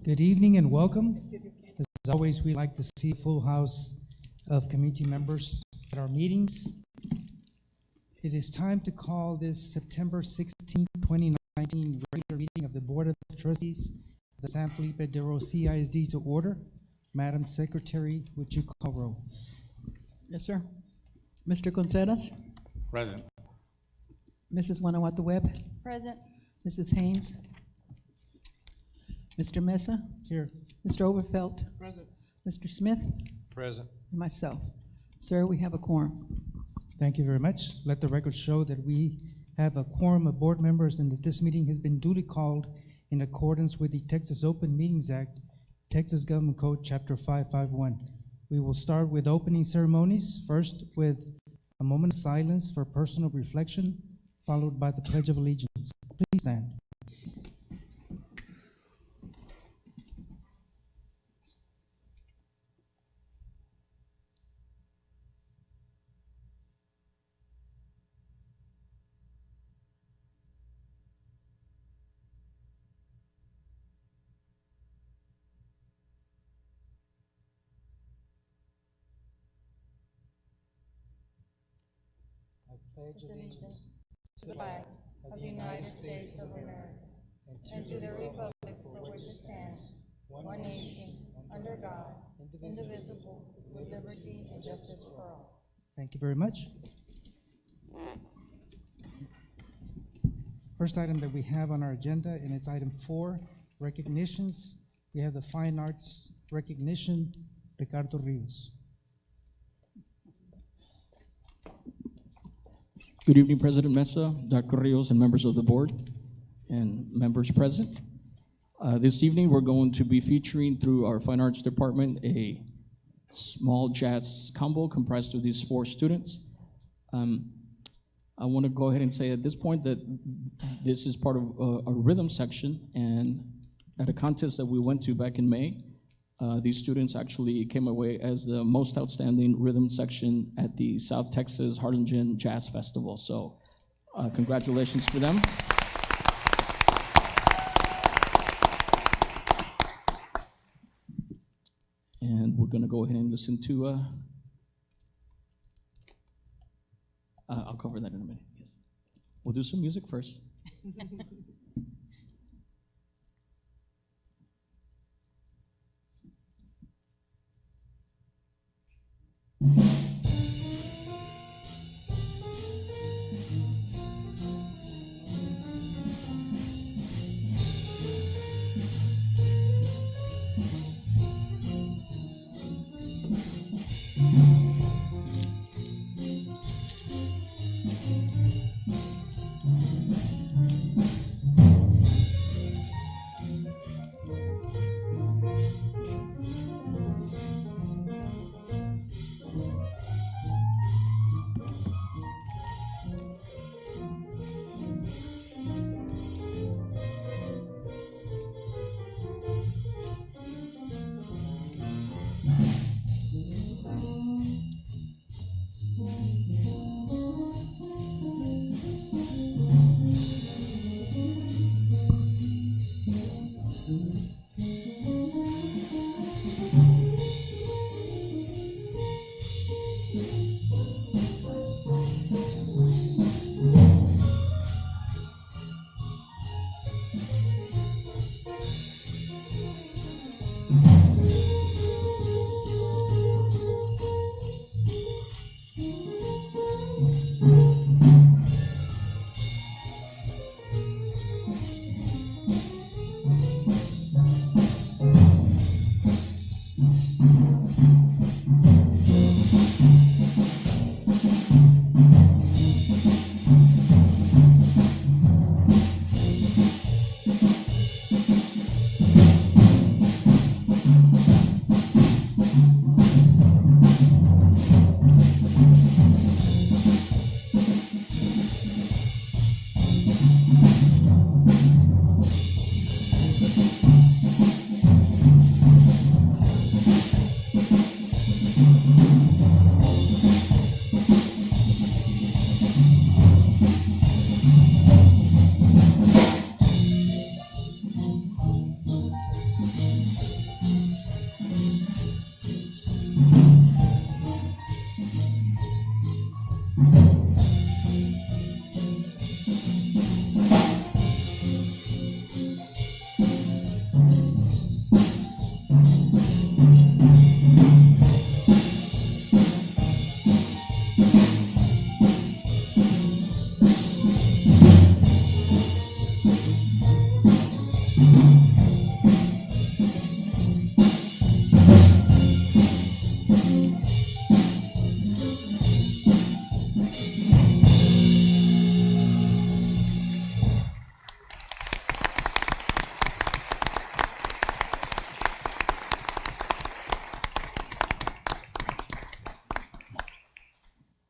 Good evening and welcome. As always, we like to see a full house of community members at our meetings. It is time to call this September 16, 2019 regular meeting of the Board of Trustees of the San Felipe de Oro CISD to order. Madam Secretary, would you call roll? Yes, sir. Mr. Contreras? Present. Mrs. Guanajuato Webb? Present. Mrs. Haynes? Mr. Mesa? Here. Mr. Overfelt? Present. Mr. Smith? Present. And myself. Sir, we have a quorum. Thank you very much. Let the record show that we have a quorum of board members and that this meeting has been duly called in accordance with the Texas Open Meetings Act, Texas Government Code, Chapter 551. We will start with opening ceremonies, first with a moment of silence for personal reflection, followed by the Pledge of Allegiance. Please stand. Pledge allegiance to the flag of the United States of America and to the republic for which it stands, one nation, under God, indivisible, with liberty and justice for all. Thank you very much. First item that we have on our agenda, and it's item 4, recognitions. We have the Fine Arts recognition, Ricardo Rios. Good evening, President Mesa, Dr. Rios, and members of the board and members present. This evening, we're going to be featuring through our Fine Arts Department a small jazz combo comprised of these 4 students. I want to go ahead and say at this point that this is part of a rhythm section, and at a contest that we went to back in May, these students actually came away as the most outstanding rhythm section at the South Texas Harlingen Jazz Festival. So congratulations for them. And we're going to go ahead and listen to, I'll cover that in a minute, yes. We'll do some music first.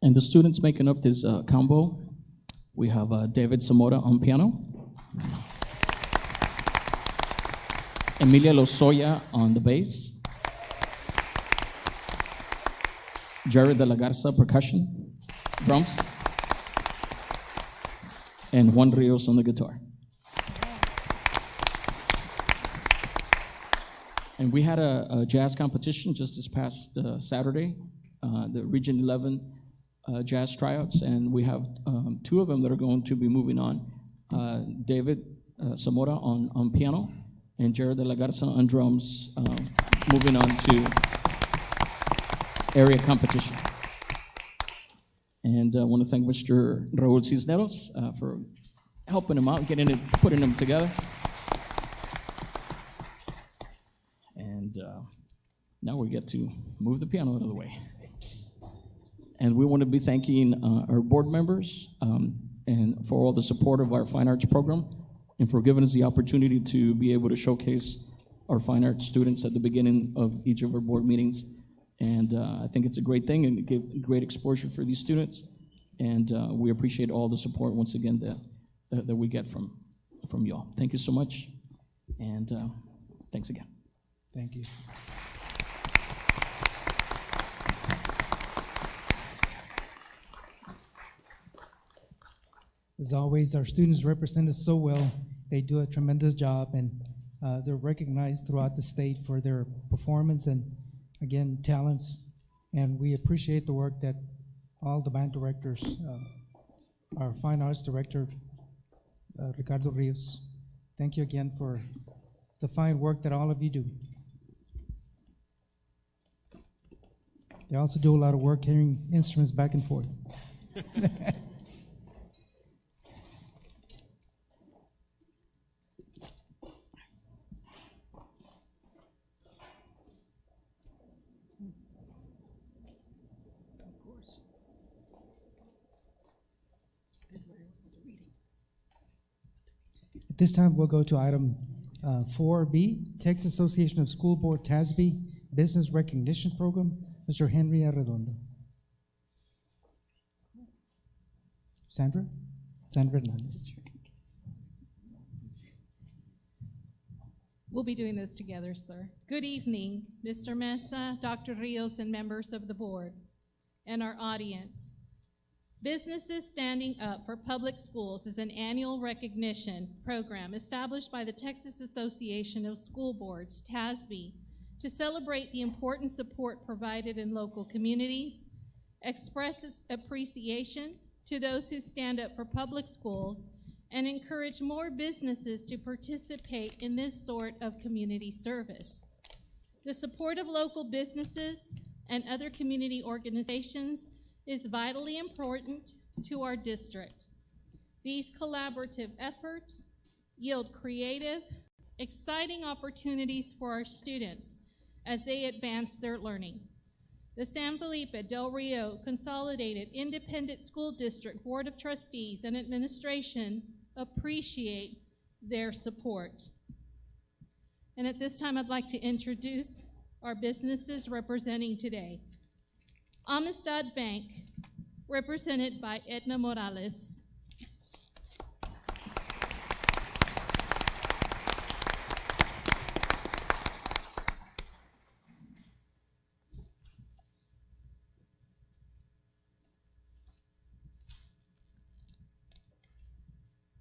And the students making up this combo, we have David Zamora on piano, Emilia Lozoya on the bass, Jared de la Garza percussion, drums, and Juan Rios on the guitar. And we had a jazz competition just this past Saturday, the Region 11 jazz tryouts, and we have two of them that are going to be moving on. David Zamora on piano, and Jared de la Garza on drums, moving on to area competition. And I want to thank Mr. Raul Cisneros for helping him out, putting them together. And now we get to move the piano out of the way. And we want to be thanking our board members and for all the support of our fine arts program, and for giving us the opportunity to be able to showcase our fine arts students at the beginning of each of our board meetings. And I think it's a great thing and give great exposure for these students. And we appreciate all the support once again that we get from you all. Thank you so much, and thanks again. Thank you. As always, our students represent us so well. They do a tremendous job, and they're recognized throughout the state for their performance and, again, talents. And we appreciate the work that all the band directors, our fine arts director, Ricardo Rios. Thank you again for the fine work that all of you do. They also do a lot of work carrying instruments back and forth. At this time, we'll go to item 4B, Texas Association of School Board TASB Business Recognition Program. Mr. Henry Arredondo. Sandra Hernandez. We'll be doing this together, sir. Good evening, Mr. Mesa, Dr. Rios, and members of the board, and our audience. Businesses Standing Up for Public Schools is an annual recognition program established by the Texas Association of School Boards, TASB, to celebrate the important support provided in local communities, expresses appreciation to those who stand up for public schools, and encourage more businesses to participate in this sort of community service. The support of local businesses and other community organizations is vitally important to our district. These collaborative efforts yield creative, exciting opportunities for our students as they advance their learning. The San Felipe Del Rio Consolidated Independent School District Board of Trustees and Administration appreciate their support. And at this time, I'd like to introduce our businesses representing today. Amistad Bank, represented by Edna Morales.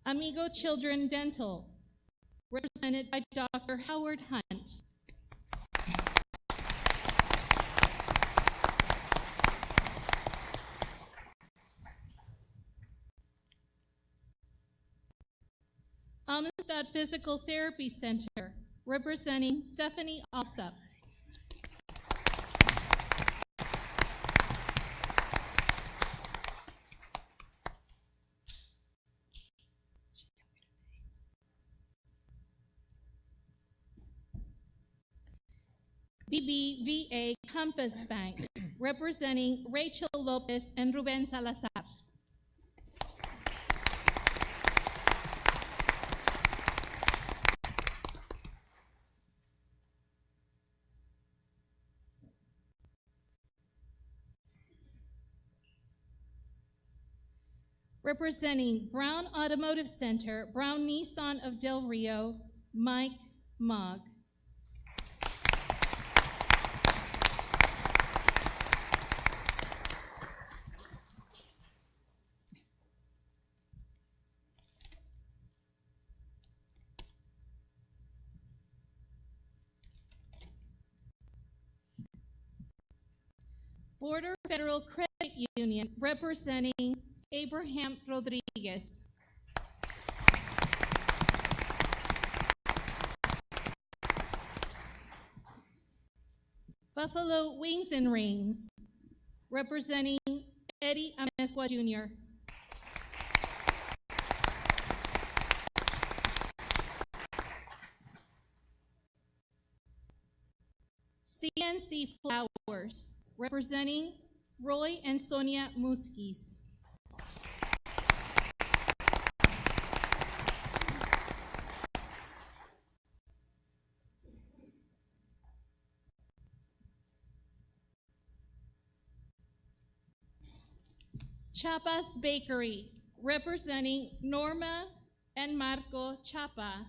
Amigo Children Dental, represented by Dr. Howard Hunt. Amistad Physical Therapy Center, representing Stephanie Alsop. BBVA Compass Bank, representing Rachel Lopez and Ruben Salazar. Representing Brown Automotive Center, Brown Nissan of Del Rio, Mike Mogg. Border Federal Credit Union, representing Abraham Rodriguez. Buffalo Wings and Rings, representing Eddie Ameswa Jr. CNC Flowers, representing Roy and Sonia Muskis. Chapa's Bakery, representing Norma and Marco Chapa.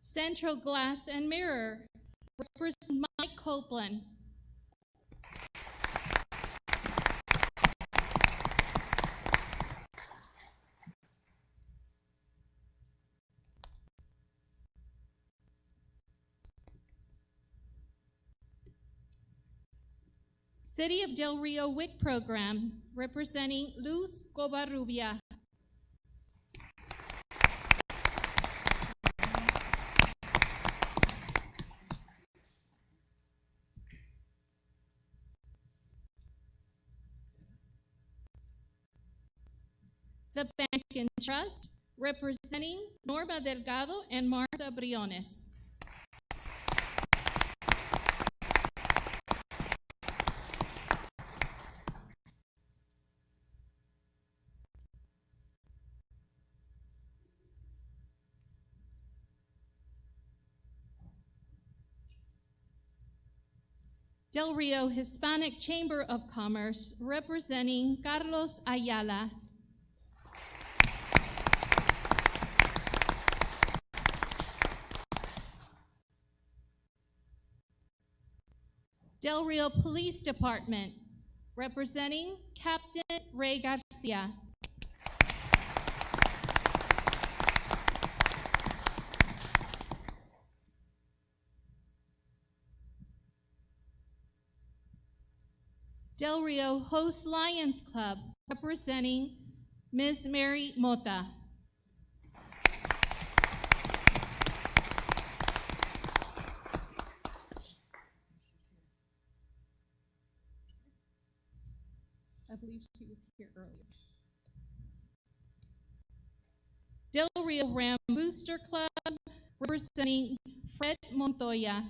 Central Glass and Mirror, representing Mike Copeland. City of Del Rio WIC Program, representing Luz Covarrubia. The Bank and Trust, representing Norma Delgado and Martha Briones. Del Rio Hispanic Chamber of Commerce, representing Carlos Ayala. Del Rio Police Department, representing Captain Ray Garcia. Del Rio Host Lions Club, representing Ms. Mary Mota. I believe she was here earlier. Del Rio Ram Booster Club, representing Fred Montoya.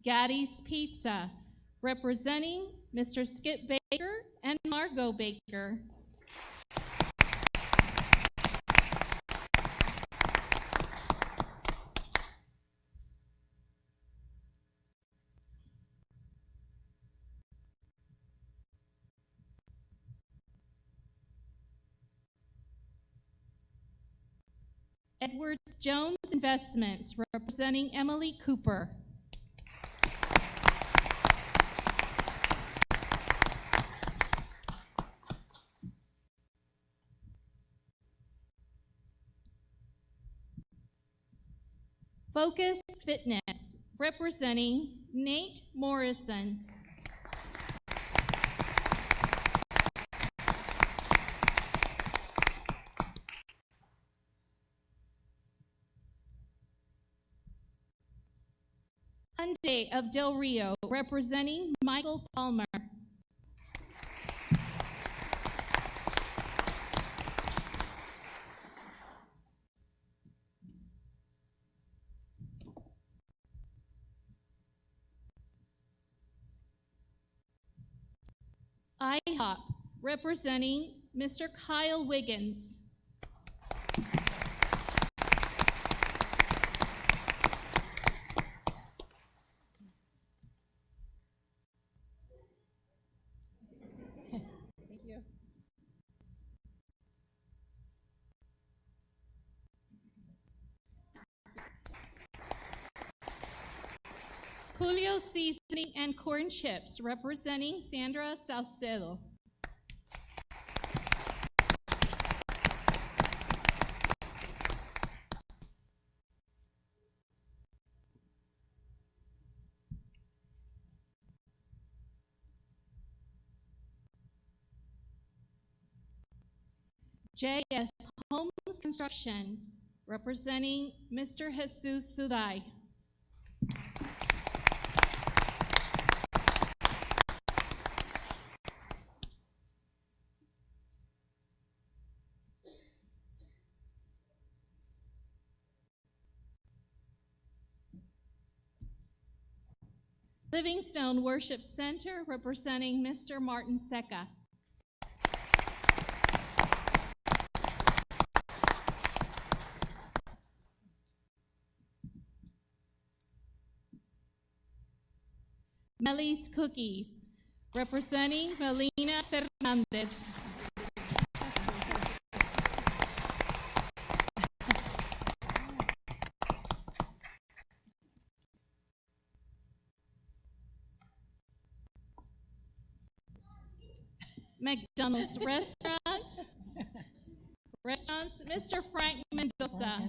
Gaddy's Pizza, representing Mr. Skip Baker and Margot Baker. Edwards Jones Investments, representing Emily Cooper. Focus Fitness, representing Nate Morrison. Hyundai of Del Rio, representing Michael Palmer. IHOP, representing Mr. Kyle Wiggins. Thank you. Julio Seasoning and Corn Chips, representing Sandra Salcedo. JS Homes Construction, representing Mr. Jesus Suday. Livingstone Worship Center, representing Mr. Martin Seca. Melly's Cookies, representing Melina Fernandez. McDonald's Restaurants, Mr. Frank Mendoza.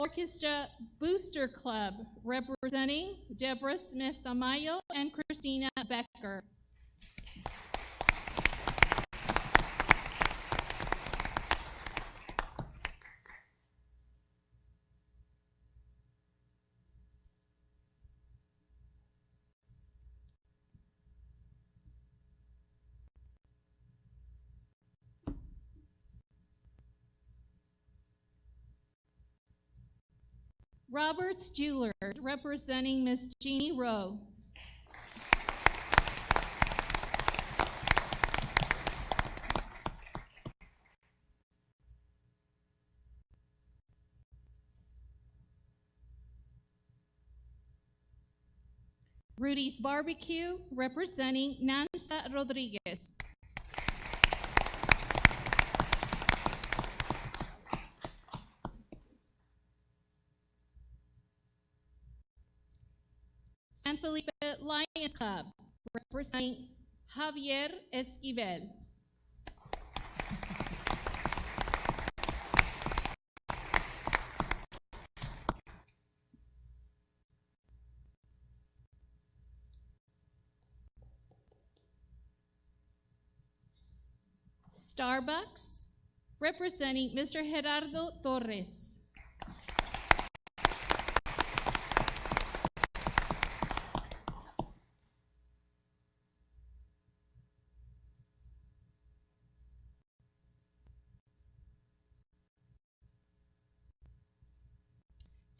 Orchestra Booster Club, representing Deborah Smith Amayo and Christina Becker. Roberts Jewelers, representing Miss Jeannie Rowe. Rudy's Barbecue, representing Nansa Rodriguez. San Felipe Lions Club, representing Javier Esquivel. Starbucks, representing Mr. Gerardo Torres.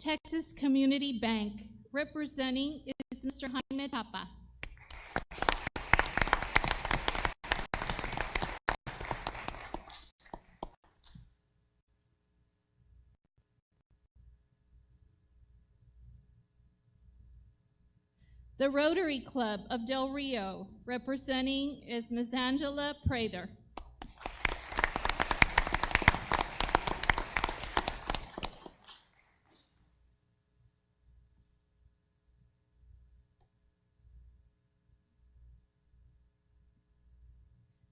Texas Community Bank, representing is Mr. Jaime Tapa. The Rotary Club of Del Rio, representing is Ms. Angela Prather.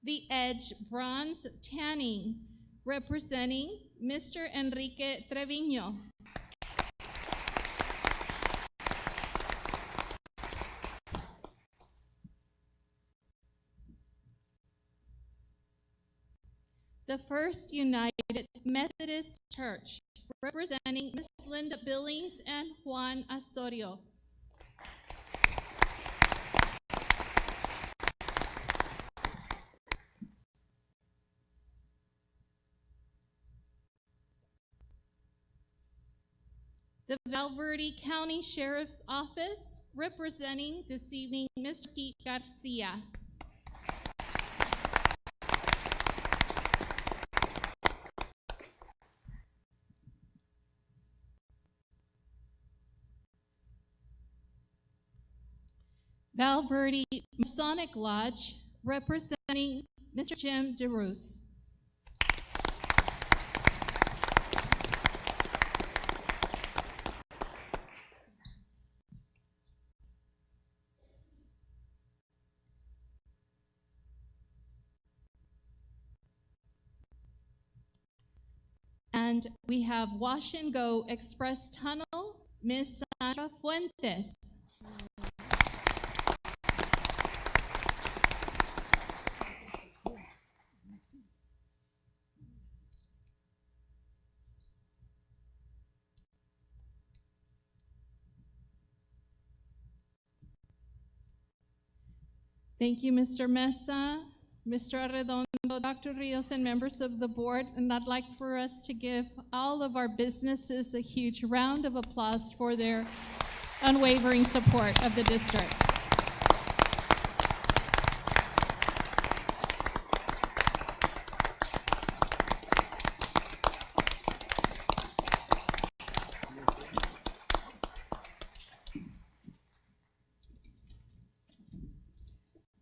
The Edge Bronze Tanning, representing Mr. Enrique Trevino. the First United Methodist Church, representing Ms. Linda Billings and Juan Osorio. The Valverde County Sheriff's Office, representing this evening Mr. Pete Garcia. Valverde Masonic Lodge, representing Mr. Jim DeRuse. And we have Wash and Go Express Tunnel, Ms. Sandra Fuentes. Thank you, Mr. Mesa, Mr. Arredondo, Dr. Rios, and members of the board. And I'd like for us to give all of our businesses a huge round of applause for their unwavering support of the district.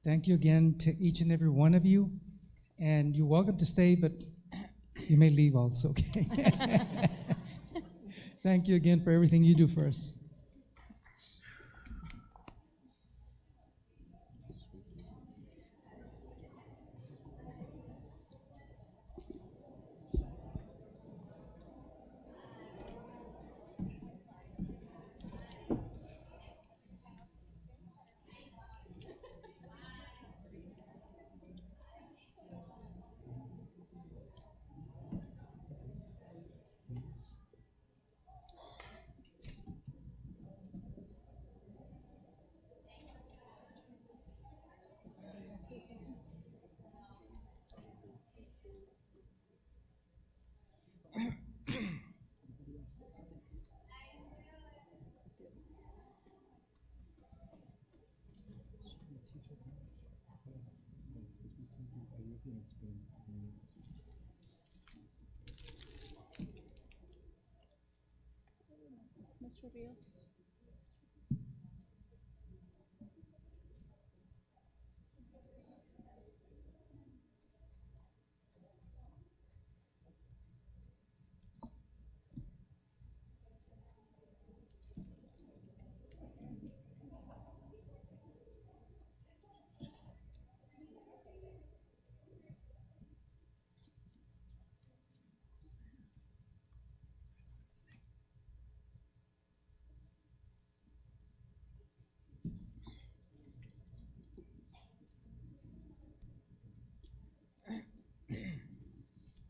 Thank you again to each and every one of you. And you're welcome to stay, but you may leave also, okay? Thank you again for everything you do for us. Mr. Rios.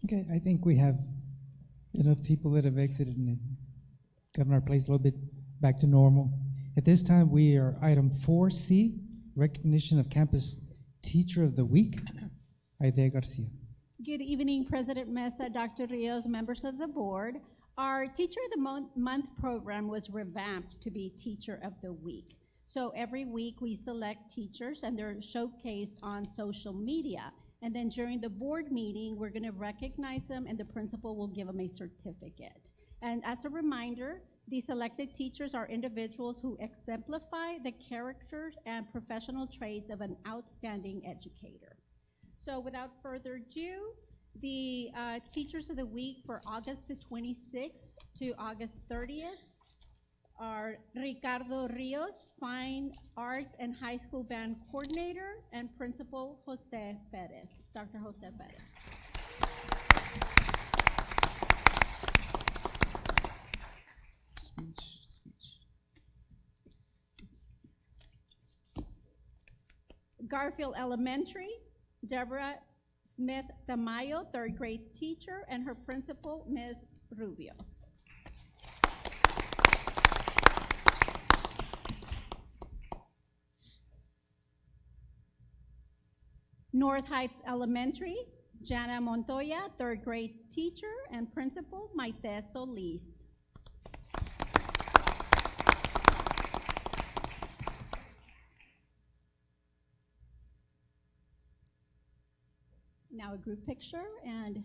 Okay, I think we have enough people that have exited and gotten our place a little bit back to normal. At this time, we are item 4C, recognition of Campus Teacher of the Week, Aide Garcia. Good evening, President Mesa, Dr. Rios, members of the board. Our Teacher of the Month program was revamped to be Teacher of the Week. So every week we select teachers and they're showcased on social media. And then during the board meeting, we're gonna recognize them and the principal will give them a certificate. And as a reminder, these selected teachers are individuals who exemplify the characters and professional traits of an outstanding educator. So without further ado, the Teachers of the Week for August the 26th to August 30th are Ricardo Rios, Fine Arts and High School Band Coordinator, and Principal Jose Perez, Dr. Jose Perez. Speech. Garfield Elementary, Deborah Smith Tamayo, third grade teacher, and her principal, Ms. Rubio. North Heights Elementary, Jana Montoya, third grade teacher, and principal, Maite Solis. Now a group picture, and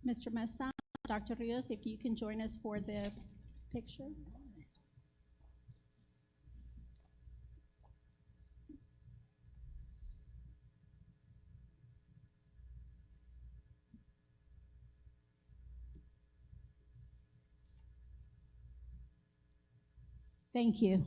Mr. Mesa, Dr. Rios, if you can join us for the picture. Thank you.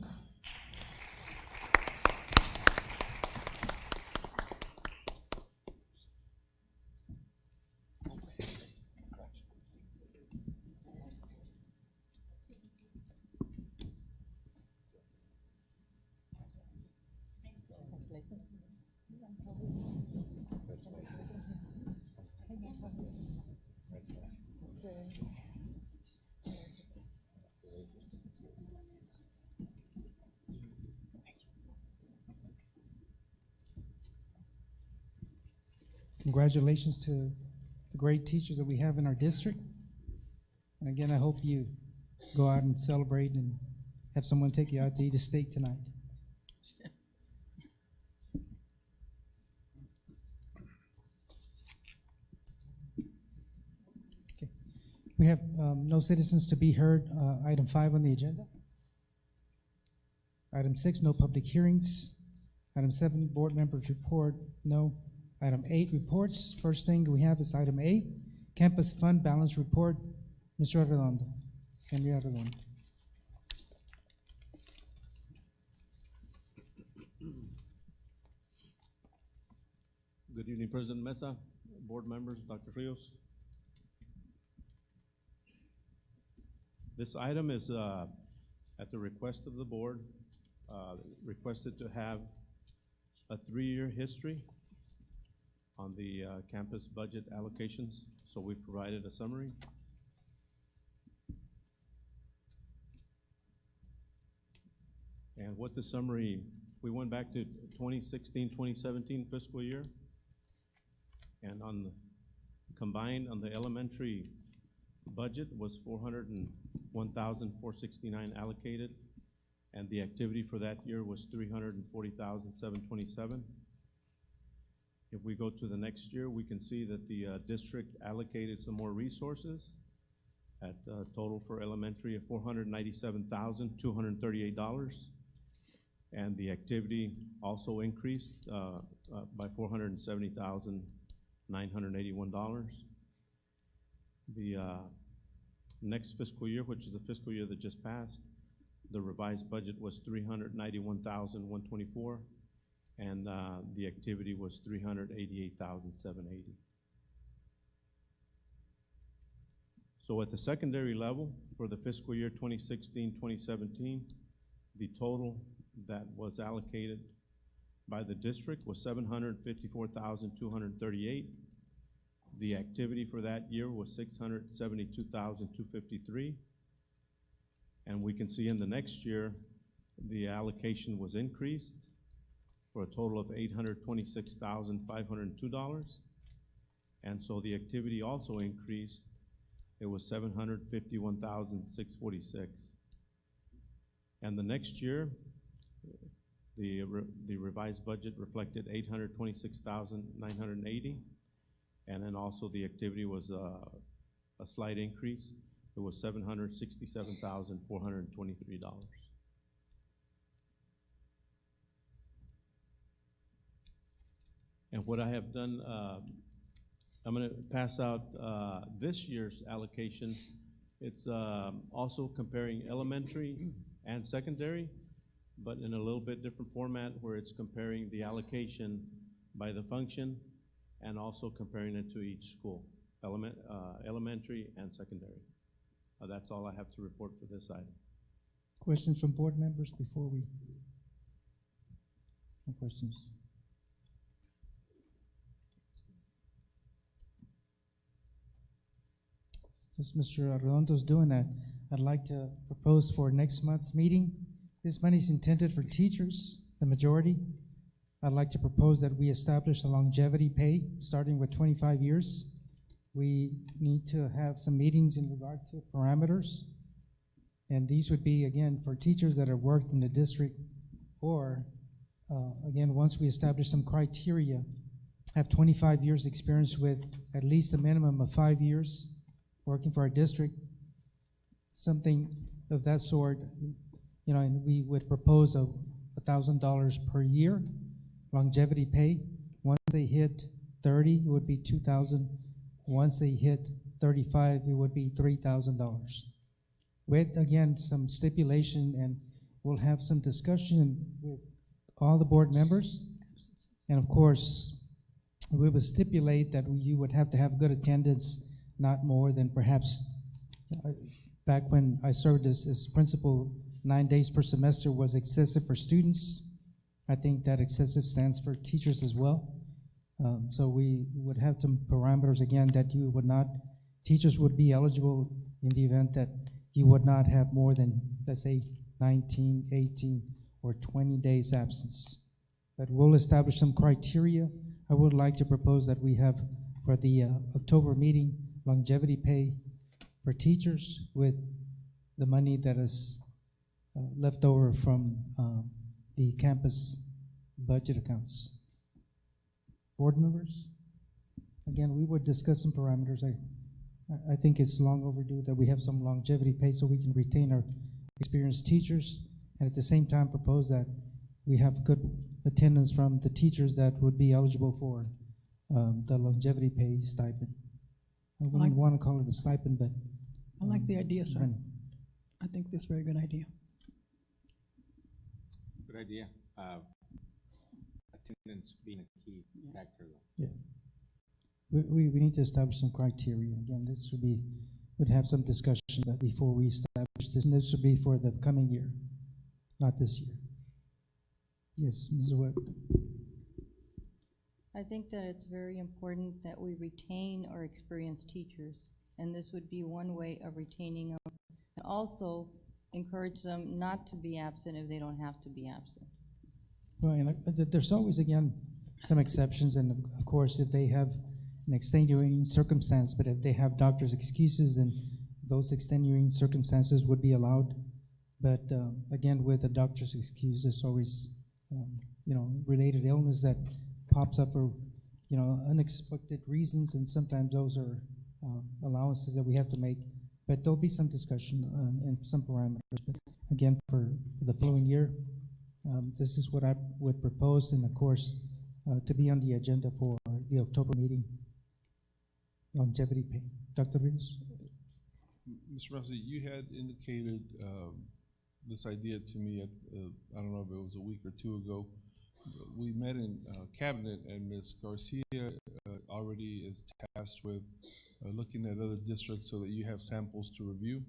Congratulations to the great teachers that we have in our district. And again, I hope you go out and celebrate and have someone take you out to eat a steak tonight. Okay. We have no citizens to be heard. Item 5 on the agenda. Item 6, no public hearings. Item 7, board members report, no. Item 8, reports. First thing we have is item A, campus fund balance report. Mr. Arredondo, Henry Arredondo. Good evening, President Mesa, board members, Dr. Rios. This item is at the request of the board, requested to have a 3-year history on the campus budget allocations, so we provided a summary. And what the summary, we went back to 2016, 2017 fiscal year, and on the, combined on the elementary budget was $401,469 allocated, and the activity for that year was $340,727. If we go to the next year, we can see that the district allocated some more resources at a total for elementary of $497,238. And the activity also increased by $470,981. The next fiscal year, which is the fiscal year that just passed, the revised budget was $391,124. And the activity was $388,780. So at the secondary level, for the fiscal year 2016-2017, the total that was allocated by the district was $754,238. The activity for that year was $672,253. And we can see in the next year, the allocation was increased for a total of $826,502. And so the activity also increased. It was $751,646. And the next year, the revised budget reflected $826,980. And then also the activity was a slight increase. It was $767,423. And what I have done, I'm going to pass out this year's allocation. It's also comparing elementary and secondary, but in a little bit different format where it's comparing the allocation by the function and also comparing it to each school, elementary and secondary. That's all I have to report for this item. Questions from board members before we? No questions. Since Mr. Arredondo's doing that, I'd like to propose for next month's meeting. This money is intended for teachers, the majority. I'd like to propose that we establish a longevity pay, starting with 25 years. We need to have some meetings in regard to parameters. And these would be, again, for teachers that have worked in the district, or, again, once we establish some criteria, have 25 years experience with at least a minimum of 5 years working for our district, something of that sort, you know, and we would propose $1,000 per year longevity pay. Once they hit 30, it would be $2,000. Once they hit 35, it would be $3,000. With, again, some stipulation, and we'll have some discussion with all the board members. And of course, we would stipulate that you would have to have good attendance, not more than perhaps, back when I served as principal, 9 days per semester was excessive for students. I think that excessive stands for teachers as well. So we would have some parameters, again, that you would not, teachers would be eligible in the event that you would not have more than, let's say, 19, 18, or 20 days absence. But we'll establish some criteria. I would like to propose that we have, for the October meeting, longevity pay for teachers with the money that is left over from the campus budget accounts. Board members, again, we would discuss some parameters. I think it's long overdue that we have some longevity pay so we can retain our experienced teachers, and at the same time propose that we have good attendance from the teachers that would be eligible for the longevity pay stipend. I wouldn't want to call it a stipend, but I like the idea, sir. I think this is a very good idea. Good idea. Attendance being a key factor, though. yeah, we need to establish some criteria. Again, this would have some discussion that before we establish this, and this would be for the coming year, not this year. Yes, Mrs. Webb. I think that it's very important that we retain our experienced teachers, and this would be one way of retaining them. And also encourage them not to be absent if they don't have to be absent. Well, and there's always, again, some exceptions, and of course, if they have an extenuating circumstance, but if they have doctor's excuses, then those extenuating circumstances would be allowed. But again, with the doctor's excuse, there's always, related illness that pops up for, unexpected reasons, and sometimes those are allowances that we have to make. But there'll be some discussion and some parameters. But again, for the following year, this is what I would propose, and of course, to be on the agenda for the October meeting. Longevity pay. Dr. Rios? Mr. Rossi, you had indicated this idea to me I don't know if it was a week or two ago. We met in cabinet, and Ms. Garcia already is tasked with looking at other districts so that you have samples to review.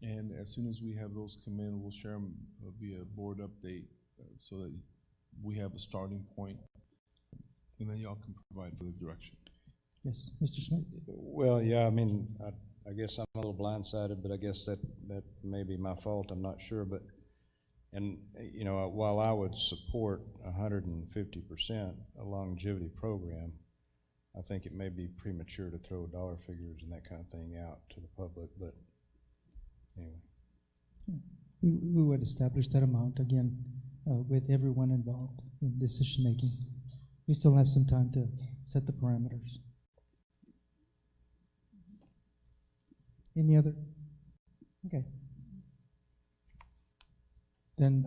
And as soon as we have those come in, we'll share them via board update so that we have a starting point, and then y'all can provide further direction. Yes, Mr. Smith? Well, yeah, I mean, I guess I'm a little blindsided, but I guess that may be my fault, I'm not sure. But, and, while I would support 150% a longevity program, I think it may be premature to throw dollar figures and that kind of thing out to the public, but anyway. We would establish that amount, again, with everyone involved in decision-making. We still have some time to set the parameters. Any other? Okay. Then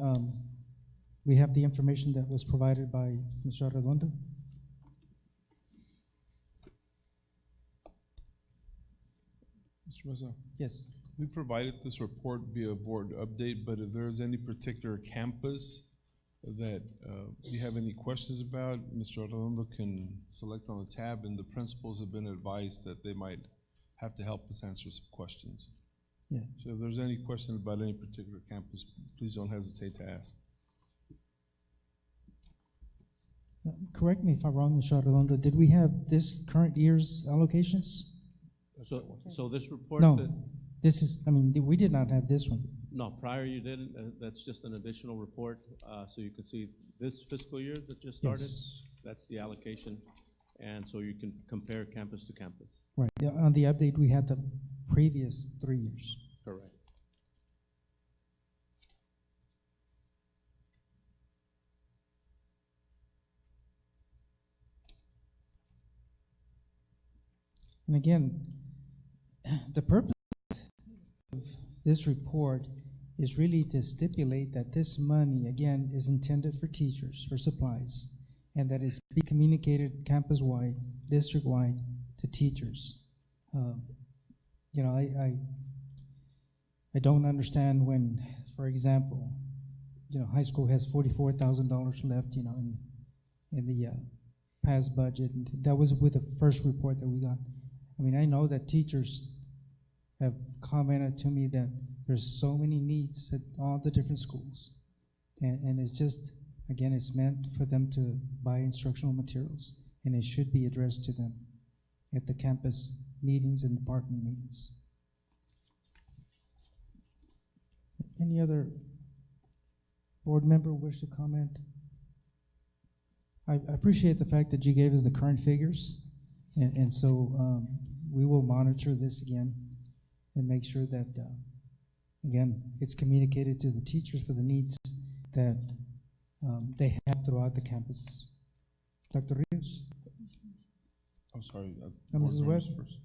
we have the information that was provided by Mr. Arredondo. Mr. Reza, Yes. we provided this report via board update, but if there's any particular campus that you have any questions about, Mr. Arredondo can select on the tab, and the principals have been advised that they might have to help us answer some questions. Yeah. So if there's any question about any particular campus, please don't hesitate to ask. Correct me if I'm wrong, Mr. Arredondo. Did we have this current year's allocations? So this report No, that, this is, I mean, we did not have this one. no, prior you didn't, that's just an additional report, so you can see this fiscal year that just started, Yes. that's the allocation, and so you can compare campus to campus. Right, yeah, on the update, we had the previous 3 years. Correct. And again, the purpose of this report is really to stipulate that this money, again, is intended for teachers, for supplies, and that it's be communicated campus-wide, district-wide to teachers. You know, I don't understand when, for example, you know, high school has $44,000 left, you know, in the past budget. And that was with the first report that we got. I mean, I know that teachers have commented to me that there's so many needs at all the different schools. And it's just, again, it's meant for them to buy instructional materials, and it should be addressed to them at the campus meetings and department meetings. Any other board member wish to comment? I appreciate the fact that you gave us the current figures, and so we will monitor this again and make sure that, again, it's communicated to the teachers for the needs that they have throughout the campuses. Dr. Rios? I'm sorry. Mrs. board Webb? members first.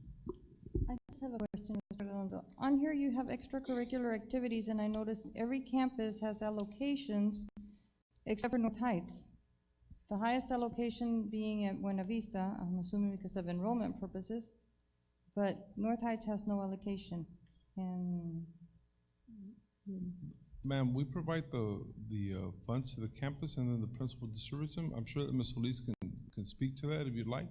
I just have a question, Mr. Redondo. On here, you have extracurricular activities, and I noticed every campus has allocations except for North Heights. The highest allocation being at Buena Vista, I'm assuming because of enrollment purposes, but North Heights has no allocation. And Ma'am, we provide the funds to the campus and then the principal distributes them. I'm sure that Ms. Solis can speak to that if you'd like.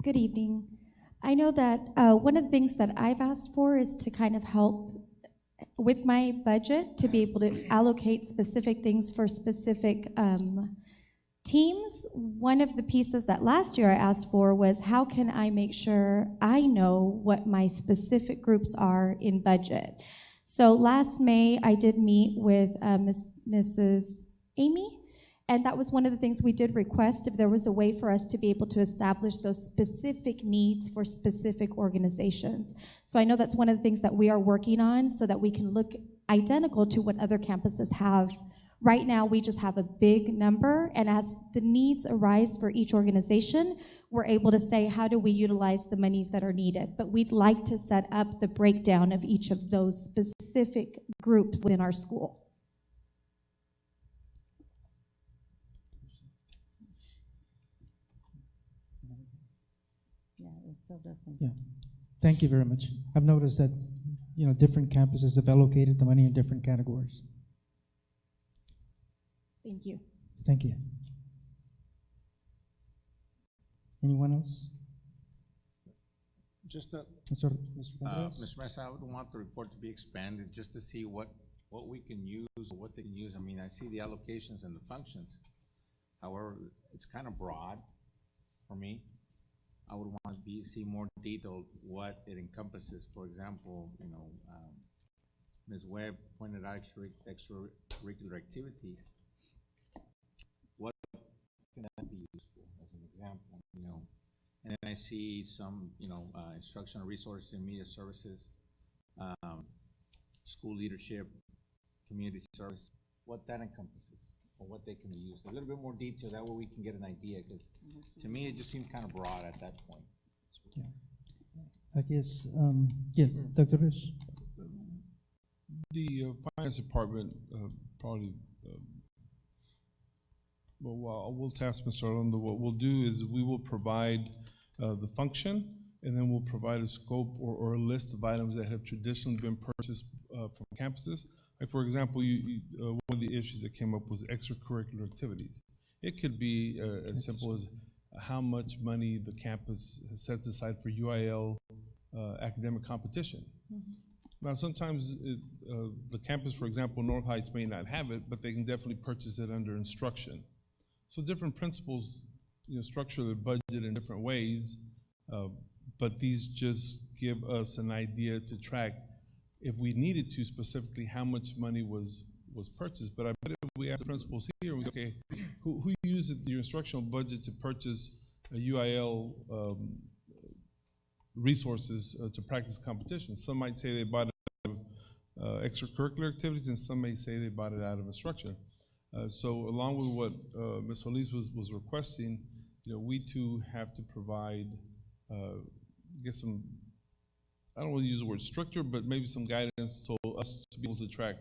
Good evening. I know that one of the things that I've asked for is to kind of help with my budget to be able to allocate specific things for specific teams. One of the pieces that last year I asked for was how can I make sure I know what my specific groups are in budget. So last May I did meet with Mrs. Amy, and that was one of the things we did request, if there was a way for us to be able to establish those specific needs for specific organizations. So I know that's one of the things that we are working on so that we can look identical to what other campuses have. Right now, we just have a big number, and as the needs arise for each organization, we're able to say, how do we utilize the monies that are needed? But we'd like to set up the breakdown of each of those specific groups within our school. yeah, it still doesn't. Yeah, thank you very much. I've noticed that, you know, different campuses have allocated the money in different categories. Thank you. Thank you. Anyone else? Just a, Mr. Contreras? Mr. Mesa, I would want the report to be expanded just to see what we can use, or what they can use. I mean, I see the allocations and the functions. However, it's kind of broad for me. I would want to see more detailed what it encompasses. For example, you know, Ms. Webb pointed out extracurricular activities. What can that be used for, as an example, you know? And then I see some, you know, instructional resources and media services, school leadership, community service, what that encompasses, or what they can be used. A little bit more detail, that way we can get an idea, because to me, it just seemed kind of broad at that point. Yeah. I guess, yes, Dr. Rios? The finance department probably, well, we'll task Mr. Arlondo. What we'll do is we will provide the function, and then we'll provide a scope or a list of items that have traditionally been purchased from campuses. Like, for example, one of the issues that came up was extracurricular activities. It could be as simple as how much money the campus sets aside for UIL academic competition. Now, sometimes the campus, for example, North Heights may not have it, but they can definitely purchase it under instruction. So different principals, structure their budget in different ways, but these just give us an idea to track, if we needed to specifically, how much money was purchased. But I bet if we ask the principals here, we say, okay, who uses your instructional budget to purchase a UIL resources to practice competitions? Some might say they bought it out of extracurricular activities, and some may say they bought it out of instruction. So along with what Ms. Solis was requesting, we too have to provide, get some, I don't want to use the word stricter, but maybe some guidance so us to be able to track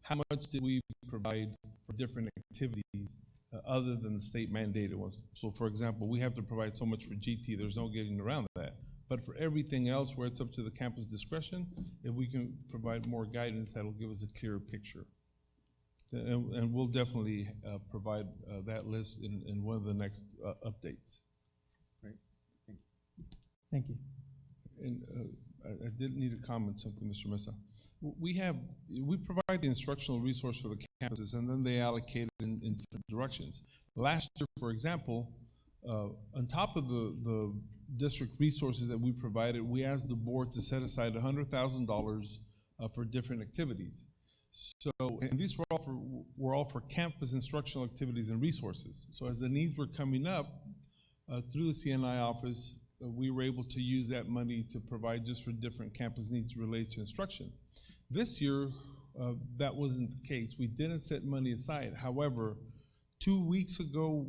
how much did we provide for different activities other than the state mandated ones. So for example, we have to provide so much for GT, there's no getting around that. But for everything else where it's up to the campus discretion, if we can provide more guidance, that'll give us a clearer picture. And we'll definitely provide that list in one of the next updates. Great, thank you. Thank you. And I did need to comment something, Mr. Mesa. We provide the instructional resource for the campuses, and then they allocate it in different directions. Last year, for example, on top of the district resources that we provided, we asked the board to set aside $100,000 for different activities. So, and these were all for campus instructional activities and resources. So as the needs were coming up through the CNI office, we were able to use that money to provide just for different campus needs related to instruction. This year, that wasn't the case. We didn't set money aside. However, 2 weeks ago,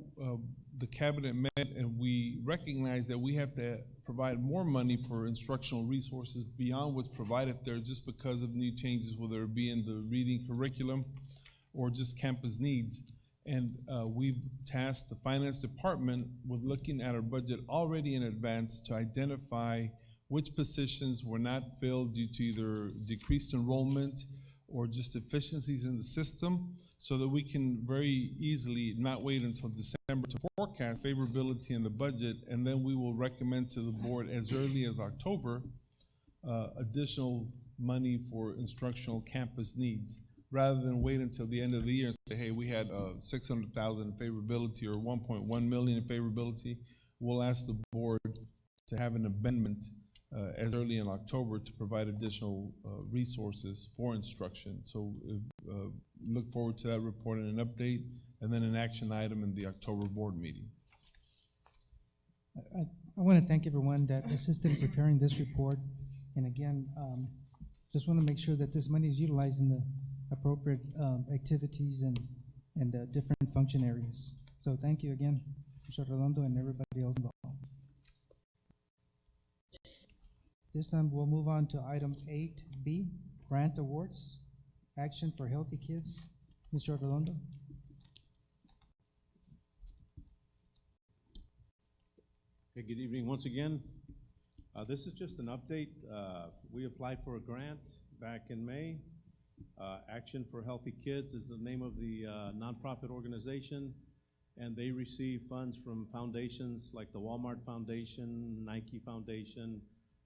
the cabinet met and we recognized that we have to provide more money for instructional resources beyond what's provided there, just because of new changes, whether it be in the reading curriculum or just campus needs. And we've tasked the finance department with looking at our budget already in advance to identify which positions were not filled due to either decreased enrollment or just deficiencies in the system, so that we can very easily not wait until December to forecast favorability in the budget, and then we will recommend to the board as early as October additional money for instructional campus needs, rather than wait until the end of the year and say, hey, we had 600,000 in favorability or 1.1 million in favorability. We'll ask the board to have an amendment as early in October to provide additional resources for instruction. So look forward to that report and an update, and then an action item in the October board meeting. I want to thank everyone that assisted in preparing this report. And again, just want to make sure that this money is utilized in the appropriate activities and different function areas. So thank you again, Mr. Redondo, and everybody else involved. This time we'll move on to item 8B, grant awards, action for healthy kids. Mr. Redondo. Okay, good evening once again. This is just an update. We applied for a grant back in May. Action for Healthy Kids is the name of the nonprofit organization, and they receive funds from foundations like the Walmart Foundation, Nike Foundation,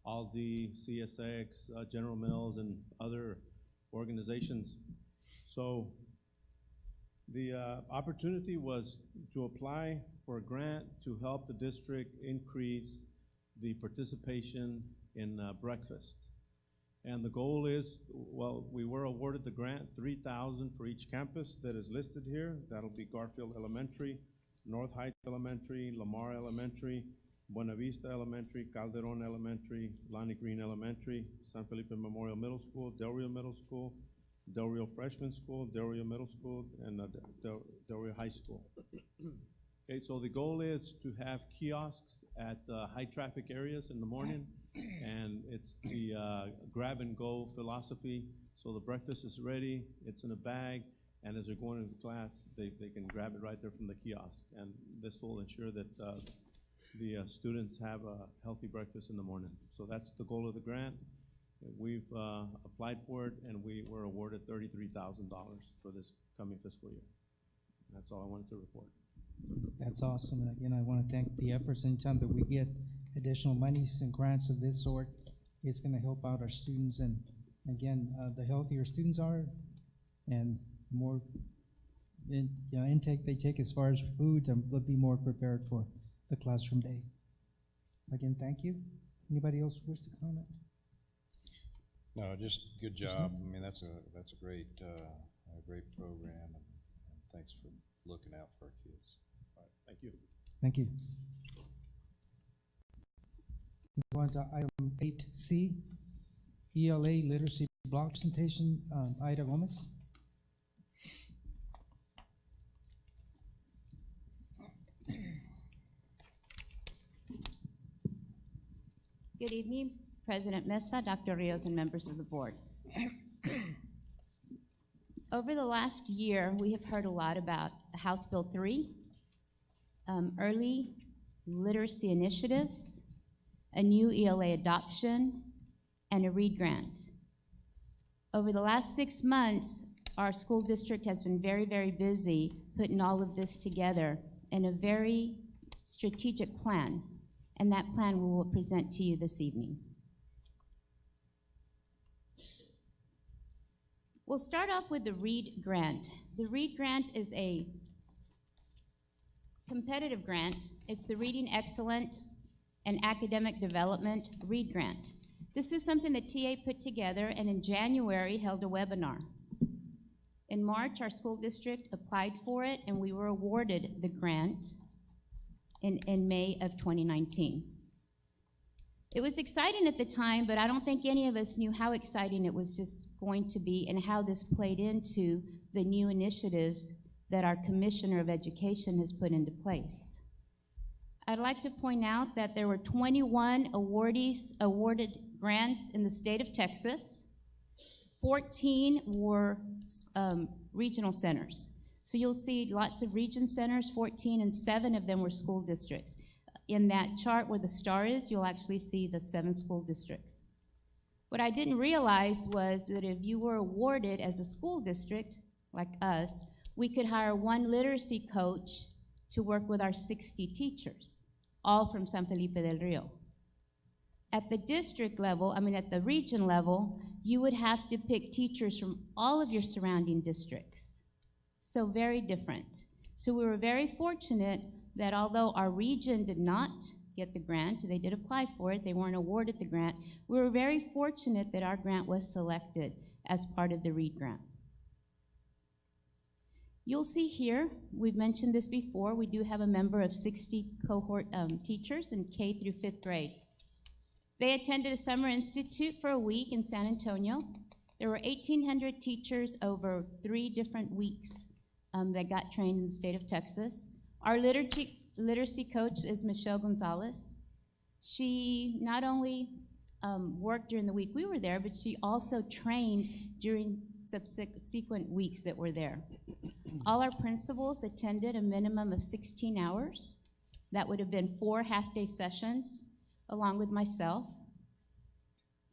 Aldi, CSX, General Mills, and other organizations. So the opportunity was to apply for a grant to help the district increase the participation in breakfast. And the goal is, well, we were awarded the grant, $3,000 for each campus that is listed here. That'll be Garfield Elementary, North Heights Elementary, Lamar Elementary, Buena Vista Elementary, Calderon Elementary, Lonnie Green Elementary, San Felipe Memorial Middle School, Del Rio Middle School, Del Rio Freshman School, Del Rio Middle School, and Del Rio High School. Okay, so the goal is to have kiosks at high traffic areas in the morning, and it's the grab and go philosophy. So the breakfast is ready, it's in a bag, and as they're going into class, they can grab it right there from the kiosk. And this will ensure that the students have a healthy breakfast in the morning. So that's the goal of the grant. We've applied for it, and we were awarded $33,000 for this coming fiscal year. That's all I wanted to report. That's awesome. And again, I want to thank the efforts anytime that we get additional monies and grants of this sort. it's gonna help out our students, and again, the healthier students are, and more intake they take as far as food, they'll be more prepared for the classroom day. Again, thank you. Anybody else wish to comment? No, just good job. I mean, that's a great program, and thanks for looking out for our kids. All right, thank you. Thank you. Move on to item 8C, ELA literacy block presentation, Ida Gomez. Good evening, President Mesa, Dr. Rios, and members of the board. Over the last year, we have heard a lot about House Bill 3, early literacy initiatives, a new ELA adoption, and a READ grant. Over the last 6 months, our school district has been very, very busy putting all of this together in a very strategic plan, and that plan we will present to you this evening. We'll start off with the READ grant. The READ grant is a competitive grant. It's the Reading Excellence and Academic Development READ grant. This is something that TA put together and in January held a webinar. In March, our school district applied for it and we were awarded the grant in May of 2019. It was exciting at the time, but I don't think any of us knew how exciting it was just going to be and how this played into the new initiatives that our Commissioner of Education has put into place. I'd like to point out that there were 21 awarded grants in the state of Texas. 14 were regional centers. So you'll see lots of region centers, 14, and 7 of them were school districts. In that chart where the star is, you'll actually see the 7 school districts. What I didn't realize was that if you were awarded as a school district, like us, we could hire 1 literacy coach to work with our 60 teachers, all from San Felipe del Rio. At the district level, at the region level, you would have to pick teachers from all of your surrounding districts. So very different. So we were very fortunate that although our region did not get the grant, they did apply for it, they weren't awarded the grant, we were very fortunate that our grant was selected as part of the READ grant. You'll see here, we've mentioned this before, we do have a member of 60 cohort teachers in K through 5th grade. They attended a summer institute for a week in San Antonio. There were 1,800 teachers over 3 different weeks that got trained in the state of Texas. Our literacy coach is Michelle Gonzalez. She not only worked during the week we were there, but she also trained during subsequent weeks that were there. All our principals attended a minimum of 16 hours. That would have been 4 half-day sessions, along with myself.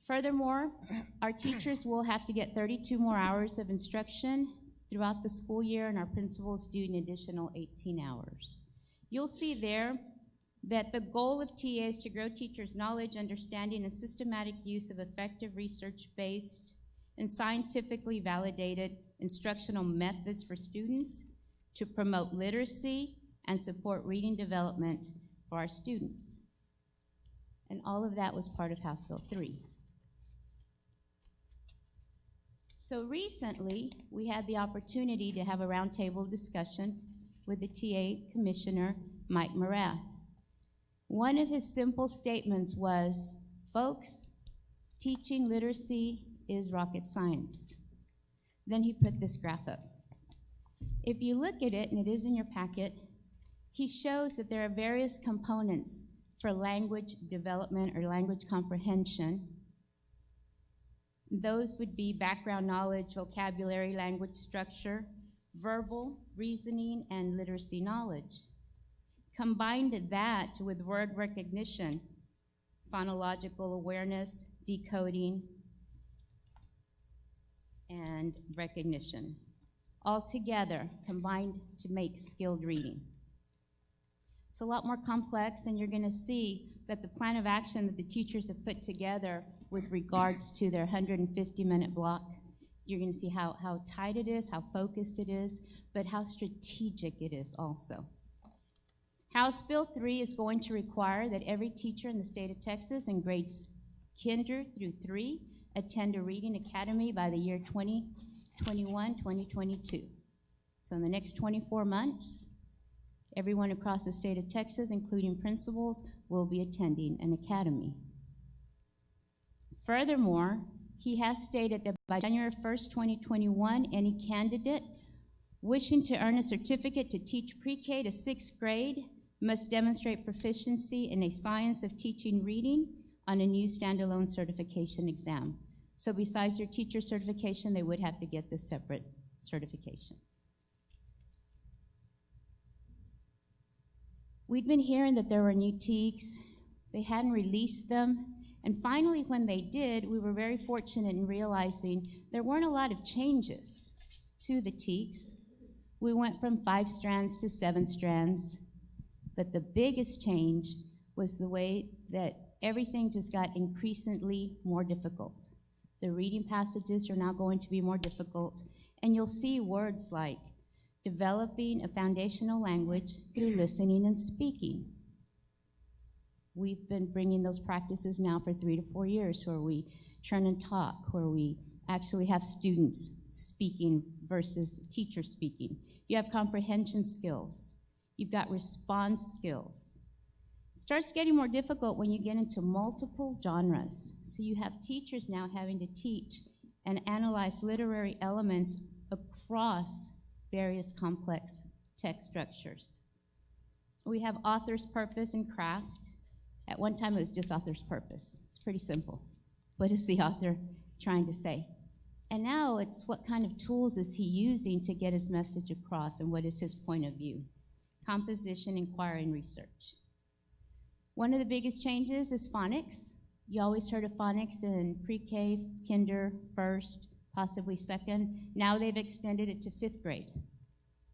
Furthermore, our teachers will have to get 32 more hours of instruction throughout the school year, and our principals do an additional 18 hours. You'll see there that the goal of TA is to grow teachers' knowledge, understanding, and systematic use of effective research-based and scientifically validated instructional methods for students to promote literacy and support reading development for our students. And all of that was part of House Bill 3. So recently, we had the opportunity to have a roundtable discussion with the TA Commissioner, Mike Morath. One of his simple statements was, folks, teaching literacy is rocket science. Then he put this graph up. If you look at it, and it is in your packet, he shows that there are various components for language development or language comprehension. Those would be background knowledge, vocabulary, language structure, verbal, reasoning, and literacy knowledge. Combined that with word recognition, phonological awareness, decoding, and recognition. All together, combined to make skilled reading. It's a lot more complex, and you're going to see that the plan of action that the teachers have put together with regards to their 150-minute block. You're going to see how tight it is, how focused it is, but how strategic it is also. House Bill 3 is going to require that every teacher in the state of Texas in grades kinder through 3 attend a reading academy by the year 2021, 2022. So in the next 24 months, everyone across the state of Texas, including principals, will be attending an academy. Furthermore, he has stated that by January 1st, 2021, any candidate wishing to earn a certificate to teach pre-K to 6th grade must demonstrate proficiency in a science of teaching reading on a new standalone certification exam. So besides their teacher certification, they would have to get this separate certification. We'd been hearing that there were new TEKS. They hadn't released them. And finally, when they did, we were very fortunate in realizing there weren't a lot of changes to the TEKS. We went from 5 strands to 7 strands. But the biggest change was the way that everything just got increasingly more difficult. The reading passages are now going to be more difficult, and you'll see words like developing a foundational language through listening and speaking. We've been bringing those practices now for 3 to 4 years, where we turn and talk, where we actually have students speaking versus teachers speaking. You have comprehension skills. You've got response skills. It starts getting more difficult when you get into multiple genres. So you have teachers now having to teach and analyze literary elements across various complex text structures. We have author's purpose and craft. At one time, it was just author's purpose. It's pretty simple. What is the author trying to say? And now it's what kind of tools is he using to get his message across, and what is his point of view? Composition, inquiry, and research. One of the biggest changes is phonics. You always heard of phonics in pre-K, kinder, first, possibly second. Now they've extended it to 5th grade.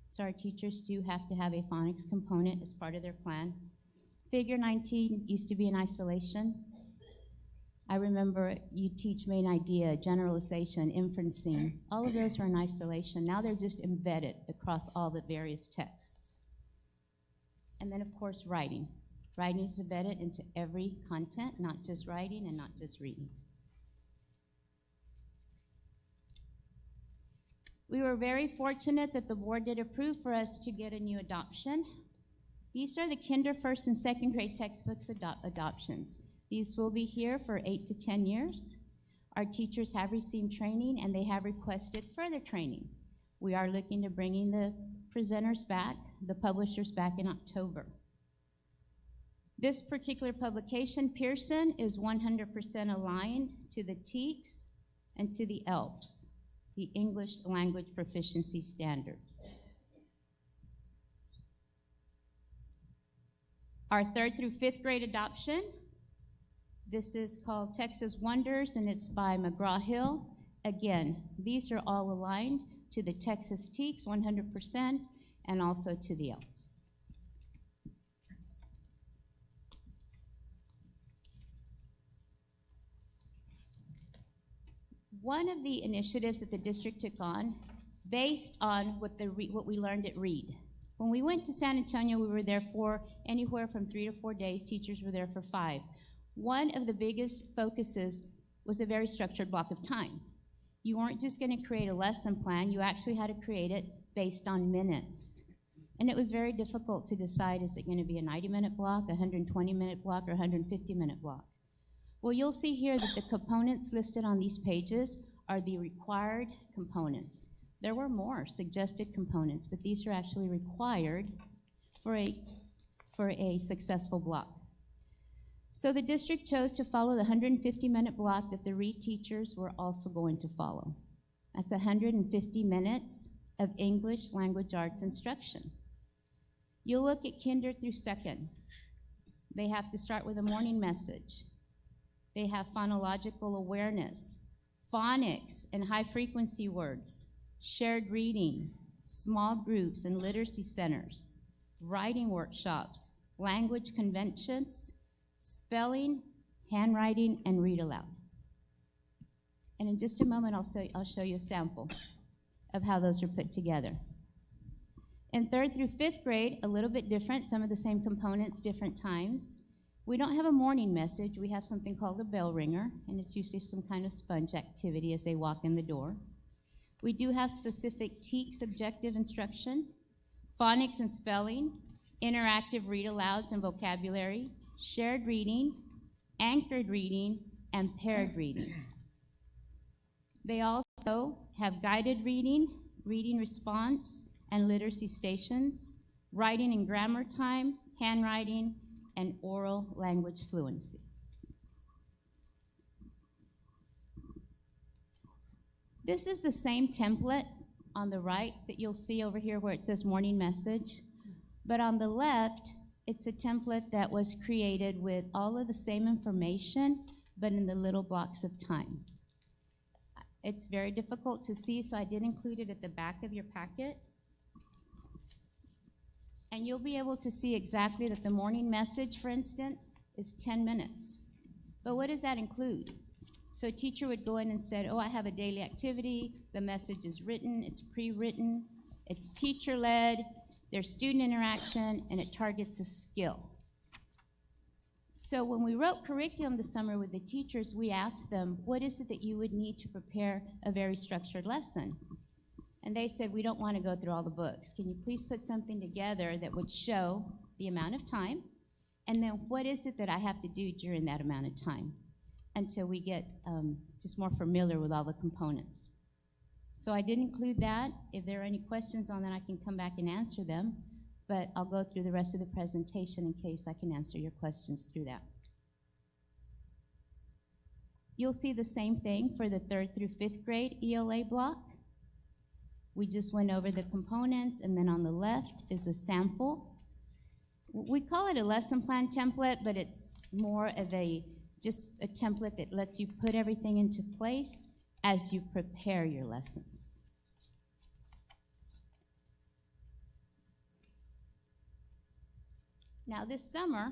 So our teachers do have to have a phonics component as part of their plan. Figure 19 used to be in isolation. I remember you teach main idea, generalization, inferencing. All of those were in isolation. Now they're just embedded across all the various texts. And then, of course, writing. Writing is embedded into every content, not just writing and not just reading. We were very fortunate that the board did approve for us to get a new adoption. These are the kinder, first, and 2nd grade textbooks adoptions. These will be here for 8 to 10 years. Our teachers have received training, and they have requested further training. We are looking to bringing the presenters back, the publishers back in October. This particular publication, Pearson, is 100% aligned to the TEKS and to the ELPS, the English Language Proficiency Standards. Our 3rd through 5th grade adoption, this is called Texas Wonders, and it's by McGraw-Hill. Again, these are all aligned to the Texas TEKS 100% and also to the ELPS. One of the initiatives that the district took on, based on what we learned at Reed. When we went to San Antonio, we were there for anywhere from 3 to 4 days. Teachers were there for 5. One of the biggest focuses was a very structured block of time. You weren't just going to create a lesson plan. You actually had to create it based on minutes. And it was very difficult to decide, is it going to be a 90-minute block, a 120-minute block, or a 150-minute block? Well, you'll see here that the components listed on these pages are the required components. There were more suggested components, but these are actually required for a successful block. So the district chose to follow the 150-minute block that the Reed teachers were also going to follow. That's 150 minutes of English language arts instruction. You'll look at kinder through 2nd. They have to start with a morning message. They have phonological awareness, phonics and high-frequency words, shared reading, small groups and literacy centers, writing workshops, language conventions, spelling, handwriting, and read aloud. And in just a moment, I'll show you a sample of how those are put together. In 3rd through 5th grade, a little bit different, some of the same components, different times. We don't have a morning message. We have something called a bell ringer, and it's usually some kind of sponge activity as they walk in the door. We do have specific TEKS objective instruction, phonics and spelling, interactive read-alouds and vocabulary, shared reading, anchored reading, and paired reading. They also have guided reading, reading response, and literacy stations, writing and grammar time, handwriting, and oral language fluency. This is the same template on the right that you'll see over here where it says morning message, but on the left, it's a template that was created with all of the same information, but in the little blocks of time. It's very difficult to see, so I did include it at the back of your packet. And you'll be able to see exactly that the morning message, for instance, is 10 minutes. But what does that include? So a teacher would go in and say, oh, I have a daily activity, the message is written, it's pre-written, it's teacher-led, there's student interaction, and it targets a skill. So when we wrote curriculum this summer with the teachers, we asked them, what is it that you would need to prepare a very structured lesson? And they said, we don't want to go through all the books. Can you please put something together that would show the amount of time, and then what is it that I have to do during that amount of time until we get just more familiar with all the components. So I did include that. If there are any questions on that, I can come back and answer them, but I'll go through the rest of the presentation in case I can answer your questions through that. You'll see the same thing for the 3rd through 5th grade ELA block. We just went over the components, and then on the left is a sample. We call it a lesson plan template, but it's more of just a template that lets you put everything into place as you prepare your lessons. Now this summer,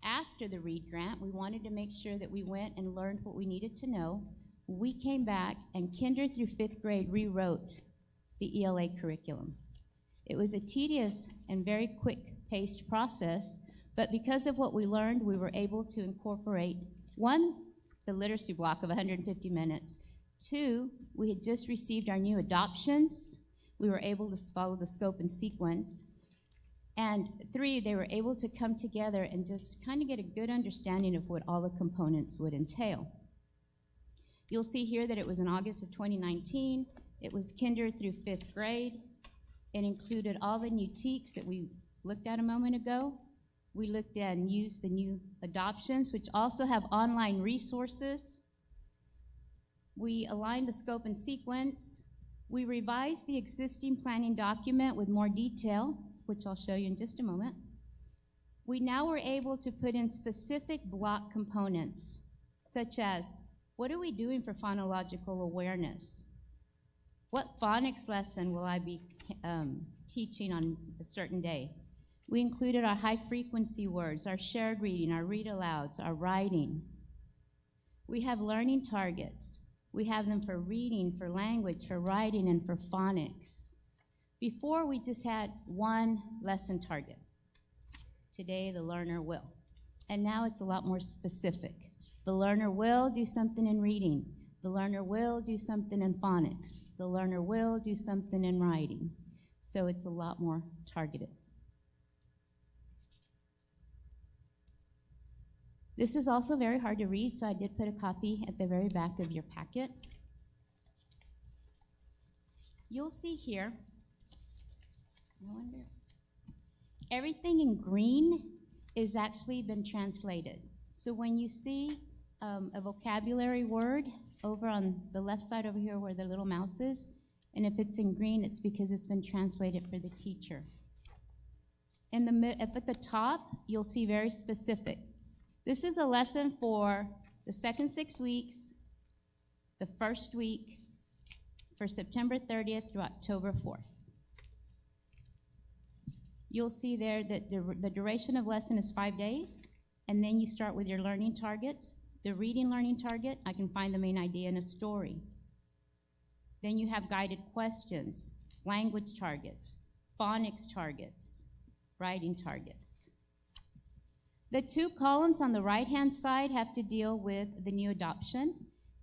after the READ grant, we wanted to make sure that we went and learned what we needed to know. We came back and kinder through 5th grade rewrote the ELA curriculum. It was a tedious and very quick-paced process, but because of what we learned, we were able to incorporate, 1, the literacy block of 150 minutes, 2, we had just received our new adoptions. We were able to follow the scope and sequence. And 3, they were able to come together and just kind of get a good understanding of what all the components would entail. You'll see here that it was in August of 2019. It was kinder through 5th grade. It included all the new TEKS that we looked at a moment ago. We looked at and used the new adoptions, which also have online resources. We aligned the scope and sequence. We revised the existing planning document with more detail, which I'll show you in just a moment. We now were able to put in specific block components, such as, what are we doing for phonological awareness? What phonics lesson will I be teaching on a certain day? We included our high-frequency words, our shared reading, our read-alouds, our writing. We have learning targets. We have them for reading, for language, for writing, and for phonics. Before, we just had one lesson target. Today, the learner will. And now it's a lot more specific. The learner will do something in reading. The learner will do something in phonics. The learner will do something in writing. So it's a lot more targeted. This is also very hard to read, so I did put a copy at the very back of your packet. You'll see here, everything in green is actually been translated. So when you see a vocabulary word over on the left side over here where the little mouse is, and if it's in green, it's because it's been translated for the teacher. Up at the top, you'll see very specific. This is a lesson for the second 6 weeks, the first week, for September 30th through October 4th. You'll see there that the duration of lesson is 5 days, and then you start with your learning targets. The reading learning target, I can find the main idea in a story. Then you have guided questions, language targets, phonics targets, writing targets. The two columns on the right-hand side have to deal with the new adoption,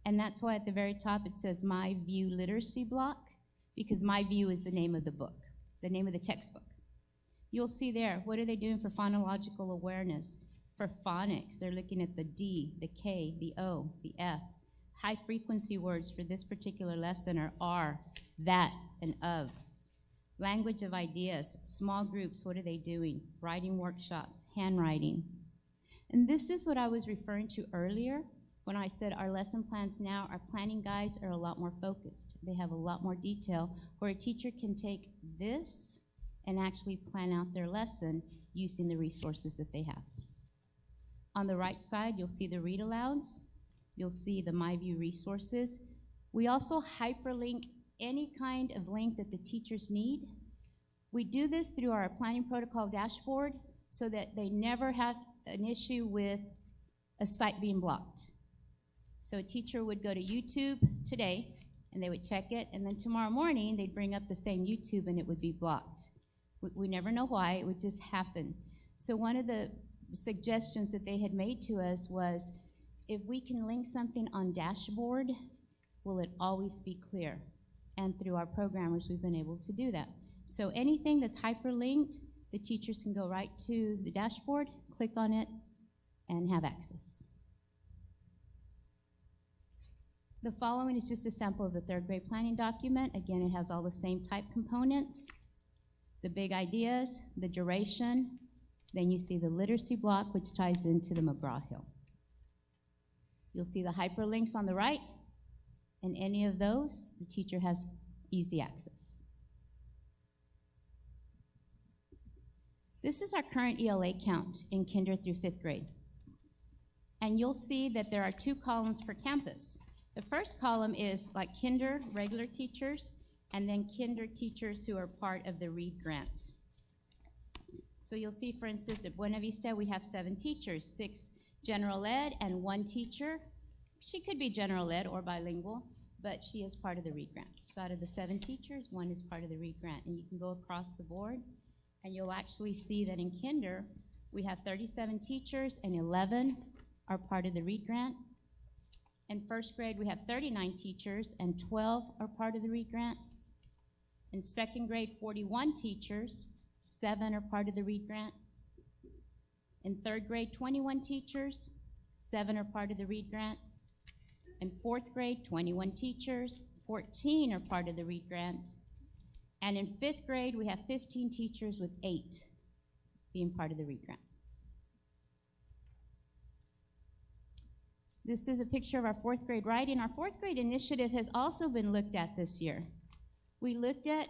and that's why at the very top it says My View Literacy Block, because My View is the name of the book, the name of the textbook. You'll see there, what are they doing for phonological awareness? For phonics, they're looking at the D, the K, the O, the F. High-frequency words for this particular lesson are that, and of. Language of ideas, small groups, what are they doing? Writing workshops, handwriting. And this is what I was referring to earlier when I said our lesson plans now, our planning guides are a lot more focused. They have a lot more detail where a teacher can take this and actually plan out their lesson using the resources that they have. On the right side, you'll see the read alouds. You'll see the MyView resources. We also hyperlink any kind of link that the teachers need. We do this through our planning protocol dashboard so that they never have an issue with a site being blocked. So a teacher would go to YouTube today, and they would check it, and then tomorrow morning, they'd bring up the same YouTube, and it would be blocked. We never know why, it would just happen. So one of the suggestions that they had made to us was, if we can link something on dashboard, will it always be clear? And through our programmers, we've been able to do that. So anything that's hyperlinked, the teachers can go right to the dashboard, click on it, and have access. The following is just a sample of the third grade planning document. Again, it has all the same type components, the big ideas, the duration, then you see the literacy block, which ties into the McGraw-Hill. You'll see the hyperlinks on the right, and any of those, the teacher has easy access. This is our current ELA count in kinder through 5th grade. And you'll see that there are 2 columns per campus. The first column is like kinder, regular teachers, and then kinder teachers who are part of the READ grant. So you'll see, for instance, at Buena Vista, we have 7 teachers, 6 general ed and 1 teacher. She could be general ed or bilingual, but she is part of the READ grant. So out of the 7 teachers, 1 is part of the READ grant. And you can go across the board, and you'll actually see that in kinder, we have 37 teachers, and 11 are part of the READ grant. In 1st grade, we have 39 teachers, and 12 are part of the READ grant. In 2nd grade, 41 teachers, 7 are part of the READ grant. In 3rd grade, 21 teachers, 7 are part of the READ grant. In 4th grade, 21 teachers, 14 are part of the READ grant. And in 5th grade, we have 15 teachers with 8 being part of the READ grant. This is a picture of our 4th grade writing. Our 4th grade initiative has also been looked at this year. We looked at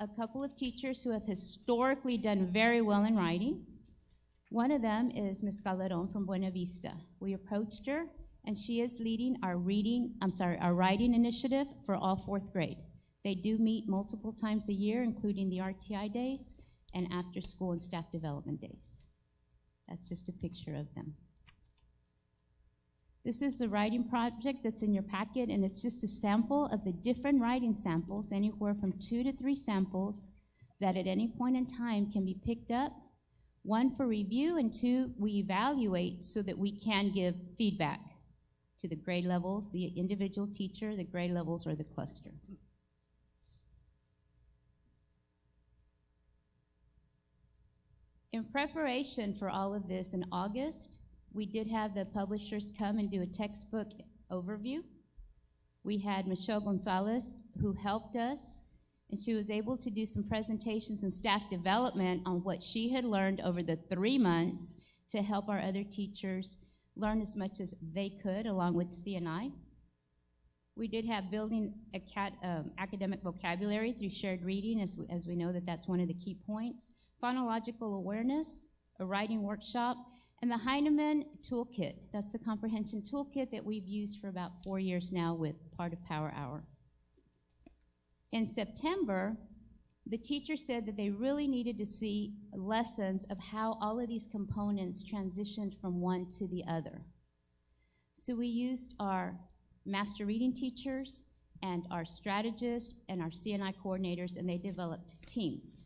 a couple of teachers who have historically done very well in writing. One of them is Ms. Calderon from Buena Vista. We approached her, and she is leading our writing initiative for all 4th grade. They do meet multiple times a year, including the RTI days and after school and staff development days. That's just a picture of them. This is the writing project that's in your packet, and it's just a sample of the different writing samples, anywhere from 2 to 3 samples that at any point in time can be picked up. 1, for review, and 2, we evaluate so that we can give feedback to the grade levels, the individual teacher, the grade levels, or the cluster. In preparation for all of this in August, we did have the publishers come and do a textbook overview. We had Michelle Gonzalez, who helped us, and she was able to do some presentations and staff development on what she had learned over the 3 months to help our other teachers learn as much as they could, along with CNI. We did have building academic vocabulary through shared reading, as we know that that's one of the key points. Phonological awareness, a writing workshop, and the Heinemann Toolkit. That's the comprehension toolkit that we've used for about 4 years now with part of Power Hour. In September, the teacher said that they really needed to see lessons of how all of these components transitioned from one to the other. So we used our master reading teachers and our strategists and our CNI coordinators, and they developed teams.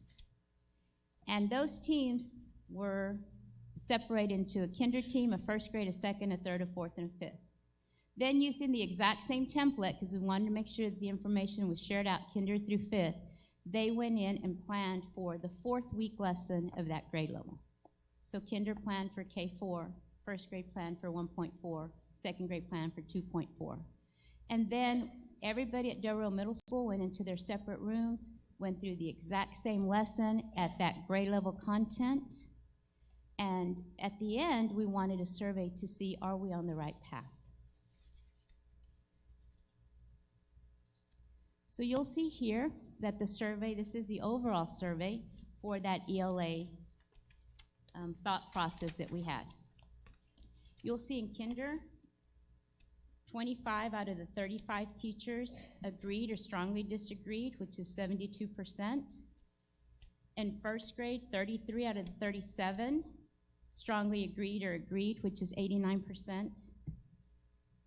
And those teams were separated into a kinder team, a first grade, a second, a third, a fourth, and a fifth. Then using the exact same template, because we wanted to make sure that the information was shared out kinder through fifth, they went in and planned for the fourth week lesson of that grade level. So kinder planned for K4, first grade planned for 1.4, second grade planned for 2.4. And then everybody at Del Rio Middle School went into their separate rooms, went through the exact same lesson at that grade level content. And at the end, we wanted a survey to see, are we on the right path? So you'll see here that the survey, this is the overall survey for that ELA thought process that we had. You'll see in kinder, 25 out of the 35 teachers agreed or strongly disagreed, which is 72%. In first grade, 33 out of the 37 strongly agreed or agreed, which is 89%.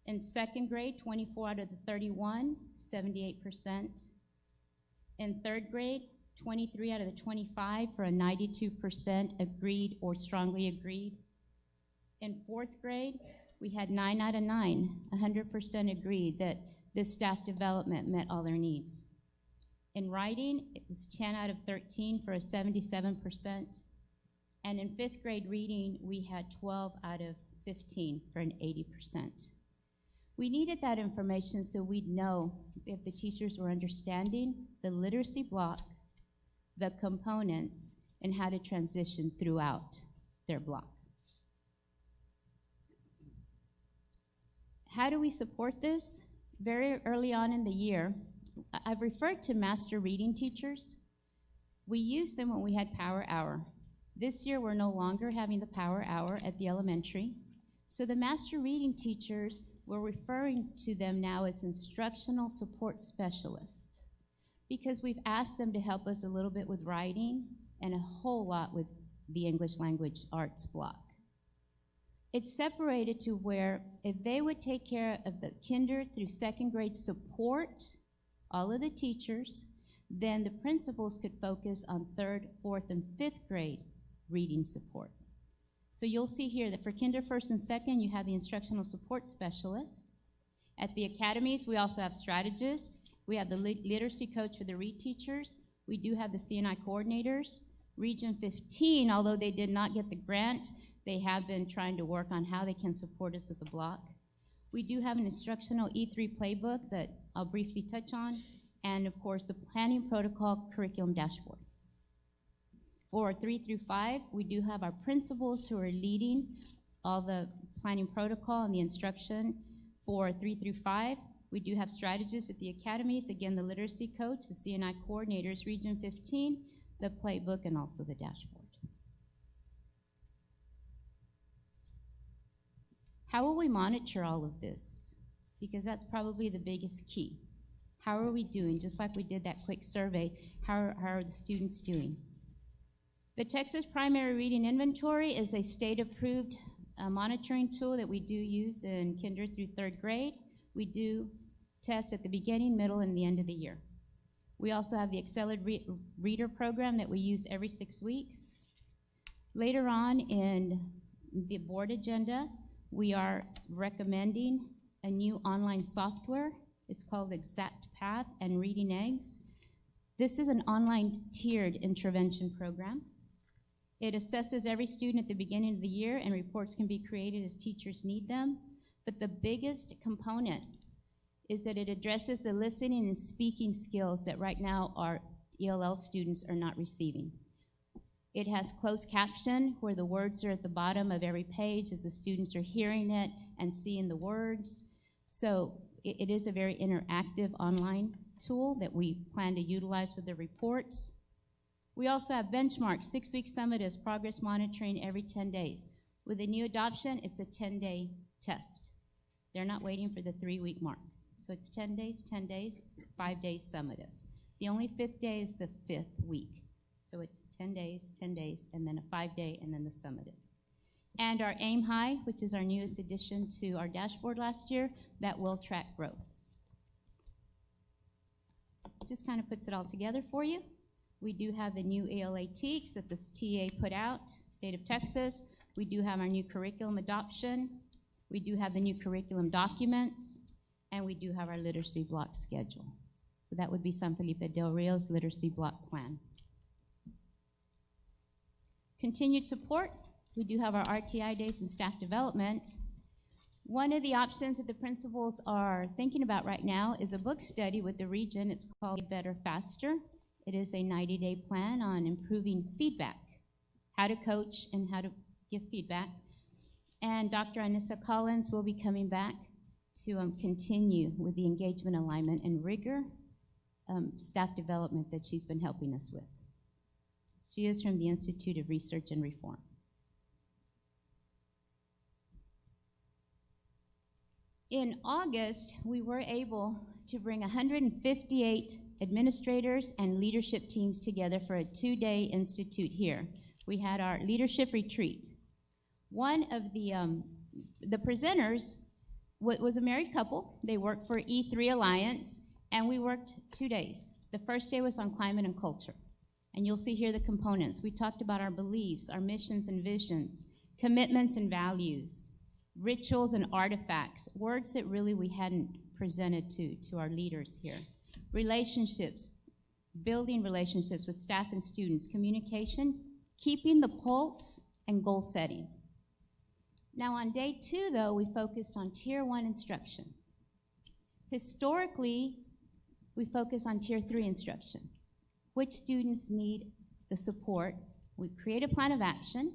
In second grade, 24 out of the 31, 78%. In third grade, 23 out of the 25 for a 92% agreed or strongly agreed. In fourth grade, we had 9 out of 9, 100% agreed that this staff development met all their needs. In writing, it was 10 out of 13 for a 77%. And in fifth grade reading, we had 12 out of 15 for an 80%. We needed that information so we'd know if the teachers were understanding the literacy block, the components, and how to transition throughout their block. How do we support this? Very early on in the year, I've referred to master reading teachers. We used them when we had Power Hour. This year, we're no longer having the Power Hour at the elementary. So the master reading teachers, we're referring to them now as instructional support specialists because we've asked them to help us a little bit with writing and a whole lot with the English language arts block. It's separated to where if they would take care of the kinder through second grade support, all of the teachers, then the principals could focus on third, fourth, and fifth grade reading support. So you'll see here that for kinder, first, and second, you have the instructional support specialist. At the academies, we also have strategists. We have the literacy coach for the read teachers. We do have the CNI coordinators. Region 15, although they did not get the grant, they have been trying to work on how they can support us with the block. We do have an instructional E3 playbook that I'll briefly touch on, and of course the planning protocol curriculum dashboard. For 3 through 5, we do have our principals who are leading all the planning protocol and the instruction. For 3 through 5, we do have strategists at the academies, again the literacy coach, the CNI coordinators, Region 15, the playbook, and also the dashboard. How will we monitor all of this? Because that's probably the biggest key. How are we doing? Just like we did that quick survey, how are the students doing? The Texas Primary Reading Inventory is a state-approved monitoring tool that we do use in kinder through third grade. We do tests at the beginning, middle, and the end of the year. We also have the Accelerated Reader program that we use every 6 weeks. Later on in the board agenda, we are recommending a new online software. It's called Exact Path and Reading Eggs. This is an online tiered intervention program. It assesses every student at the beginning of the year, and reports can be created as teachers need them. But the biggest component is that it addresses the listening and speaking skills that right now our ELL students are not receiving. It has closed caption where the words are at the bottom of every page as the students are hearing it and seeing the words. So it is a very interactive online tool that we plan to utilize with the reports. We also have benchmarks, 6-week summatives, progress monitoring every 10 days. With the new adoption, it's a 10-day test. They're not waiting for the 3-week mark. So it's 10 days, 5 days summative. The only 5th day is the 5th week. So it's 10 days, and then a 5-day, and then the summative. And our Aim High, which is our newest addition to our dashboard last year, that will track growth. just kind of puts it all together for you. We do have the new ELATs that the TA put out, State of Texas. We do have our new curriculum adoption. We do have the new curriculum documents, and we do have our literacy block schedule. So that would be San Felipe Del Rio's literacy block plan. Continued support, we do have our RTI days and staff development. One of the options that the principals are thinking about right now is a book study with the region. It's called Better Faster. It is a 90-day plan on improving feedback, how to coach and how to give feedback. And Dr. Anissa Collins will be coming back to continue with the engagement, alignment, and rigor staff development that she's been helping us with. She is from the Institute of Research and Reform. In August, we were able to bring 158 administrators and leadership teams together for a 2-day institute here. We had our leadership retreat. One of the presenters was a married couple. They worked for E3 Alliance, and we worked 2 days. The first day was on climate and culture, and you'll see here the components. We talked about our beliefs, our missions and visions, commitments and values, rituals and artifacts, words that really we hadn't presented to our leaders here. Relationships, building relationships with staff and students, communication, keeping the pulse, and goal setting. Now on day 2, though, we focused on Tier 1 instruction. Historically, we focus on Tier 3 instruction. Which students need the support? We create a plan of action,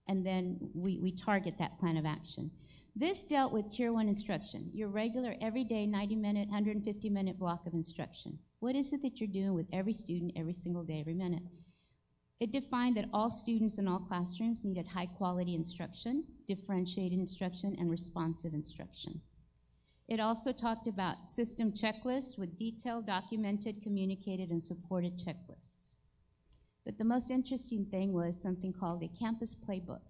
and then we target that plan of action. This dealt with Tier 1 instruction, your regular, everyday, 90-minute, 150-minute block of instruction. What is it that you're doing with every student every single day, every minute? It defined that all students in all classrooms needed high-quality instruction, differentiated instruction, and responsive instruction. It also talked about system checklists with detailed, documented, communicated, and supported checklists. But the most interesting thing was something called a campus playbook.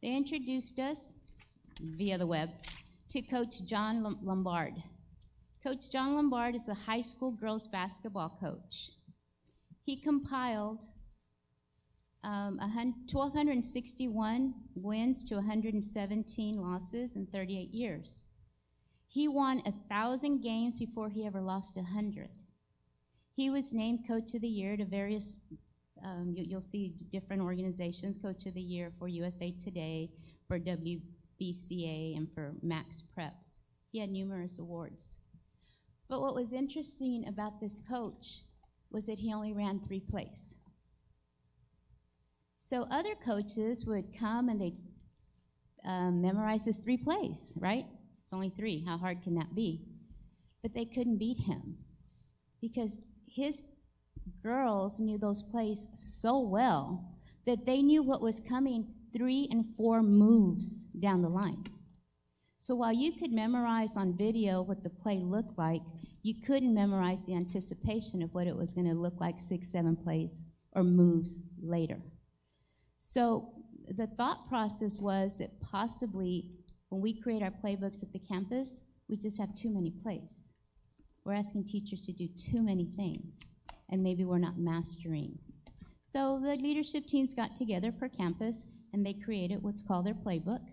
They introduced us, via the web, to Coach John Lombard. Coach John Lombard is a high school girls basketball coach. He compiled 1,261 wins to 117 losses in 38 years. He won 1,000 games before he ever lost 100. He was named Coach of the Year to various you'll see different organizations, Coach of the Year for USA Today, for WBCA, and for Max Preps. He had numerous awards. But what was interesting about this coach was that he only ran 3 plays. So other coaches would come and they'd memorize his 3 plays, right? It's only 3. How hard can that be? But they couldn't beat him because his girls knew those plays so well that they knew what was coming 3 and 4 moves down the line. So while you could memorize on video what the play looked like, you couldn't memorize the anticipation of what it was going to look like 6, 7 plays or moves later. So the thought process was that possibly when we create our playbooks at the campus, we just have too many plays. We're asking teachers to do too many things, and maybe we're not mastering. So the leadership teams got together per campus, and they created what's called their playbook,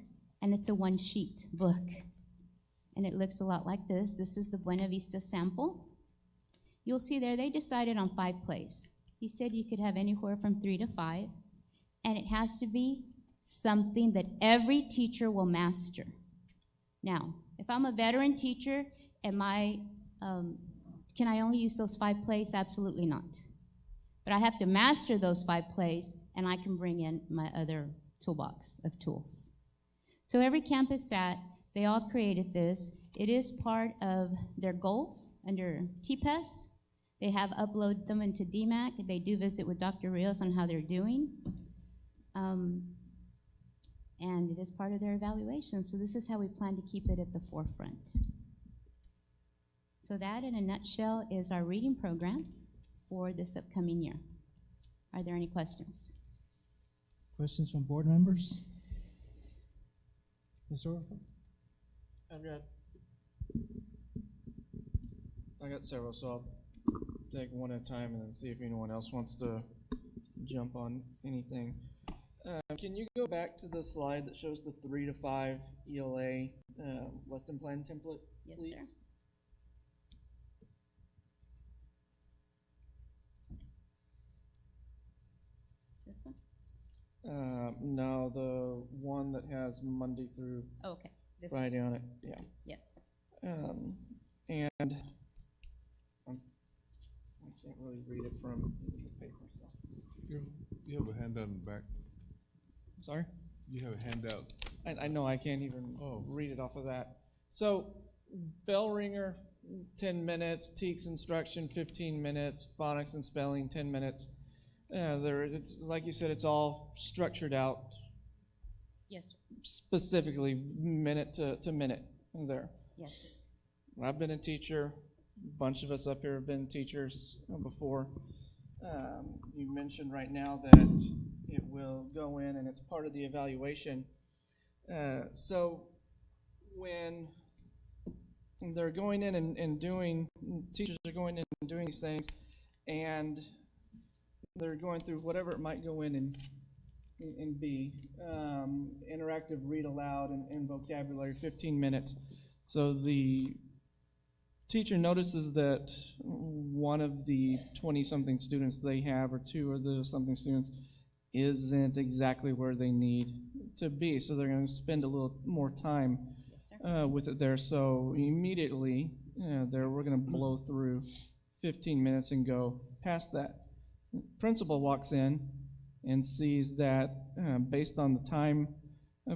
and it's a 1-sheet book. And it looks a lot like this. This is the Buena Vista sample. You'll see there they decided on 5 plays. He said you could have anywhere from 3 to 5, and it has to be something that every teacher will master. Now, if I'm a veteran teacher, can I only use those 5 plays? Absolutely not. But I have to master those 5 plays, and I can bring in my other toolbox of tools. So every campus sat, they all created this. It is part of their goals under TPES. They have uploaded them into DMAC. They do visit with Dr. Rios on how they're doing. And it is part of their evaluation. So this is how we plan to keep it at the forefront. So that, in a nutshell, is our reading program for this upcoming year. Are there any questions? Questions from board members? Mr. Orford? Andrea, I got several, so I'll take one at a time and then see if anyone else wants to jump on anything. Can you go back to the slide that shows the 3 to 5 ELA lesson plan template, Yes, please? sir. This one? No, the one that has Monday through Oh, okay. This one. Friday on it, yeah. Yes. And I can't really read it from the paper, so. You have a handout in the back. Sorry? You have a handout. I know I can't even Oh. read it off of that. So, bell ringer, 10 minutes, TEKS instruction, 15 minutes, phonics and spelling, 10 minutes. It's like you said, it's all structured out Yes, sir. specifically minute to minute there. Yes, sir. I've been a teacher. A bunch of us up here have been teachers before. You mentioned right now that it will go in and it's part of the evaluation. So when they're going in and doing, teachers are going in and doing these things, and they're going through whatever it might go in and be, interactive read aloud and vocabulary, 15 minutes. So the teacher notices that one of the 20-something students they have, or two of the something students, isn't exactly where they need to be. So they're going to spend a little more time Yes, sir. with it there. So immediately, there we're going to blow through 15 minutes and go past that. Principal walks in and sees that based on the time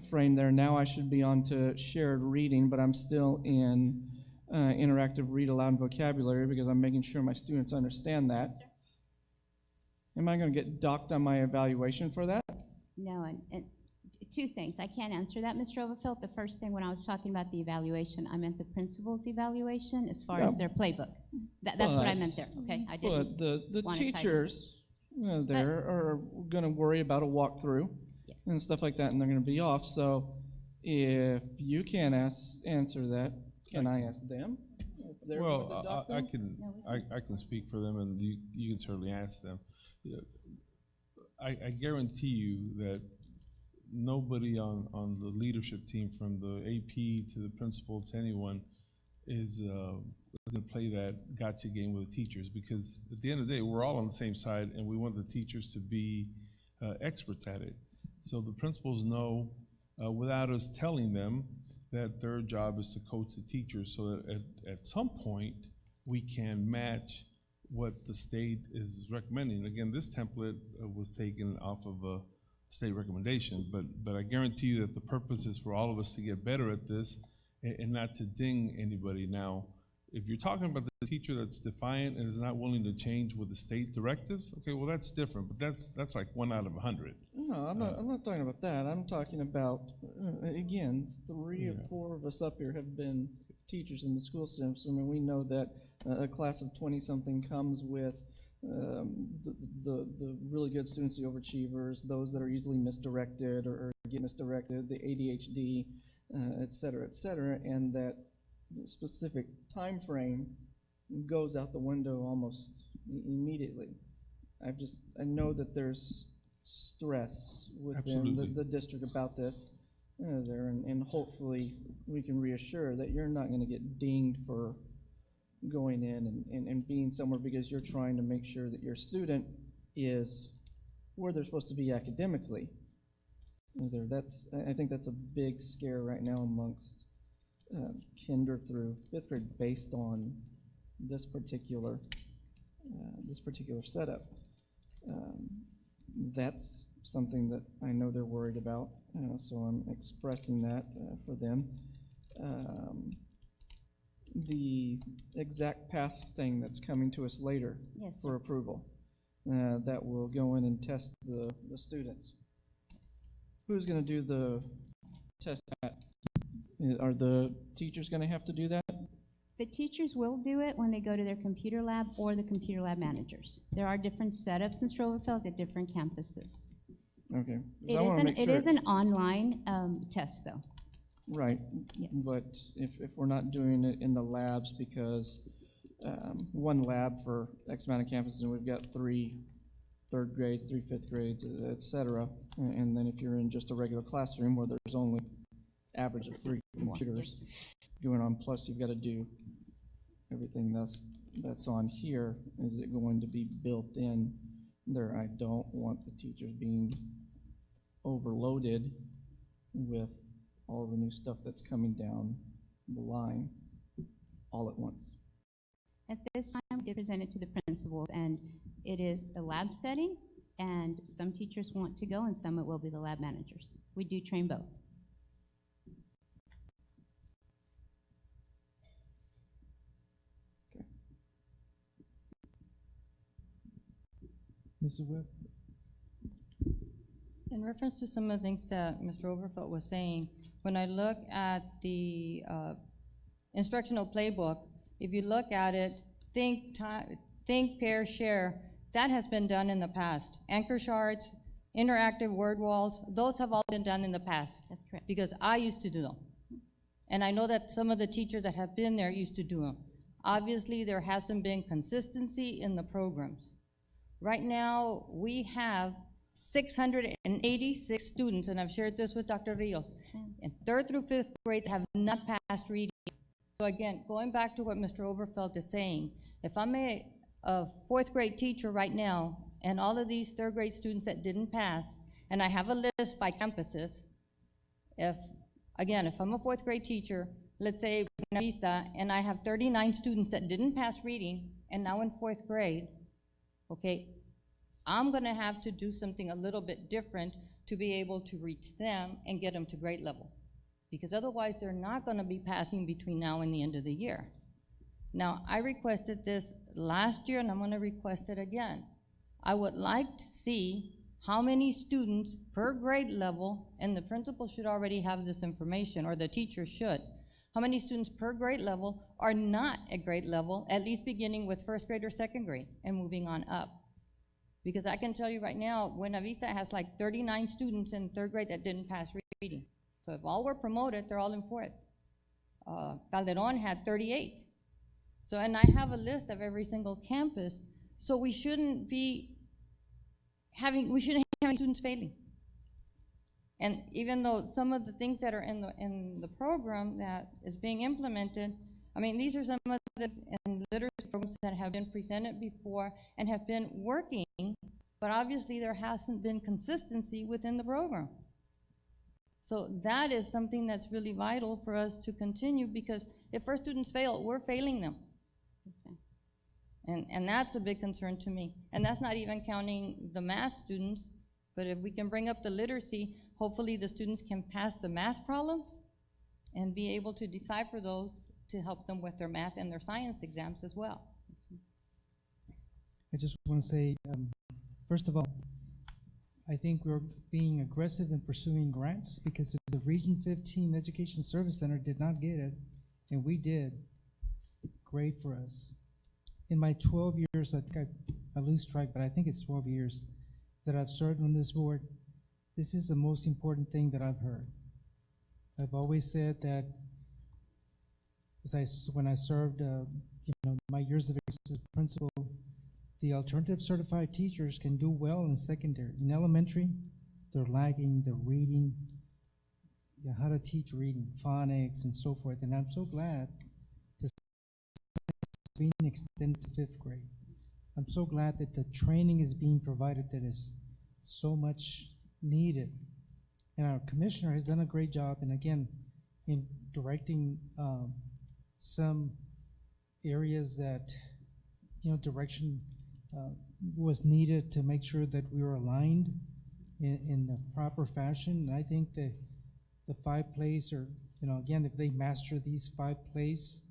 frame there, now I should be on to shared reading, but I'm still in interactive read aloud and vocabulary because I'm making sure my students understand that. Yes, sir. Am I going to get docked on my evaluation for that? No, and two things. I can't answer that, Mr. Overfelt. The first thing, when I was talking about the evaluation, I meant the principal's evaluation as far as their playbook. That's what I meant there, okay? I didn't. But the want to tie this teachers there are going to worry about a walkthrough Yes. and stuff like that, and they're going to be off. So if you can't answer that, can I ask them? If they're going to Well, dock I them? can, No, I can speak for them, and you can certainly ask them. Yeah, I guarantee you that nobody on the leadership team, from the AP to the principal to anyone, is going to play that gotcha game with the teachers, because at the end of the day, we're all on the same side, and we want the teachers to be experts at it. So the principals know, without us telling them, that their job is to coach the teachers, so that at some point we can match what the state is recommending. Again, this template was taken off of a state recommendation, but I guarantee you that the purpose is for all of us to get better at this and not to ding anybody. Now, if you're talking about the teacher that's defiant and is not willing to change with the state directives, okay, well, that's different, but that's like 1 out of 100. No, I'm not talking about that. I'm talking about, again, 3 or 4 of us up here have been teachers in the school system, and we know that a class of 20-something comes with the really good students, the overachievers, those that are easily misdirected or get misdirected, the ADHD, et cetera, and that specific time frame goes out the window almost immediately. I know that there's stress within the district about this there, and hopefully we can reassure that you're not going to get dinged for going in and being somewhere because you're trying to make sure that your student is where they're supposed to be academically. I think that's a big scare right now amongst kinder through 5th grade based on this particular setup. That's something that I know they're worried about, so I'm expressing that for them. The exact path thing that's coming to us later Yes, for sir. approval, that will go in and test the students. Who's going to do the test? Are the teachers going to have to do that? The teachers will do it when they go to their computer lab or the computer lab managers. There are different setups, Mr. Overfelt, at different campuses. Okay. 'Cause It I wanna make sure is an online test, though. Right. Yes. But if we're not doing it in the labs because one lab for X amount of campuses, and we've got 3 third grades, 3 fifth grades, et cetera. And then if you're in just a regular classroom where there's only average of 3 computers going on, plus you've got to do everything that's on here. Is it going to be built in there? I don't want the teachers being overloaded with all the new stuff that's coming down the line all at once. At this time, we did present it to the principals, and it is a lab setting, and some teachers want to go, and some it will be the lab managers. We do train both. Mrs. Webb? In reference to some of the things that Mr. Overfelt was saying, when I look at the instructional playbook, if you look at it, think, pair, share, that has been done in the past. Anchor charts, interactive word walls, those have all been done in the past. That's correct. Because I used to do them. And I know that some of the teachers that have been there used to do them. Obviously, there hasn't been consistency in the programs. Right now, we have 686 students, and I've shared this with Dr. Rios, in 3rd through 5th grade that have not passed reading. So again, going back to what Mr. Overfelt is saying, if I'm a 4th grade teacher right now, and all of these 3rd grade students that didn't pass, and I have a list by campuses, if I'm a 4th grade teacher, let's say Buena Vista, and I have 39 students that didn't pass reading, and now in 4th grade, okay, I'm gonna have to do something a little bit different to be able to reach them and get them to grade level. Because otherwise they're not gonna be passing between now and the end of the year. Now, I requested this last year and I'm gonna request it again. I would like to see how many students per grade level, and the principal should already have this information, or the teacher should, how many students per grade level are not at grade level, at least beginning with 1st grade or 2nd grade and moving on up. Because I can tell you right now, Buena Vista has like 39 students in 3rd grade that didn't pass reading. So if all were promoted, they're all in 4th. Calderon had 38. So, and I have a list of every single campus, so we shouldn't have students failing. And even though some of the things that are in the program that is being implemented, I mean, these are some of the literacy programs that have been presented before and have been working, but obviously there hasn't been consistency within the program. So that is something that's really vital for us to continue, because if our students fail, we're failing them. Yes, ma'am. And that's a big concern to me. And that's not even counting the math students, but if we can bring up the literacy, hopefully the students can pass the math problems and be able to decipher those to help them with their math and their science exams as well. I just want to say, first of all, I think we're being aggressive in pursuing grants, because if the Region 15 Education Service Center did not get it, and we did, great for us. In my 12 years, I think I lose track, but I think it's 12 years that I've served on this board, this is the most important thing that I've heard. I've always said that when I served, my years of experience as principal, the alternative certified teachers can do well in secondary. In elementary, they're lagging the reading, how to teach reading, phonics, and so forth. And I'm so glad this is being extended to 5th grade. I'm so glad that the training is being provided that is so much needed. And our commissioner has done a great job, and again, in directing some areas that, direction was needed to make sure that we were aligned in a proper fashion. And I think the 5 plays are, again, if they master these 5 plays,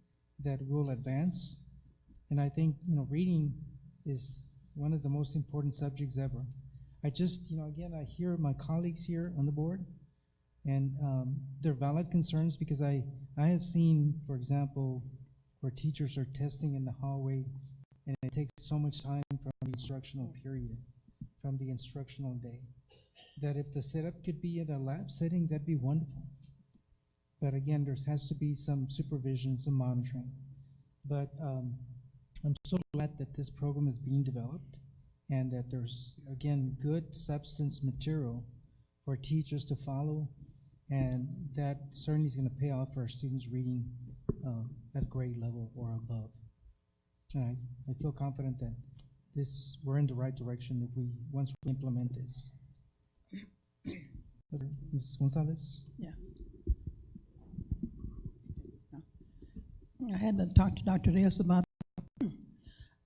that will advance. And I think, reading is one of the most important subjects ever. I just, again, I hear my colleagues here on the board, and they're valid concerns, because I have seen, for example, where teachers are testing in the hallway, and it takes so much time from the instructional period, from the instructional day, that if the setup could be in a lab setting, that'd be wonderful. But again, there has to be some supervision, some monitoring. But I'm so glad that this program is being developed and that there's, again, good substance material for teachers to follow, and that certainly is going to pay off for our students reading at grade level or above. And I feel confident that we're in the right direction once we implement this. Ms. Gonzalez? Yeah. I had to talk to Dr. Rios about that.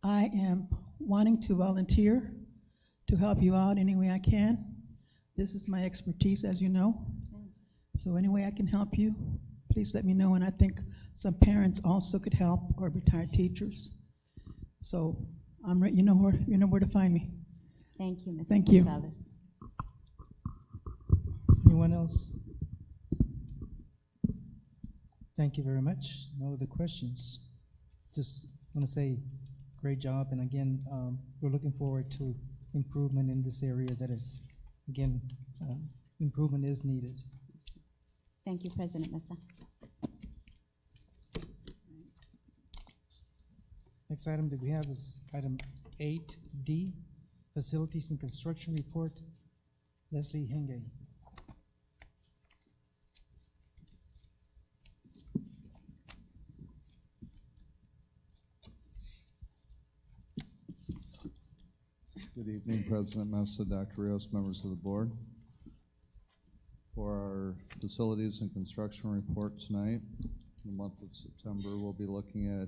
I am wanting to volunteer to help you out any way I can. This is my expertise, as you know. So any way I can help you, please let me know. And I think some parents also could help, or retired teachers. So I'm you know where to find me. Thank you, Ms. Thank you. Gonzalez. Anyone else? Thank you very much. No other questions. Just want to say great job, and again, we're looking forward to improvement in this area that is, again, improvement is needed. Thank you, President Mesa. Next item that we have is item 8D, Facilities and Construction Report. Leslie Henge. Good evening, President Mesa, Dr. Rios, members of the board. For our facilities and construction report tonight, in the month of September, we'll be looking at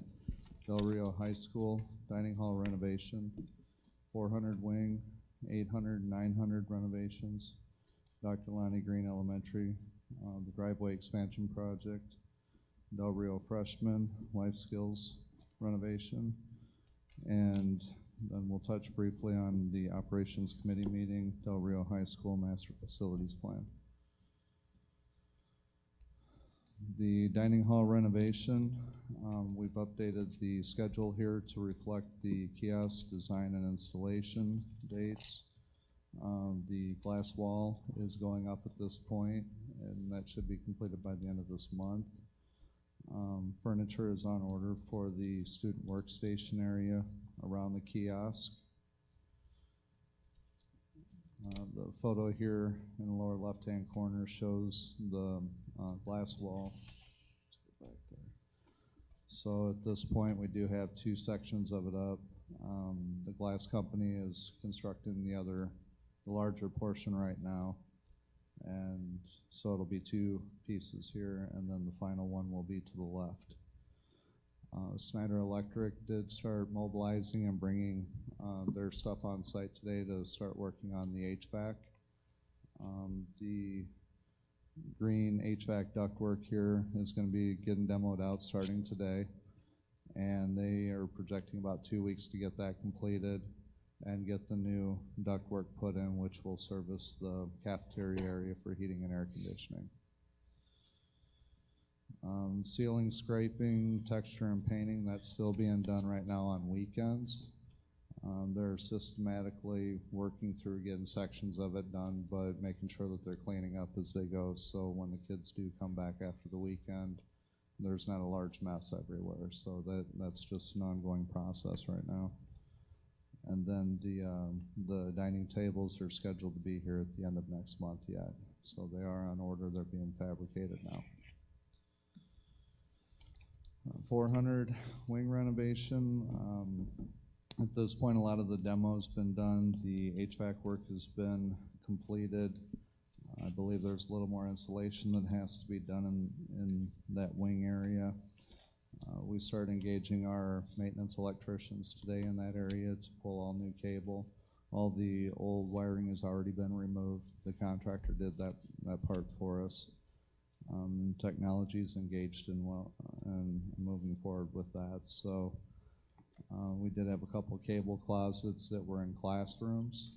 Del Rio High School dining hall renovation, 400 wing, 800, 900 renovations, Dr. Lonnie Green Elementary, the driveway expansion project, Del Rio freshman life skills renovation, and then we'll touch briefly on the operations committee meeting, Del Rio High School master facilities plan. The dining hall renovation, we've updated the schedule here to reflect the kiosk design and installation dates. The glass wall is going up at this point, and that should be completed by the end of this month. Furniture is on order for the student workstation area around the kiosk. The photo here in the lower left-hand corner shows the glass wall. Let's go back there. So at this point, we do have two sections of it up. The glass company is constructing the larger portion right now. And so it'll be two pieces here, and then the final one will be to the left. Snyder Electric did start mobilizing and bringing their stuff on site today to start working on the HVAC. The green HVAC ductwork here is going to be getting demoed out starting today, and they are projecting about 2 weeks to get that completed and get the new ductwork put in, which will service the cafeteria area for heating and air conditioning. Ceiling scraping, texture and painting, that's still being done right now on weekends. They're systematically working through getting sections of it done, but making sure that they're cleaning up as they go, so when the kids do come back after the weekend, there's not a large mess everywhere. So that's just an ongoing process right now. And then the dining tables are scheduled to be here at the end of next month yet. So they are on order, they're being fabricated now. 400 wing renovation. At this point, a lot of the demo's been done. The HVAC work has been completed. I believe there's a little more installation that has to be done in that wing area. We started engaging our maintenance electricians today in that area to pull all new cable. All the old wiring has already been removed. The contractor did that part for us. Technology is engaged in and moving forward with that. So we did have a couple cable closets that were in classrooms,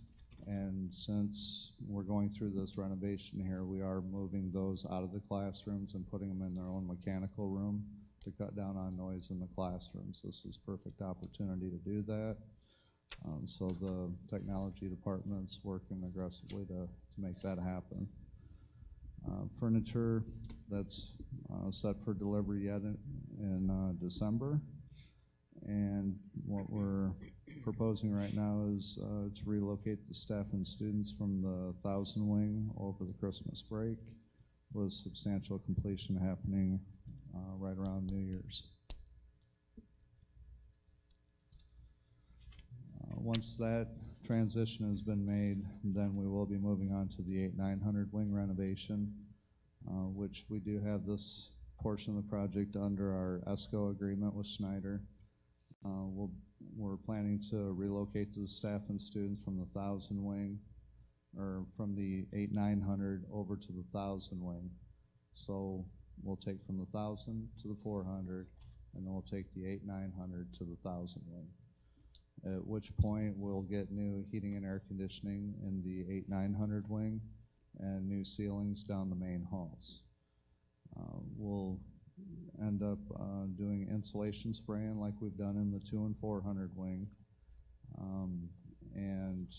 and since we're going through this renovation here, we are moving those out of the classrooms and putting them in their own mechanical room to cut down on noise in the classrooms. This is a perfect opportunity to do that. So the technology department's working aggressively to make that happen. Furniture that's set for delivery yet in December. And what we're proposing right now is to relocate the staff and students from the 1,000 wing over the Christmas break, with substantial completion happening right around New Year's. Once that transition has been made, then we will be moving on to the 8-900 wing renovation, which we do have this portion of the project under our ESCO agreement with Schneider. We're planning to relocate the staff and students from the 1,000 wing, or from the 8-900 over to the 1,000 wing. So we'll take from the 1,000 to the 400, and then we'll take the 8-900 to the 1,000 wing. At which point we'll get new heating and air conditioning in the 8-900 wing and new ceilings down the main halls. We'll end up doing insulation spraying like we've done in the 2 and 400 wing. And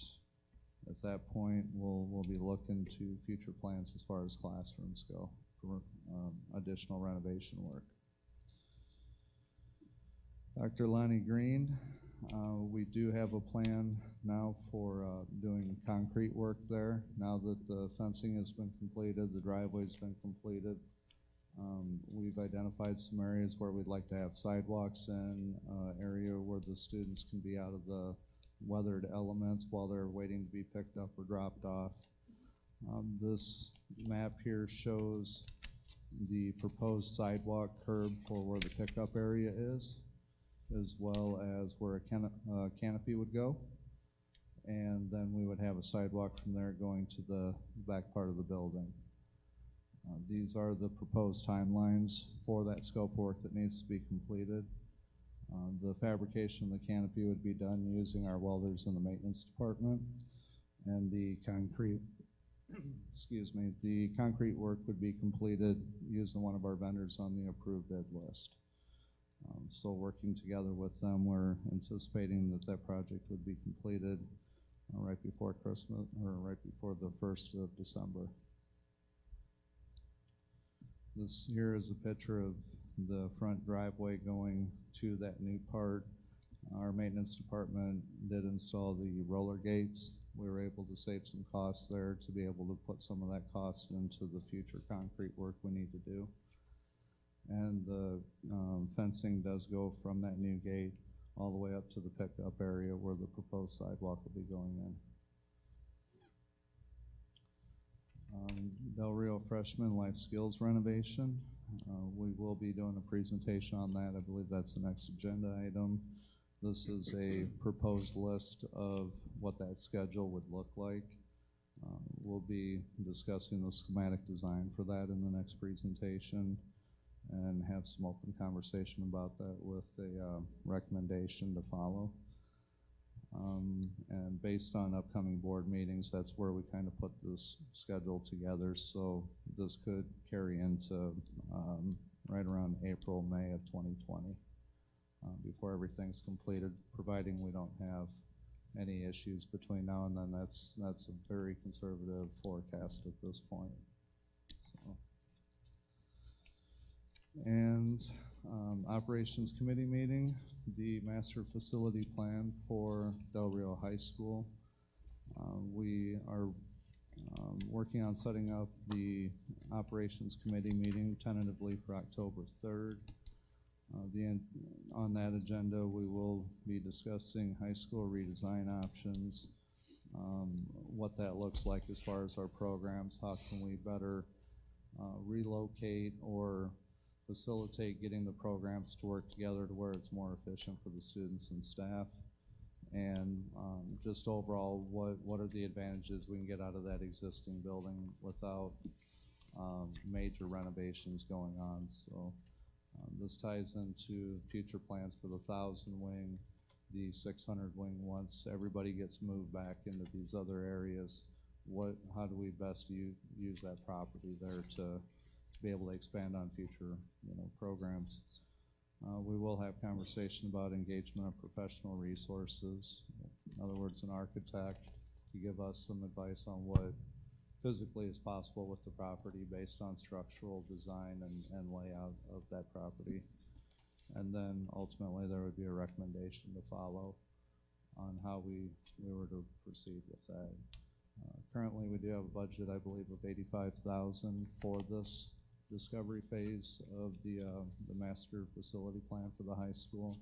at that point, we'll be looking to future plans as far as classrooms go for additional renovation work. Dr. Lonnie Green, we do have a plan now for doing concrete work there. Now that the fencing has been completed, the driveway's been completed, we've identified some areas where we'd like to have sidewalks in, area where the students can be out of the weathered elements while they're waiting to be picked up or dropped off. This map here shows the proposed sidewalk curb for where the pickup area is, as well as where a canopy would go. And then we would have a sidewalk from there going to the back part of the building. These are the proposed timelines for that scope work that needs to be completed. The fabrication of the canopy would be done using our welders in the maintenance department, and the concrete, the concrete work would be completed using one of our vendors on the approved bid list. So working together with them, we're anticipating that that project would be completed right before Christmas, or right before the 1st of December. This here is a picture of the front driveway going to that new part. Our maintenance department did install the roller gates. We were able to save some costs there to be able to put some of that cost into the future concrete work we need to do. And the fencing does go from that new gate all the way up to the pickup area where the proposed sidewalk will be going in. Del Rio Freshman Life Skills renovation. We will be doing a presentation on that. I believe that's the next agenda item. This is a proposed list of what that schedule would look like. We'll be discussing the schematic design for that in the next presentation and have some open conversation about that with a recommendation to follow. And based on upcoming board meetings, that's where we kind of put this schedule together. So this could carry into right around April, May of 2020 before everything's completed, providing we don't have any issues between now and then. That's a very conservative forecast at this point. So. And Operations Committee meeting, the master facility plan for Del Rio High School. We are working on setting up the Operations Committee meeting tentatively for October 3rd. On that agenda, we will be discussing high school redesign options, what that looks like as far as our programs, how can we better relocate or facilitate getting the programs to work together to where it's more efficient for the students and staff, and just overall, what are the advantages we can get out of that existing building without major renovations going on. So this ties into future plans for the 1,000 wing, the 600 wing. Once everybody gets moved back into these other areas, how do we best use that property there to be able to expand on future programs. We will have conversation about engagement of professional resources, in other words, an architect to give us some advice on what physically is possible with the property based on structural design and layout of that property. and then ultimately there would be a recommendation to follow on how we were to proceed with that. Currently, we do have a budget, I believe, of $85,000 for this discovery phase of the master facility plan for the high school.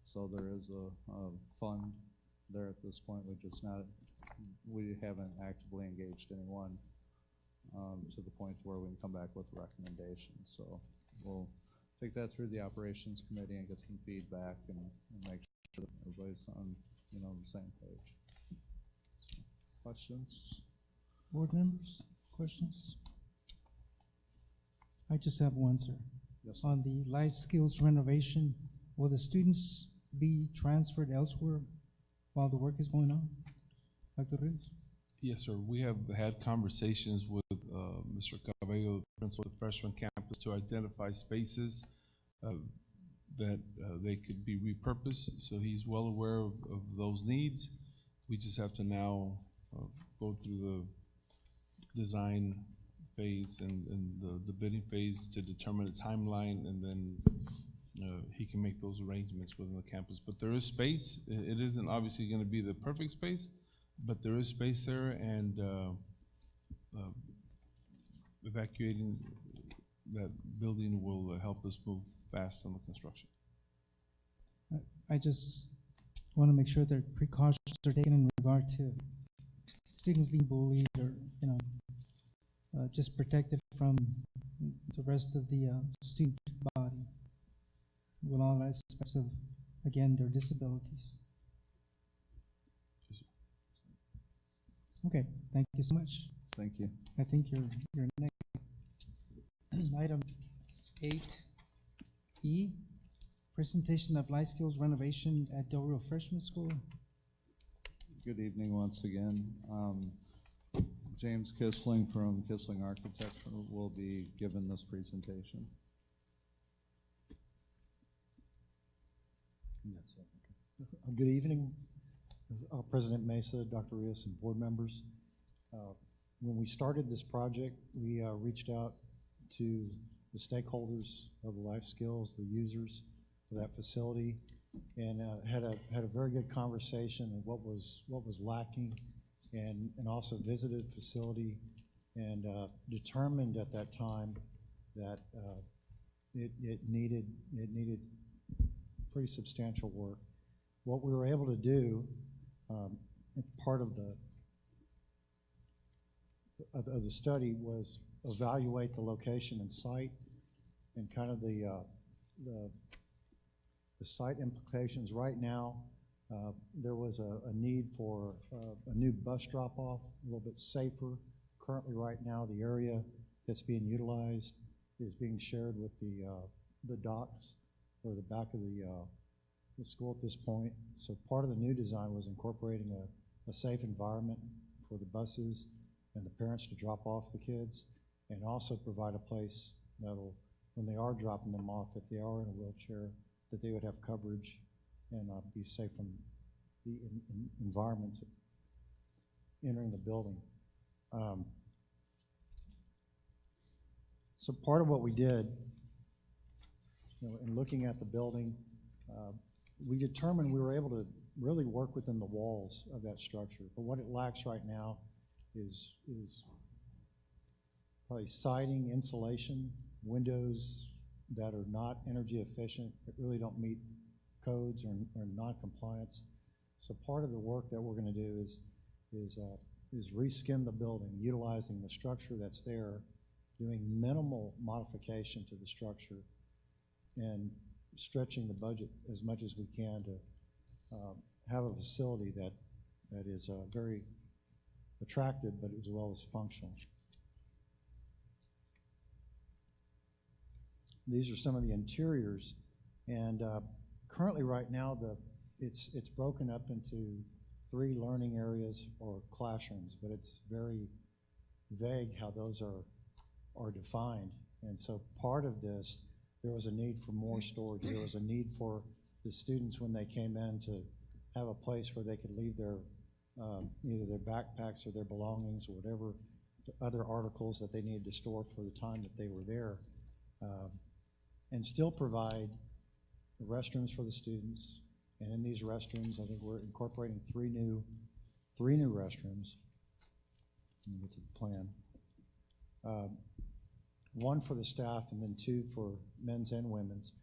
So there is a fund there at this point. We haven't actively engaged anyone to the point where we can come back with recommendations. So we'll take that through the operations committee and get some feedback and make sure that everybody's on the same page. Questions? Board members, questions? I just have one, sir. Yes, sir. On the life skills renovation, will the students be transferred elsewhere while the work is going on? Dr. Rios? Yes, sir. We have had conversations with Mr. Cabello, principal of the freshman campus, to identify spaces that they could be repurposed. So he's well aware of those needs. We just have to now go through the design phase and the bidding phase to determine a timeline, and then he can make those arrangements within the campus. But there is space. It isn't obviously going to be the perfect space, but there is space there, and evacuating that building will help us move fast on the construction. I just want to make sure that precautions are taken in regard to students being bullied or, just protected from the rest of the student body with all aspects of, again, their disabilities. Okay, thank you so much. Thank you. I think you're next. Item 8E, presentation of life skills renovation at Del Rio Freshman School. Good evening once again. James Kissling from Kissling Architecture will be given this presentation. That's it. Okay. Good evening, President Mesa, Dr. Rios, and board members. When we started this project, we reached out to the stakeholders of the life skills, the users of that facility, and had a very good conversation of what was lacking, and also visited the facility and determined at that time that it needed pretty substantial work. What we were able to do, part of the study, was evaluate the location and site, and kind of the site implications. Right now, there was a need for a new bus drop-off, a little bit safer. Currently, right now, the area that's being utilized is being shared with the docks, or the back of the school at this point. So part of the new design was incorporating a safe environment for the buses and the parents to drop off the kids, and also provide a place that'll, when they are dropping them off, if they are in a wheelchair, that they would have coverage and be safe from the environments entering the building. So part of what we did, in looking at the building, we determined we were able to really work within the walls of that structure. But what it lacks right now is probably siding, insulation, windows that are not energy efficient, that really don't meet codes or non-compliance. So part of the work that we're going to do is reskin the building, utilizing the structure that's there, doing minimal modification to the structure, and stretching the budget as much as we can to have a facility that is very attractive, but as well as functional. These are some of the interiors, and currently right now it's broken up into 3 learning areas or classrooms, but it's very vague how those are defined. And so part of this, there was a need for more storage. There was a need for the students, when they came in, to have a place where they could leave their either their backpacks or their belongings or whatever other articles that they needed to store for the time that they were there, and still provide restrooms for the students, and in these restrooms, I think we're incorporating three new restrooms. Let me get to the plan. One for the staff and then two for men's and women's.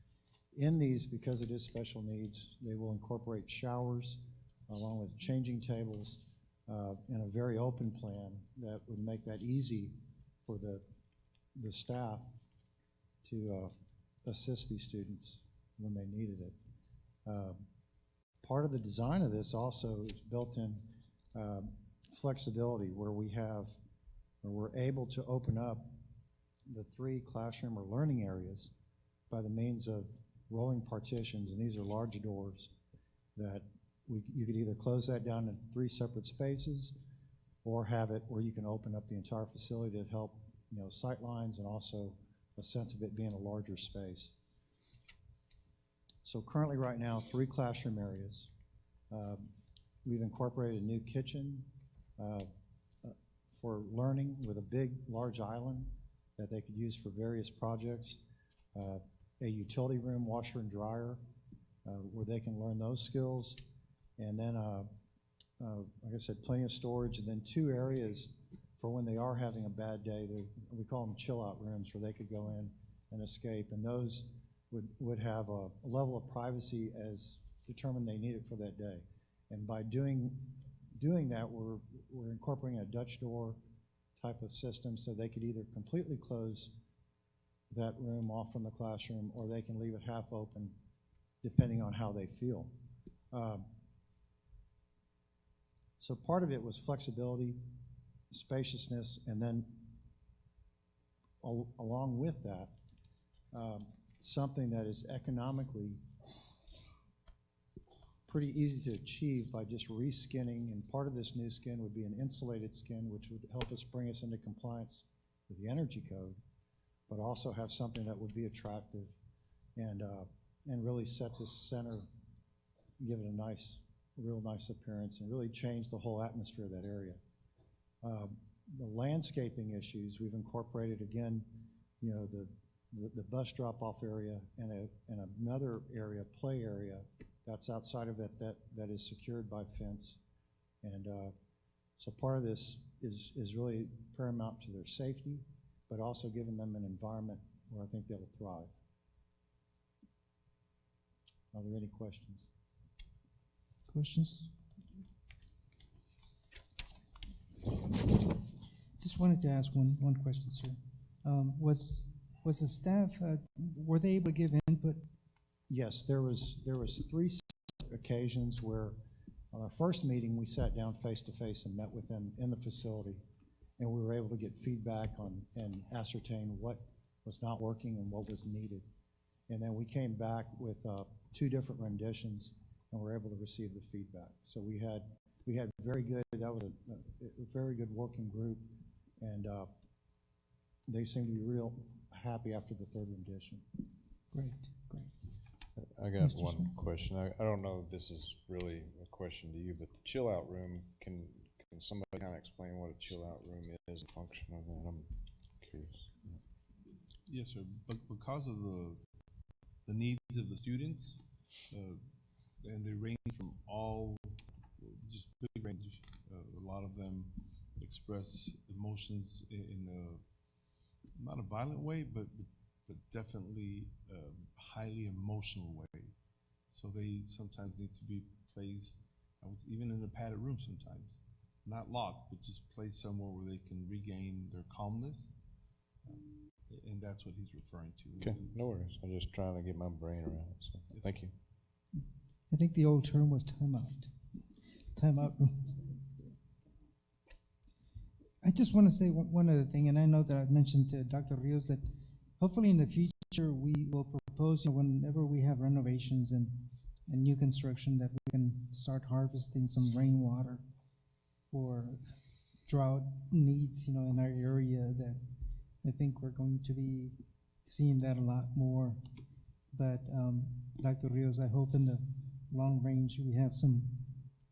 In these, because it is special needs, they will incorporate showers along with changing tables and a very open plan that would make that easy for the staff to assist these students when they needed it. Part of the design of this also is built in flexibility where we're able to open up the 3 classroom or learning areas by the means of rolling partitions, and these are large doors that you could either close that down in 3 separate spaces or have it where you can open up the entire facility to help, sight lines and also a sense of it being a larger space. So currently right now, 3 classroom areas. We've incorporated a new kitchen for learning with a large island that they could use for various projects. A utility room, washer and dryer, where they can learn those skills. And then, like I said, plenty of storage. And then 2 areas for when they are having a bad day. We call them chill-out rooms where they could go in and escape. And those would have a level of privacy as determined they need it for that day. And by doing that, we're incorporating a Dutch door type of system so they could either completely close that room off from the classroom or they can leave it half open depending on how they feel. So part of it was flexibility, spaciousness, and then along with that, something that is economically pretty easy to achieve by just reskinning, and part of this new skin would be an insulated skin, which would help us bring us into compliance with the energy code, but also have something that would be attractive and really set this center, give it a real nice appearance, and really change the whole atmosphere of that area. The landscaping issues, we've incorporated again, the bus drop-off area and another area, play area, that's outside of it that is secured by fence. And so part of this is really paramount to their safety, but also giving them an environment where I think they'll thrive. Are there any questions? Questions? Just wanted to ask one question, sir. Was the staff, were they able to give input? Yes, there was 3 occasions where on our first meeting we sat down face to face and met with them in the facility, and we were able to get feedback on and ascertain what was not working and what was needed. And then we came back with 2 different renditions and were able to receive the feedback. So we had very good, that was a very good working group, and they seemed to be real happy after the 3rd rendition. Great. I got Mr. one Smith? question. I don't know if this is really a question to you, but the chill-out room, can somebody kind of explain what a chill-out room is, the function of that? I'm curious. Yes, sir. But because of the needs of the students, and they range from all, just big range. A lot of them express emotions in not a violent way, but definitely a highly emotional way. So they sometimes need to be placed, even in a padded room sometimes, not locked, but just placed somewhere where they can regain their calmness. And that's what he's referring to. Okay, no worries. I'm just trying to get my brain around it. So thank you. I think the old term was timeout rooms. I just want to say one other thing, and I know that I've mentioned to Dr. Rios that hopefully in the future we will propose, whenever we have renovations and new construction, that we can start harvesting some rainwater for drought needs, in our area. That I think we're going to be seeing that a lot more. But Dr. Rios, I hope in the long range we have some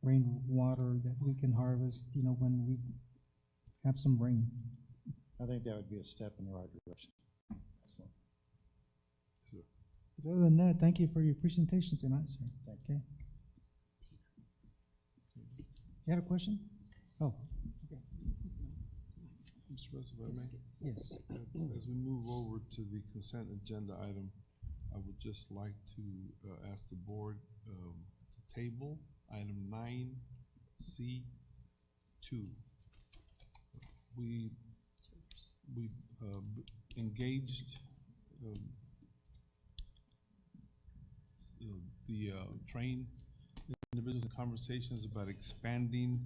rainwater that we can harvest, when we have some rain. I think that would be a step in the right direction. Excellent. Sure. But other than that, thank you for your presentation tonight, sir. Okay. You had a question? Oh, okay. Mr. President, if I may? Yes. As we move over to the consent agenda item, I would just like to ask the board to table item 9C2. We engaged the trained individuals in conversations about expanding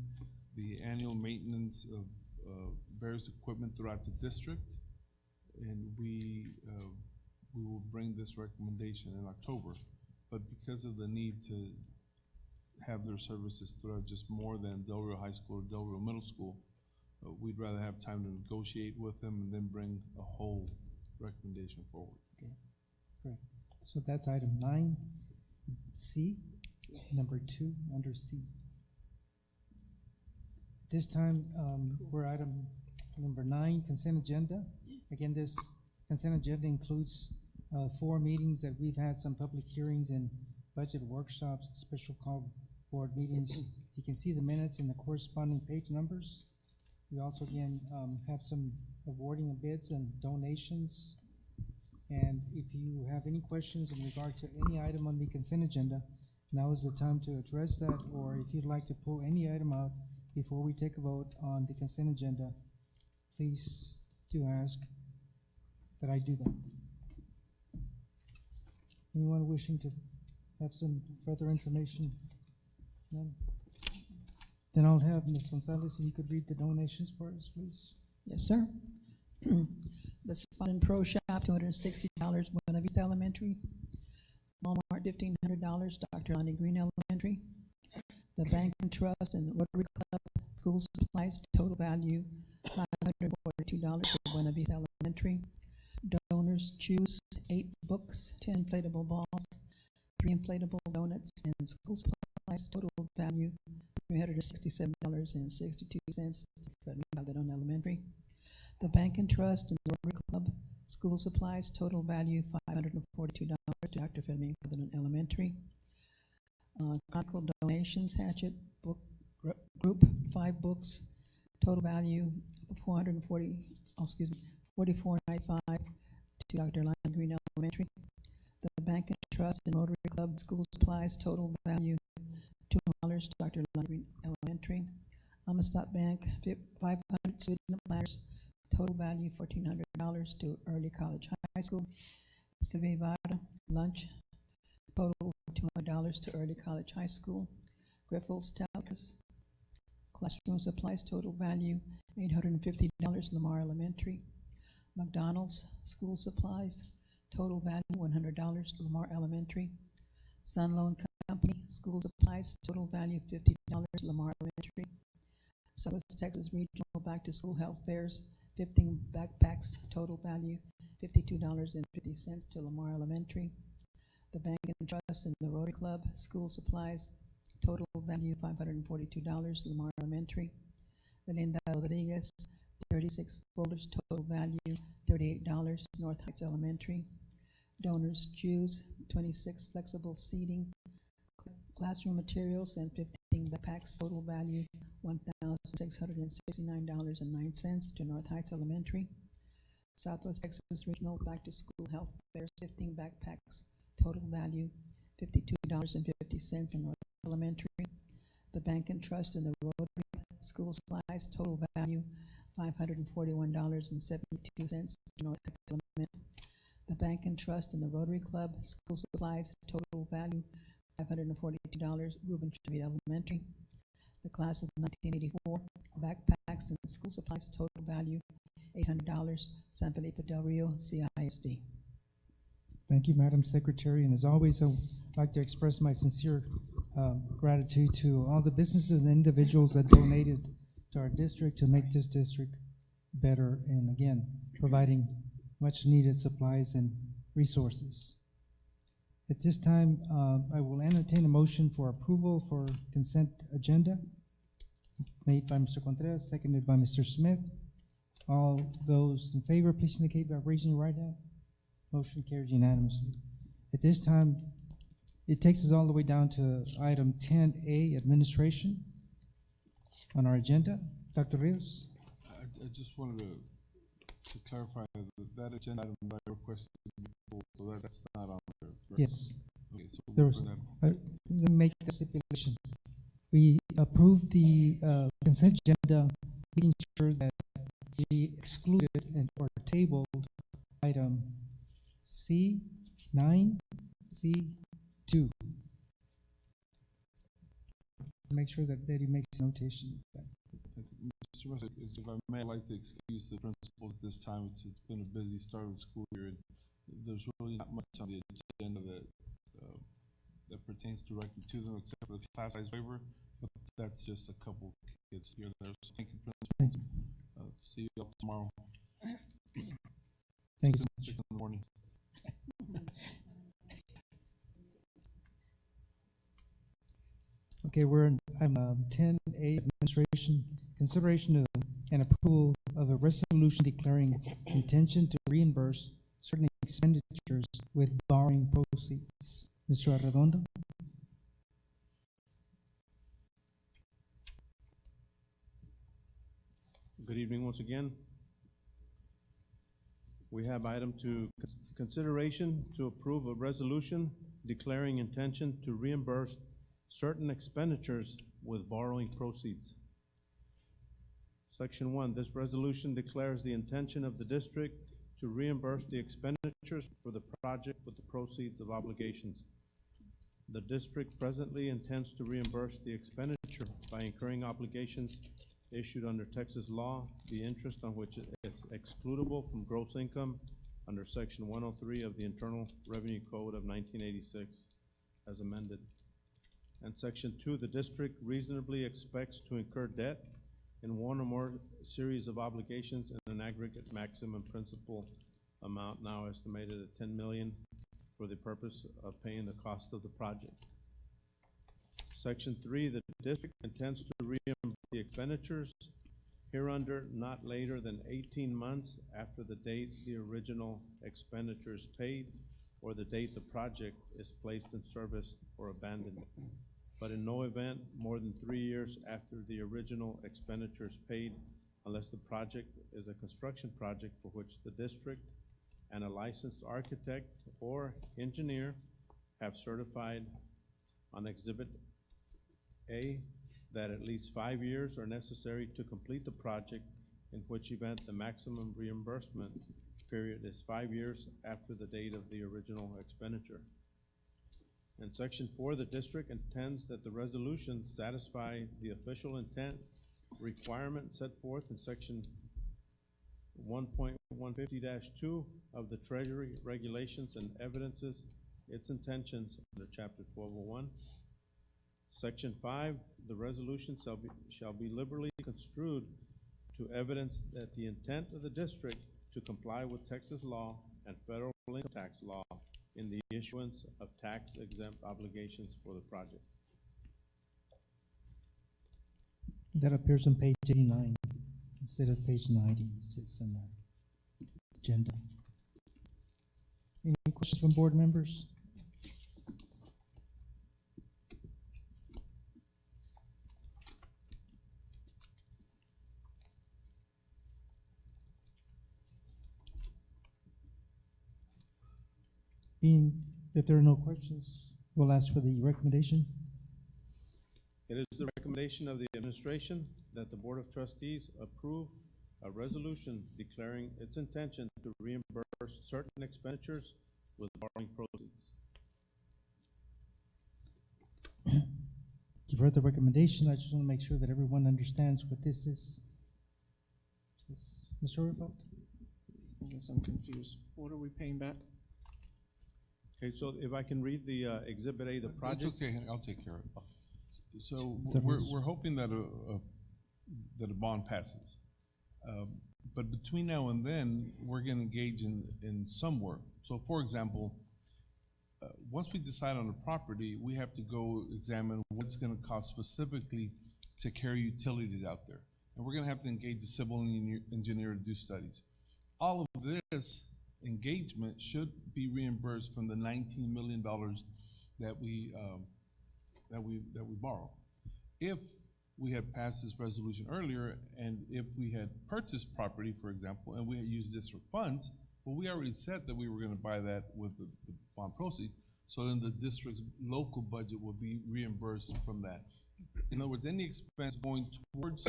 the annual maintenance of various equipment throughout the district, and we will bring this recommendation in October. But because of the need to have their services throughout just more than Del Rio High School or Del Rio Middle School, we'd rather have time to negotiate with them and then bring a whole recommendation forward. Okay, correct. So that's item 9C, number 2 under C. This time, we're item number 9, consent agenda. Again, this consent agenda includes 4 meetings that we've had, some public hearings and budget workshops, special call board meetings. You can see the minutes and the corresponding page numbers. We also, again, have some awarding of bids and donations. And if you have any questions in regard to any item on the consent agenda, now is the time to address that, or if you'd like to pull any item out before we take a vote on the consent agenda, please do ask that I do that. Anyone wishing to have some further information? None? Then I'll have Ms. Gonzalez, if you could read the donations for us, please. Yes, sir. The Spot and Pro Shop, $260, Buena Vista Elementary. Walmart, $1,500, Dr. Lonnie Green Elementary. The Bank and Trust and Rotary Club School Supplies, total value $542 for Buena Vista Elementary. Donors choose 8 books, 10 inflatable balls, 3 inflatable donuts, and school supplies, total value $367.62 for Calderon Elementary. The Bank and Trust and Rotary Club School Supplies, total value $542 to Dr. Felipe Calderon Elementary. Chronicle donations, Hatchet Book Group, 5 books, total value $44.95 to Dr. Lonnie Green Elementary. The Bank and Trust and Rotary Club School Supplies, total value $2 to Dr. Lonnie Green Elementary. Amistad Bank, 500 student planners, total value $1,400 to Early College High School. Civivada lunch, total $200 to Early College High School. Griffles Talcus classroom supplies, total value $850, Lamar Elementary. McDonald's school supplies, total value $100, Lamar Elementary. Sun Loan Company school supplies, total value $50, Lamar Elementary. Southwest Texas Regional Back to School Health Fairs, 15 backpacks, total value $52.50 to Lamar Elementary. The Bank and Trust and the Rotary Club School Supplies, total value $542, Lamar Elementary. Belinda Rodriguez, 36 folders, total value $38, North Heights Elementary. Donors choose 26 flexible seating, classroom materials, and 15 backpacks, total value $1,669.09 to North Heights Elementary. Southwest Texas Regional Back to School Health Fairs, 15 backpacks, total value $52.50 in North Elementary. The Bank and Trust and the Rotary School Supplies, total value $541.72 in North Heights Elementary. The Bank and Trust and the Rotary Club School Supplies, total value $542, Reuben Chevy Elementary. The class of 1984 backpacks and school supplies, total value $800, San Felipe Del Rio, CISD. Thank you, Madam Secretary, and as always, I'd like to express my sincere gratitude to all the businesses and individuals that donated to our district to make this district better, and again, providing much needed supplies and resources. At this time, I will entertain a motion for approval for consent agenda, made by Mr. Contreras, seconded by Mr. Smith. All those in favor, please indicate by raising your right hand. Motion carries unanimously. At this time, it takes us all the way down to item 10A, administration on our agenda. Dr. Rios? I just wanted to clarify that agenda item that I requested, so that's not on there. Right? Yes. Okay, so There we'll was, bring that. let me make the stipulation. We approved the consent agenda, making sure that we excluded and or tabled item C9, C2. Make sure that Betty makes a notation of that. Mr. Russell, if I may, I'd like to excuse the principals at this time. It's been a busy start of the school year, and there's really not much on the agenda that pertains directly to them, except for the class size waiver, but that's just a couple kids here and there. So thank you, principals. See you all tomorrow. Thanks. 6 in the morning. Okay, we're in item 10A, administration, consideration of and approval of a resolution declaring intention to reimburse certain expenditures with borrowing proceeds. Mr. Arredondo? Good evening once again. We have item to consideration to approve a resolution declaring intention to reimburse certain expenditures with borrowing proceeds. Section 1, this resolution declares the intention of the district to reimburse the expenditures for the project with the proceeds of obligations. The district presently intends to reimburse the expenditure by incurring obligations issued under Texas law, the interest on which is excludable from gross income under Section 103 of the Internal Revenue Code of 1986 as amended. And Section 2, the district reasonably expects to incur debt in one or more series of obligations in an aggregate maximum principal amount now estimated at $10 million for the purpose of paying the cost of the project. Section 3, the district intends to reimburse the expenditures hereunder not later than 18 months after the date the original expenditure is paid or the date the project is placed in service or abandoned, but in no event more than 3 years after the original expenditure is paid unless the project is a construction project for which the district and a licensed architect or engineer have certified on Exhibit A that at least 5 years are necessary to complete the project, in which event the maximum reimbursement period is 5 years after the date of the original expenditure. In Section 4, the district intends that the resolution satisfy the official intent requirement set forth in Section 1.150-2 of the Treasury Regulations and evidences its intentions under Chapter 1201. Section 5, the resolution shall be liberally construed to evidence that the intent of the district to comply with Texas law and federal income tax law in the issuance of tax-exempt obligations for the project. That appears on page 89 instead of page 90. It sits in the agenda. Any questions from board members? Being that there are no questions, we'll ask for the recommendation. It is the recommendation of the administration that the Board of Trustees approve a resolution declaring its intention to reimburse certain expenditures with borrowing proceeds. You've heard the recommendation. I just want to make sure that everyone understands what this is. Mr. Orvelt? I guess I'm confused. What are we paying back? Okay, so if I can read the Exhibit A, the project. It's okay, I'll take care of it. So Is that we're hoping that that a bond passes. But between now and then, we're gonna engage in some work. So for example, once we decide on the property, we have to go examine what it's gonna cost specifically to carry utilities out there. And we're gonna have to engage a civil engineer to do studies. All of this engagement should be reimbursed from the $19 million that we borrow. If we had passed this resolution earlier, and if we had purchased property, for example, and we had used district funds, well, we already said that we were gonna buy that with the bond proceeds, so then the district's local budget will be reimbursed from that. In other words, any expense going towards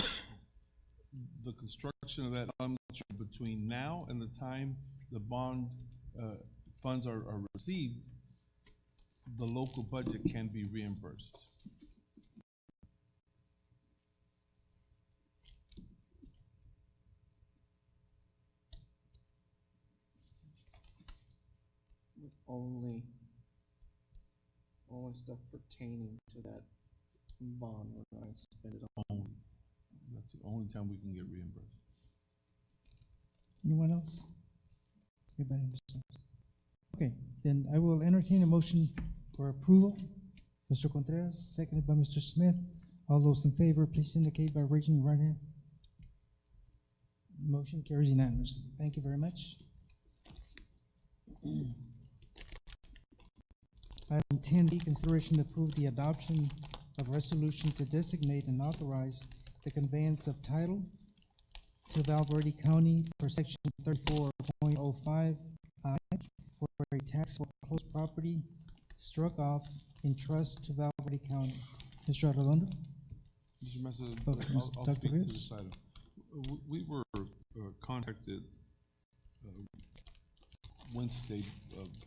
the construction of that elementary between now and the time the bond funds are received, the local budget can be reimbursed. With only stuff pertaining to that bond, we're not gonna spend it on. That's the only time we can get reimbursed. Anyone else? Everybody understands? Okay, then I will entertain a motion for approval. Mr. Contreras, seconded by Mr. Smith. All those in favor, please indicate by raising your right hand. Motion carries unanimously. Thank you very much. Item 10B, consideration to approve the adoption of resolution to designate and authorize the conveyance of title to Valverde County for section 34.05I for a tax foreclosed property struck off in trust to Valverde County. Mr. Arredondo? Mr. Mesa, Okay, I'll Dr. speak to Rios? this item. We were contacted Wednesday,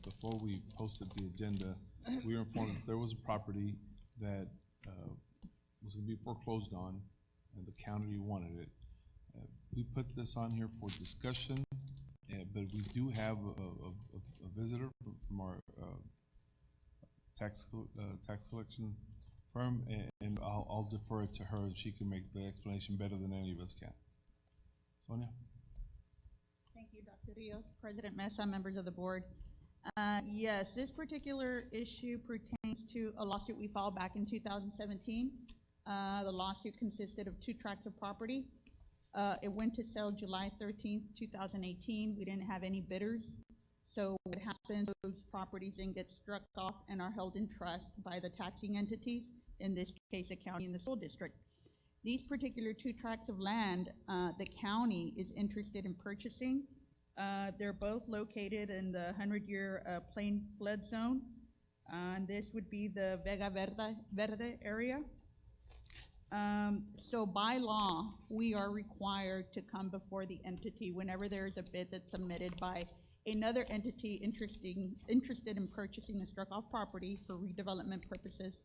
before we posted the agenda. We were informed that there was a property that was going to be foreclosed on, and the county wanted it. We put this on here for discussion, but we do have a visitor from our tax collection firm, and I'll defer it to her. She can make the explanation better than any of us can. Sonia? Thank you, Dr. Rios, President Mesa, members of the board. Yes, this particular issue pertains to a lawsuit we filed back in 2017. The lawsuit consisted of 2 tracts of property. It went to sell July 13th, 2018. We didn't have any bidders. So what happens, those properties then get struck off and are held in trust by the taxing entities, in this case, a county and the school district. These particular 2 tracts of land, the county is interested in purchasing. They're both located in the 100-year plain flood zone. And this would be the Vega Verde area. So by law, we are required to come before the entity whenever there is a bid that's submitted by another entity interested in purchasing a struck-off property for redevelopment purposes.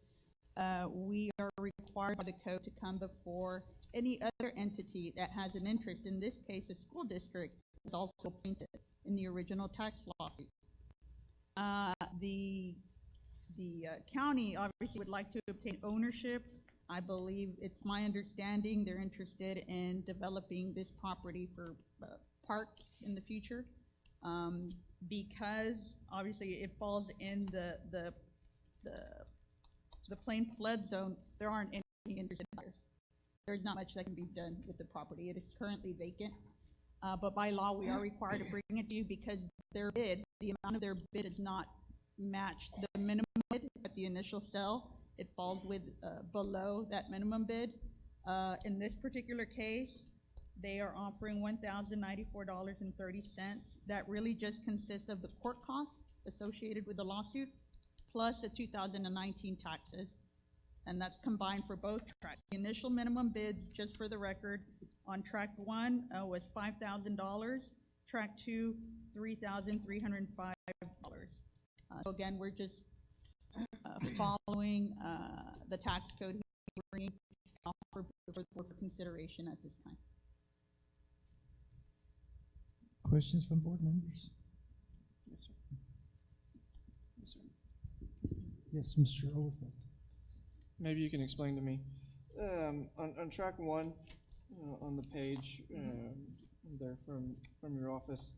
We are required by the code to come before any other entity that has an interest. In this case, a school district is also plaintiff in the original tax lawsuit. The county obviously would like to obtain ownership. I believe, it's my understanding, they're interested in developing this property for parks in the future. Because obviously it falls in the plain flood zone, there aren't any interested buyers. There's not much that can be done with the property. It is currently vacant. But by law, we are required to bring it to you because their bid, the amount of their bid is not matched the minimum bid at the initial sell. It falls with below that minimum bid. In this particular case, they are offering $1,094.30. That really just consists of the court costs associated with the lawsuit, plus the 2019 taxes, and that's combined for both tracts. The initial minimum bids, just for the record, on tract 1 was $5,000, tract 2, $3,305. So again, we're just following the tax code, bringing for consideration at this time. Questions from board members? Yes, sir. Yes, sir. Yes, Mr. Overfeld. Maybe you can explain to me. On track 1, on the page there from your office,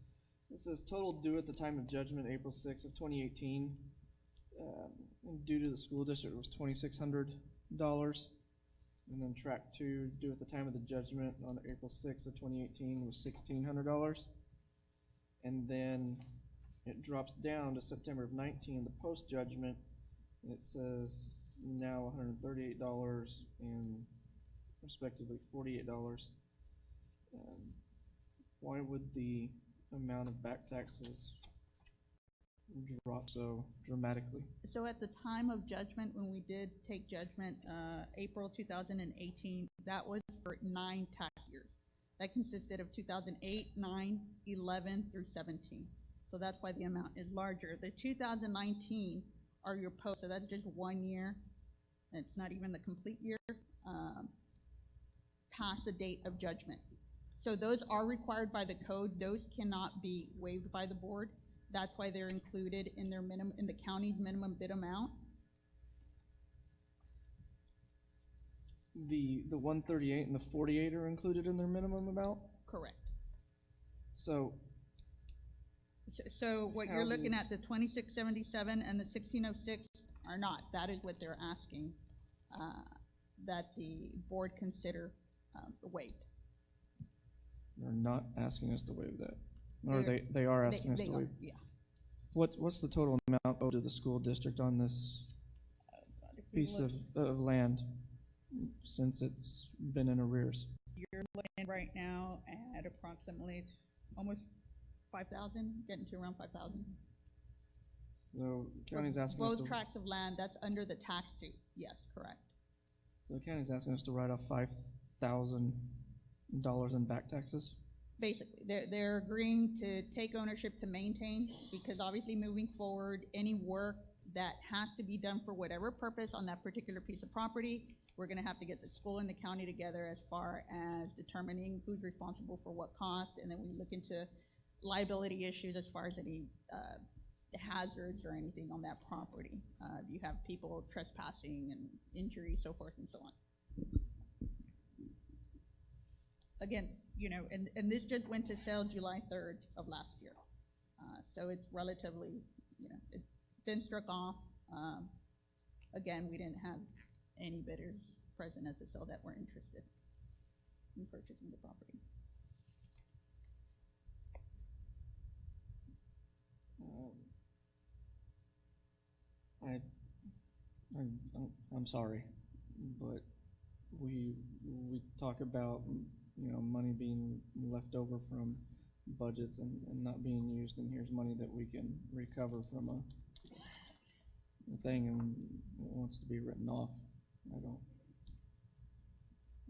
it says total due at the time of judgment, April 6th of 2018. And due to the school district was $2,600. And then track 2, due at the time of the judgment on April 6th of 2018 was $1,600. And then it drops down to September of 19, the post-judgment, and it says now $138 and respectively $48. Why would the amount of back taxes drop so dramatically? So at the time of judgment, when we did take judgment, April 2018, that was for 9 tax years. That consisted of 2008, 9, 11 through 17. So that's why the amount is larger. The 2019 are your post, so that's just 1 year. It's not even the complete year past the date of judgment. So those are required by the code. Those cannot be waived by the board. That's why they're included in their minimum, in the county's minimum bid amount. The 138 and the 48 are included in their minimum amount? Correct. So what you're looking at, the 2677 and the 1606 are not. That is what they're asking that the board consider waived. They're not asking us to waive that. Or they are asking us to waive? Yeah. What's the total amount owed to the school district on this piece of land since it's been in arrears? You're looking right now at approximately almost 5,000, getting to around 5,000. So the county's asking us to... Both tracts of land, that's under the tax suit. Yes, correct. So the county's asking us to write off $5,000 in back taxes? Basically, they're agreeing to take ownership to maintain, because obviously moving forward, any work that has to be done for whatever purpose on that particular piece of property, we're gonna have to get the school and the county together as far as determining who's responsible for what cost, and then we look into liability issues as far as any hazards or anything on that property. You have people trespassing and injuries, so forth and so on. Again, you know, and this just went to sale July 3rd of last year. So it's relatively, you know, it's been struck off. Again, we didn't have any bidders present at the sale that were interested in purchasing the property. I'm sorry, but we talk about, you know, money being left over from budgets and not being used, and here's money that we can recover from a thing, and it wants to be written off. I don't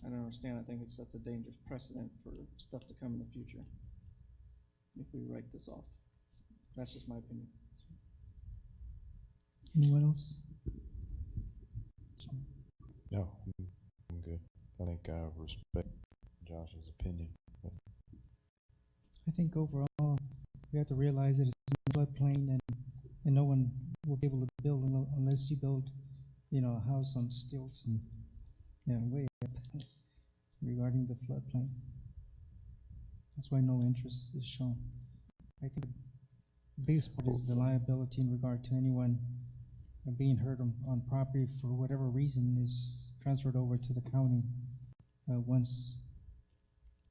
understand. I think it sets a dangerous precedent for stuff to come in the future if we write this off. That's just my opinion. Anyone else? No, I'm good. I think I respect Josh's opinion. I think overall, we have to realize that it's a floodplain, and no one will be able to build unless you build, you know, a house on stilts and, you know, way up regarding the floodplain. That's why no interest is shown. I think the biggest part is the liability in regard to anyone being hurt on property for whatever reason is transferred over to the county once,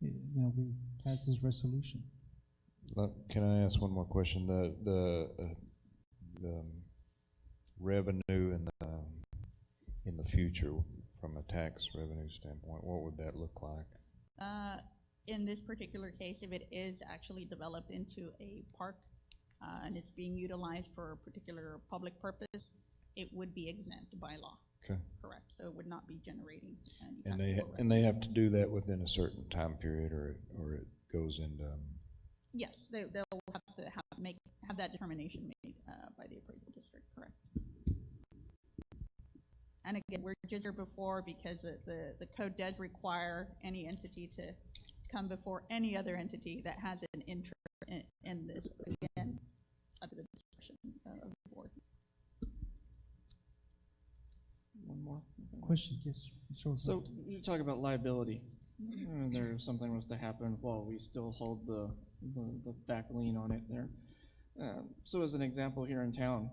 you know, we pass this resolution. Can I ask one more question? The revenue in the future from a tax revenue standpoint, what would that look like? In this particular case, if it is actually developed into a park and it's being utilized for a particular public purpose, it would be exempt by law. Okay. Correct. So it would not be generating any And they have to do that within a certain time period, or it goes into. Yes, they'll have to have that determination made by the appraisal district. Correct. And again, we're just here before because the code does require any entity to come before any other entity that has an interest in this, again, under the discretion of the board. One more question, yes. Sure. So you talk about liability. There something was to happen while we still hold the back lien on it there. So as an example, here in town,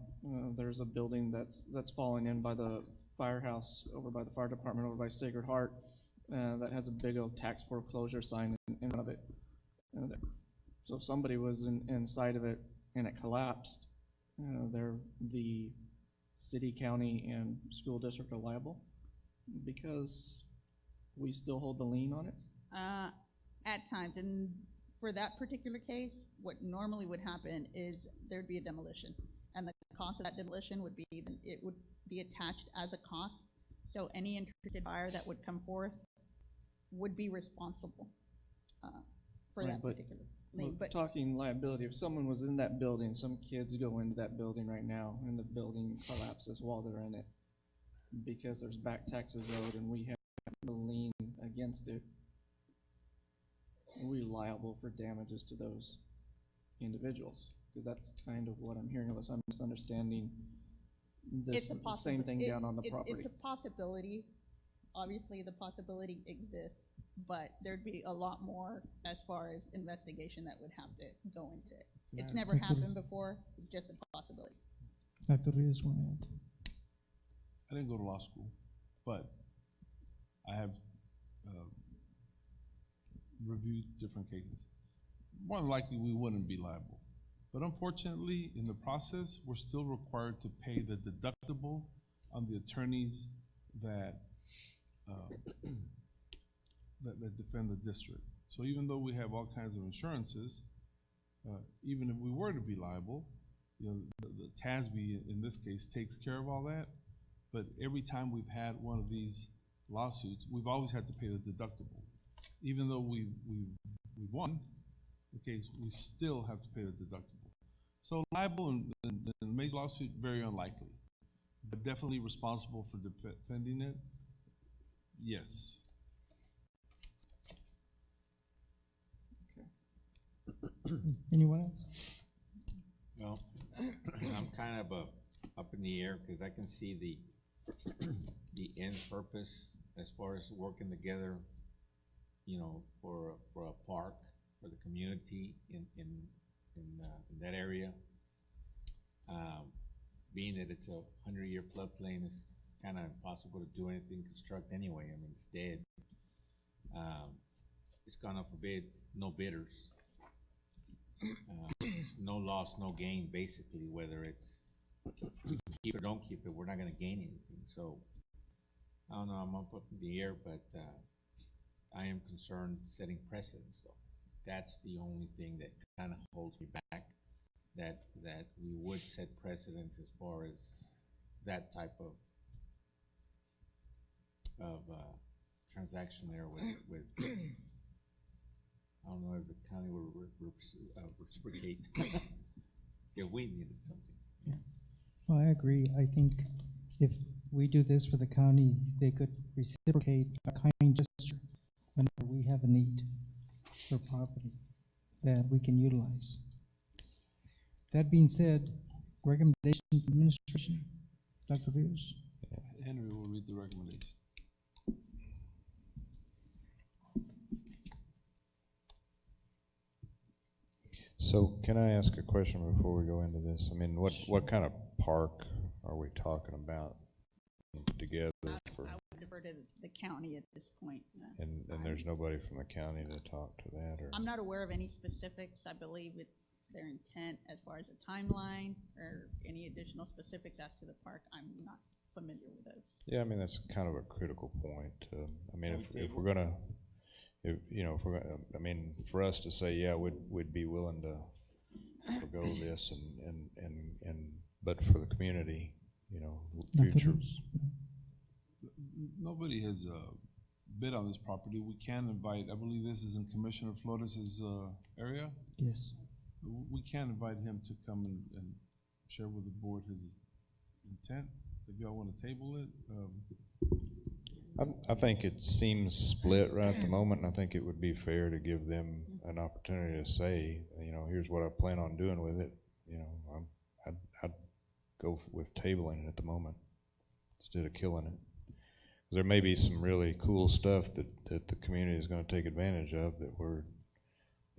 there's a building that's falling in by the firehouse over by the fire department over by Sacred Heart that has a big old tax foreclosure sign in front of it. So if somebody was inside of it and it collapsed, the city, county, and school district are liable because we still hold the lien on it? At times, and for that particular case, what normally would happen is there'd be a demolition, and the cost of that demolition would be, it would be attached as a cost. So any interested buyer that would come forth would be responsible for Right, that particular lien. But talking liability, if someone was in that building, some kids go into that building right now, and the building collapses while they're in it because there's back taxes owed and we have a lien against it, are we liable for damages to those individuals? Because that's kind of what I'm hearing, unless I'm misunderstanding this, the same thing down on the property. It's a possibility. Obviously, the possibility exists, but there'd be a lot more as far as investigation that would have to go into it. It's never happened before. It's just a possibility. Dr. Rios, want to add? I didn't go to law school, but I have reviewed different cases. More than likely, we wouldn't be liable. But unfortunately, in the process, we're still required to pay the deductible on the attorneys that that defend the district. So even though we have all kinds of insurances, even if we were to be liable, the TASB in this case takes care of all that. But every time we've had one of these lawsuits, we've always had to pay the deductible. Even though we won the case, we still have to pay the deductible. So liable in a major lawsuit, very unlikely. But definitely responsible for defending it, yes. Anyone else? Well, I'm kind of up in the air because I can see the end purpose as far as working together, for a park for the community in that area. Being that it's a 100-year floodplain, it's kind of impossible to do anything, construct anyway. I mean, it's dead. It's gonna forbid no bidders. It's no loss, no gain, basically, whether it's keep or don't keep it, we're not gonna gain anything. So, I don't know, I'm up in the air, but I am concerned setting precedents, though. That's the only thing that kind of holds me back, that we would set precedents as far as that type of transaction there with I don't know if the county would reciprocate if we needed something. Yeah. Well, I agree. I think if we do this for the county, they could reciprocate a kind gesture whenever we have a need for property that we can utilize. That being said, recommendation from administration, Dr. Rios. Henry will read the recommendation. So can I ask a question before we go into this? I mean, what kind of park are we talking about together? I would defer to the county at this point. And there's nobody from the county to talk to that, or? I'm not aware of any specifics. I believe with their intent as far as a timeline or any additional specifics as to the park, I'm not familiar with those. Yeah, I mean, that's kind of a critical point. I mean, if we're gonna, I mean, for us to say, yeah, we'd be willing to forgo this but for the community, future. Nobody has bid on this property. We can invite, I believe this is in Commissioner Flores's area. Yes. We can invite him to come and share with the board his intent. If y'all want to table it. I think it seems split right at the moment, and I think it would be fair to give them an opportunity to say, here's what I plan on doing with it. I'd go with tabling it at the moment instead of killing it. There may be some really cool stuff that the community is going to take advantage of that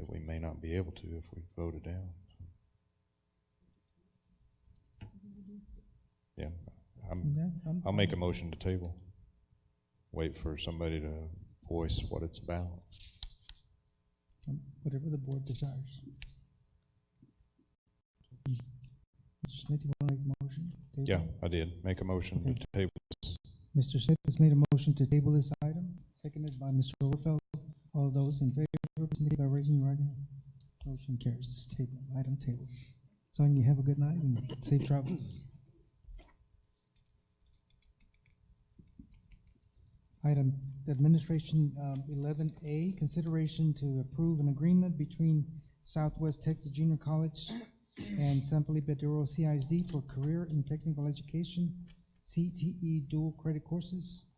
we may not be able to if we vote it down. Yeah, I'll make a motion to table. Wait for somebody to voice what it's about. Whatever the board desires. Mr. Smith, you want to make a motion? Table? Yeah, I did. Make a motion to table. Mr. Smith has made a motion to table this item, seconded by Mr. Overfeld. All those in favor, please indicate by raising your right hand. Motion carries. This table, item table. Sonia, you have a good night and safe travels. Item administration 11A, consideration to approve an agreement between Southwest Texas Junior College and San Felipe Duro CISD for career and technical education, CTE dual credit courses.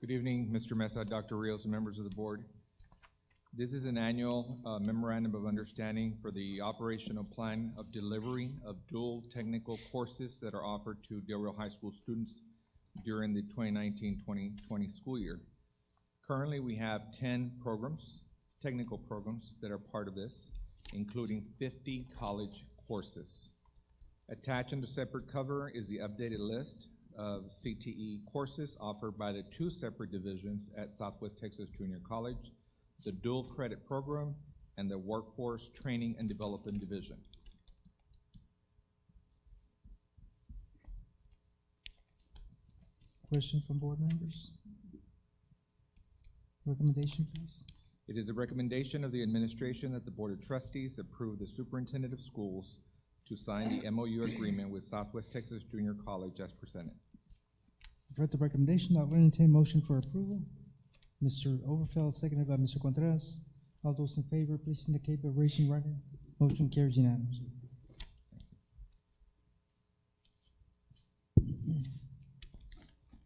Good evening, Mr. Mesa, Dr. Rios, and members of the board. This is an annual memorandum of understanding for the operational plan of delivery of dual technical courses that are offered to Del Rio High School students during the 2019-2020 school year. Currently, we have 10 programs, technical programs, that are part of this, including 50 college courses. Attached on the separate cover is the updated list of CTE courses offered by the two separate divisions at Southwest Texas Junior College, the Dual Credit Program and the Workforce Training and Development Division. Question from board members? Recommendation, please. It is a recommendation of the administration that the Board of Trustees approve the Superintendent of Schools to sign the MOU agreement with Southwest Texas Junior College as presented. You've heard the recommendation. I'll entertain motion for approval. Mr. Overfeld, seconded by Mr. Contreras. All those in favor, please indicate by raising your right hand. Motion carries unanimously.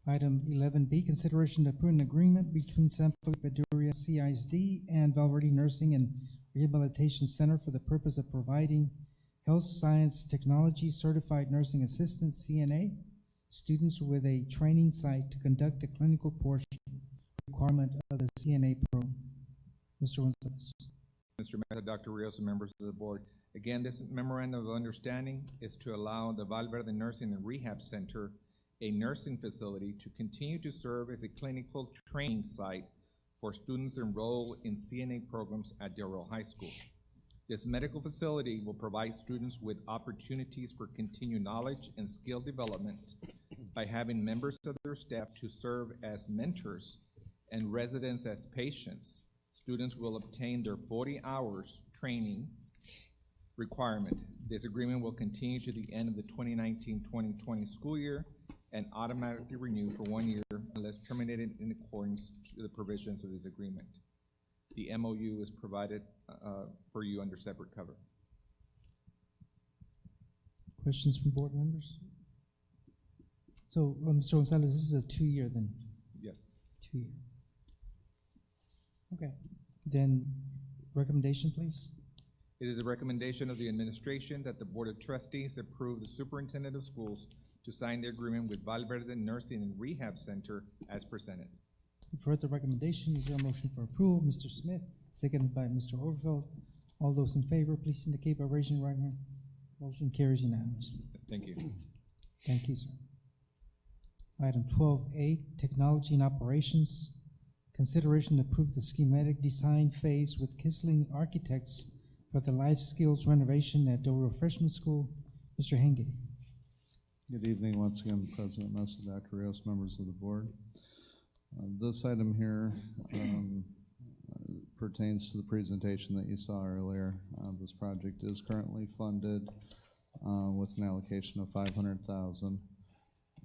Item 11B, consideration to approve an agreement between San Felipe Duria CISD and Valverde Nursing and Rehabilitation Center for the purpose of providing health science technology certified nursing assistant CNA students with a training site to conduct the clinical portion requirement of the CNA program. Mr. Gonzalez. Mr. Mesa, Dr. Rios, and members of the board. Again, this memorandum of understanding is to allow the Valverde Nursing and Rehab Center, a nursing facility, to continue to serve as a clinical training site for students enrolled in CNA programs at Del Rio High School. This medical facility will provide students with opportunities for continued knowledge and skill development by having members of their staff to serve as mentors and residents as patients. Students will obtain their 40 hours training requirement. This agreement will continue to the end of the 2019-2020 school year and automatically renew for 1 year unless terminated in accordance to the provisions of this agreement. The MOU is provided for you under separate cover. Questions from board members? So, Mr. Gonzalez, this is a 2-year then? Yes. 2-year. Okay. Then, recommendation, please. It is a recommendation of the administration that the Board of Trustees approve the Superintendent of Schools to sign the agreement with Valverde Nursing and Rehab Center as presented. You've heard the recommendation. Is there a motion for approval? Mr. Smith, seconded by Mr. Overfeld. All those in favor, please indicate by raising your right hand. Motion carries unanimously. Thank you. Thank you, sir. Item 12A, Technology and Operations. Consideration to approve the schematic design phase with Kisling Architects for the life skills renovation at Del Rio Freshman School. Mr. Henge. Good evening once again, President Mesa, Dr. Rios, members of the board. This item here pertains to the presentation that you saw earlier. This project is currently funded with an allocation of $500,000,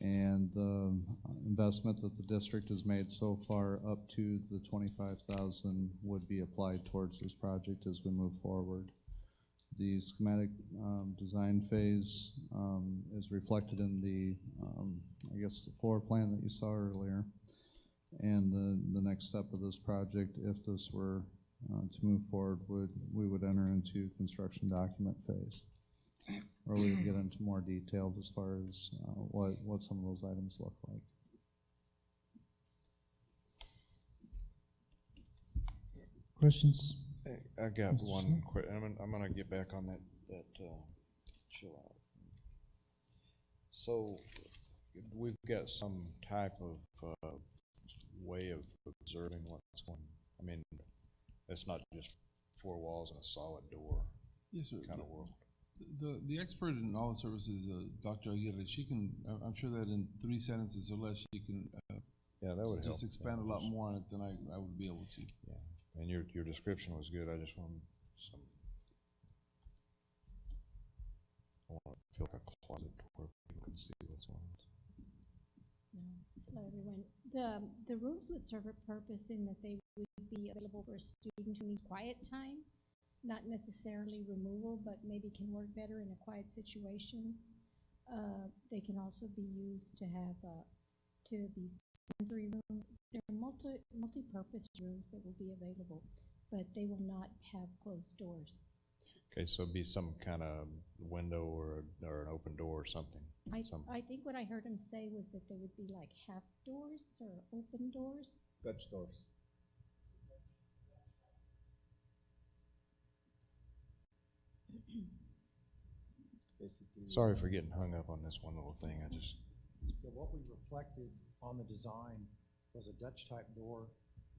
and the investment that the district has made so far up to the $25,000 would be applied towards this project as we move forward. The schematic design phase is reflected in the, I guess, the floor plan that you saw earlier. And the next step of this project, if this were to move forward, we would enter into construction document phase, where we would get into more detail as far as what some of those items look like. Questions? I got Mr. one Smith? question. I'm gonna get back on that chill out. So we've got some type of way of observing what's going I mean, it's not just four walls and a solid door Yes, sir. kind of world. The expert in all services, Dr. Aguirre, she can, I'm sure that in 3 sentences or less, she can Yeah, that would help. just expand a lot more on it than I would be able to. Yeah, and your description was good. I just want some, I want to feel like a closet where people can see what's on it. Hello, everyone. The rooms would serve a purpose in that they would be available for a student who needs quiet time, not necessarily removal, but maybe can work better in a quiet situation. They can also be used to have, to be sensory rooms. There are multi-purpose rooms that will be available, but they will not have closed doors. Okay, so it'd be some kind of window or an open door or something. I think what I heard him say was that they would be like half doors or open doors. Dutch doors. Sorry for getting hung up on this one little thing. I just. Yeah, what we reflected on the design was a Dutch-type door.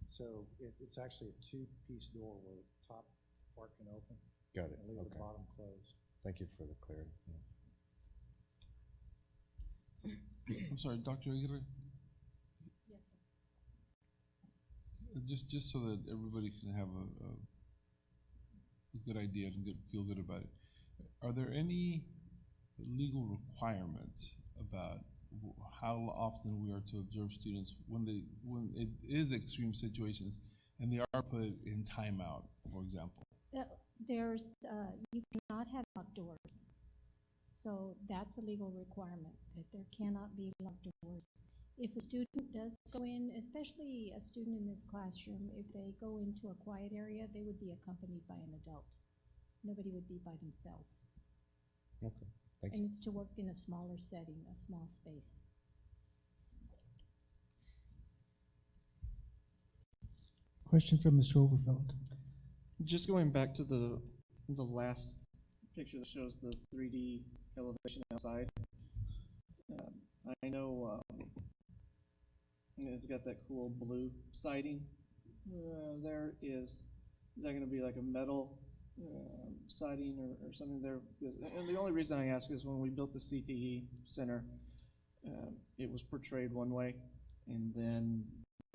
So it's actually a two-piece door where the top part can open. Got it. And leave Okay. the bottom closed. Thank you for the clarity. Yeah. I'm sorry, Dr. Aguirre? Yes, sir. Just so that everybody can have a good idea and feel good about it. Are there any legal requirements about how often we are to observe students when it is extreme situations and they are put in timeout, for example? There's, you cannot have outdoors. So that's a legal requirement, that there cannot be outdoors. If a student does go in, especially a student in this classroom, if they go into a quiet area, they would be accompanied by an adult. Nobody would be by themselves. Okay, thank you. And it's to work in a smaller setting, a small space. Question from Mr. Overfeld. Just going back to the last picture that shows the 3D elevation outside. I know it's got that cool blue siding. There is that going to be like a metal siding or something there? And the only reason I ask is when we built the CTE center, it was portrayed one way, and then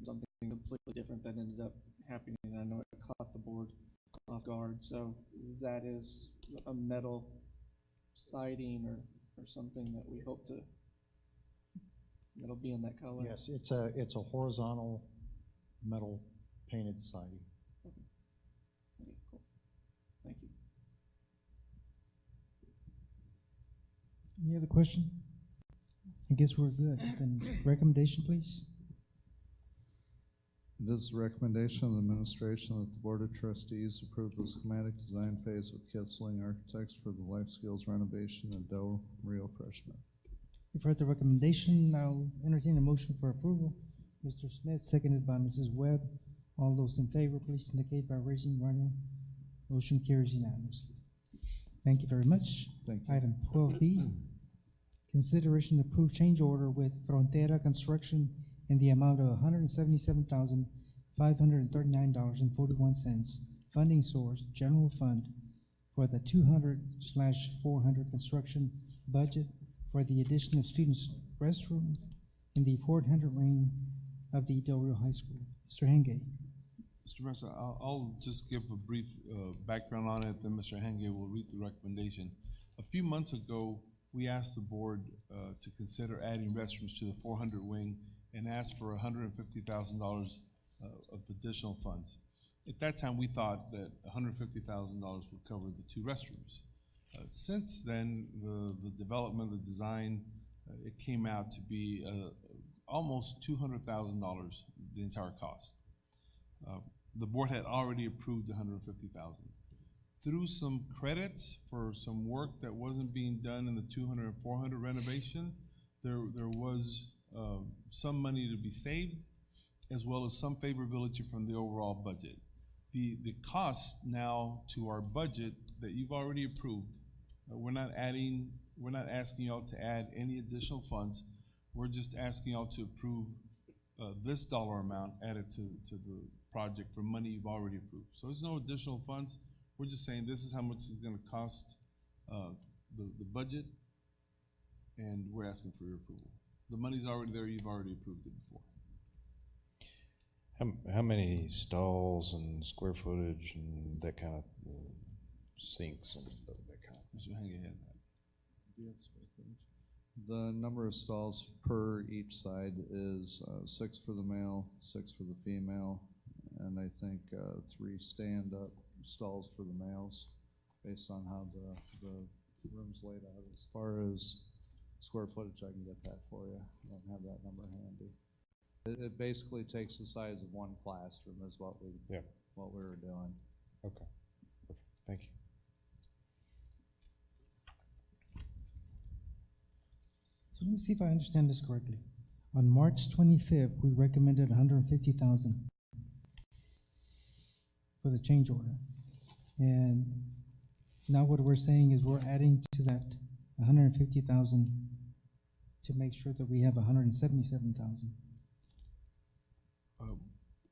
something completely different that ended up happening. And I know it caught the board off guard. So that is a metal siding or something that we hope to, that'll be in that color. Yes, it's a horizontal metal painted siding. Okay, cool. Thank you. Any other question? I guess we're good. Then recommendation, please. It is the recommendation of the administration that the Board of Trustees approve the schematic design phase with Kessling Architects for the life skills renovation and Del Rio freshman. You've heard the recommendation. I'll entertain a motion for approval. Mr. Smith, seconded by Mrs. Webb. All those in favor, please indicate by raising your right hand. Motion carries unanimously. Thank you very much. Thank you. Item 12B, consideration to approve change order with Frontera Construction in the amount of $177,539.41. Funding source, general fund, for the 200/400 construction budget for the addition of students' restrooms in the 400 wing of the Del Rio High School. Mr. Henge. Mr. Mesa, I'll just give a brief background on it, then Mr. Henge will read the recommendation. A few months ago, we asked the board to consider adding restrooms to the 400 wing and asked for $150,000 of additional funds. At that time, we thought that $150,000 would cover the 2 restrooms. Since then, the development, the design, it came out to be almost $200,000, the entire cost. The board had already approved $150,000. Through some credits for some work that wasn't being done in the 200 and 400 renovation, there was some money to be saved, as well as some favorability from the overall budget. The cost now to our budget that you've already approved, we're not asking y'all to add any additional funds. We're just asking y'all to approve this dollar amount added to the project for money you've already approved. So there's no additional funds. We're just saying this is how much it's gonna cost, the budget, and we're asking for your approval. The money's already there, you've already approved it before. How many stalls and square footage and that kind of sinks and that kind of? Mr. Hang ahead. The number of stalls per each side is 6 for the male, 6 for the female, and I think 3 stand-up stalls for the males, based on how the room's laid out. As far as square footage, I can get that for you. I don't have that number handy. It basically takes the size of one classroom is what we were doing. Okay, perfect. Thank you. So let me see if I understand this correctly. On March 25th, we recommended 150,000 for the change order. And now what we're saying is we're adding to that 150,000 to make sure that we have 177,000.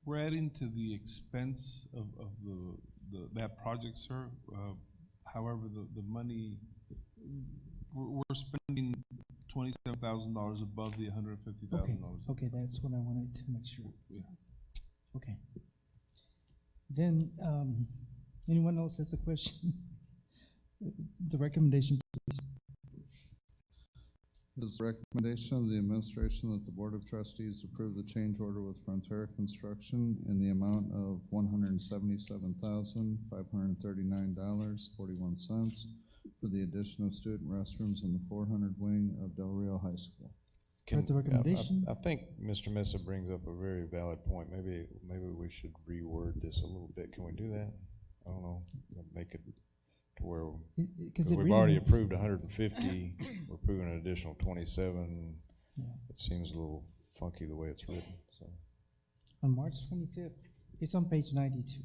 We're adding to the expense of that project, sir. However, the money, we're spending $27,000 above the $150,000. Okay, that's what I wanted to make sure. Yeah. Okay. Then, anyone else has a question? The recommendation, please. It is the recommendation of the administration that the Board of Trustees approve the change order with Frontera Construction in the amount of $177,539.41 for the addition of student restrooms in the 400 wing of Del Rio High School. With the recommendation? I think Mr. Mesa brings up a very valid point. Maybe we should reword this a little bit. Can we do that? I don't know. Make it to where we've already approved 150. We're approving an additional 27. Yeah. It seems a little funky the way it's written. So on March 25th, it's on page 92.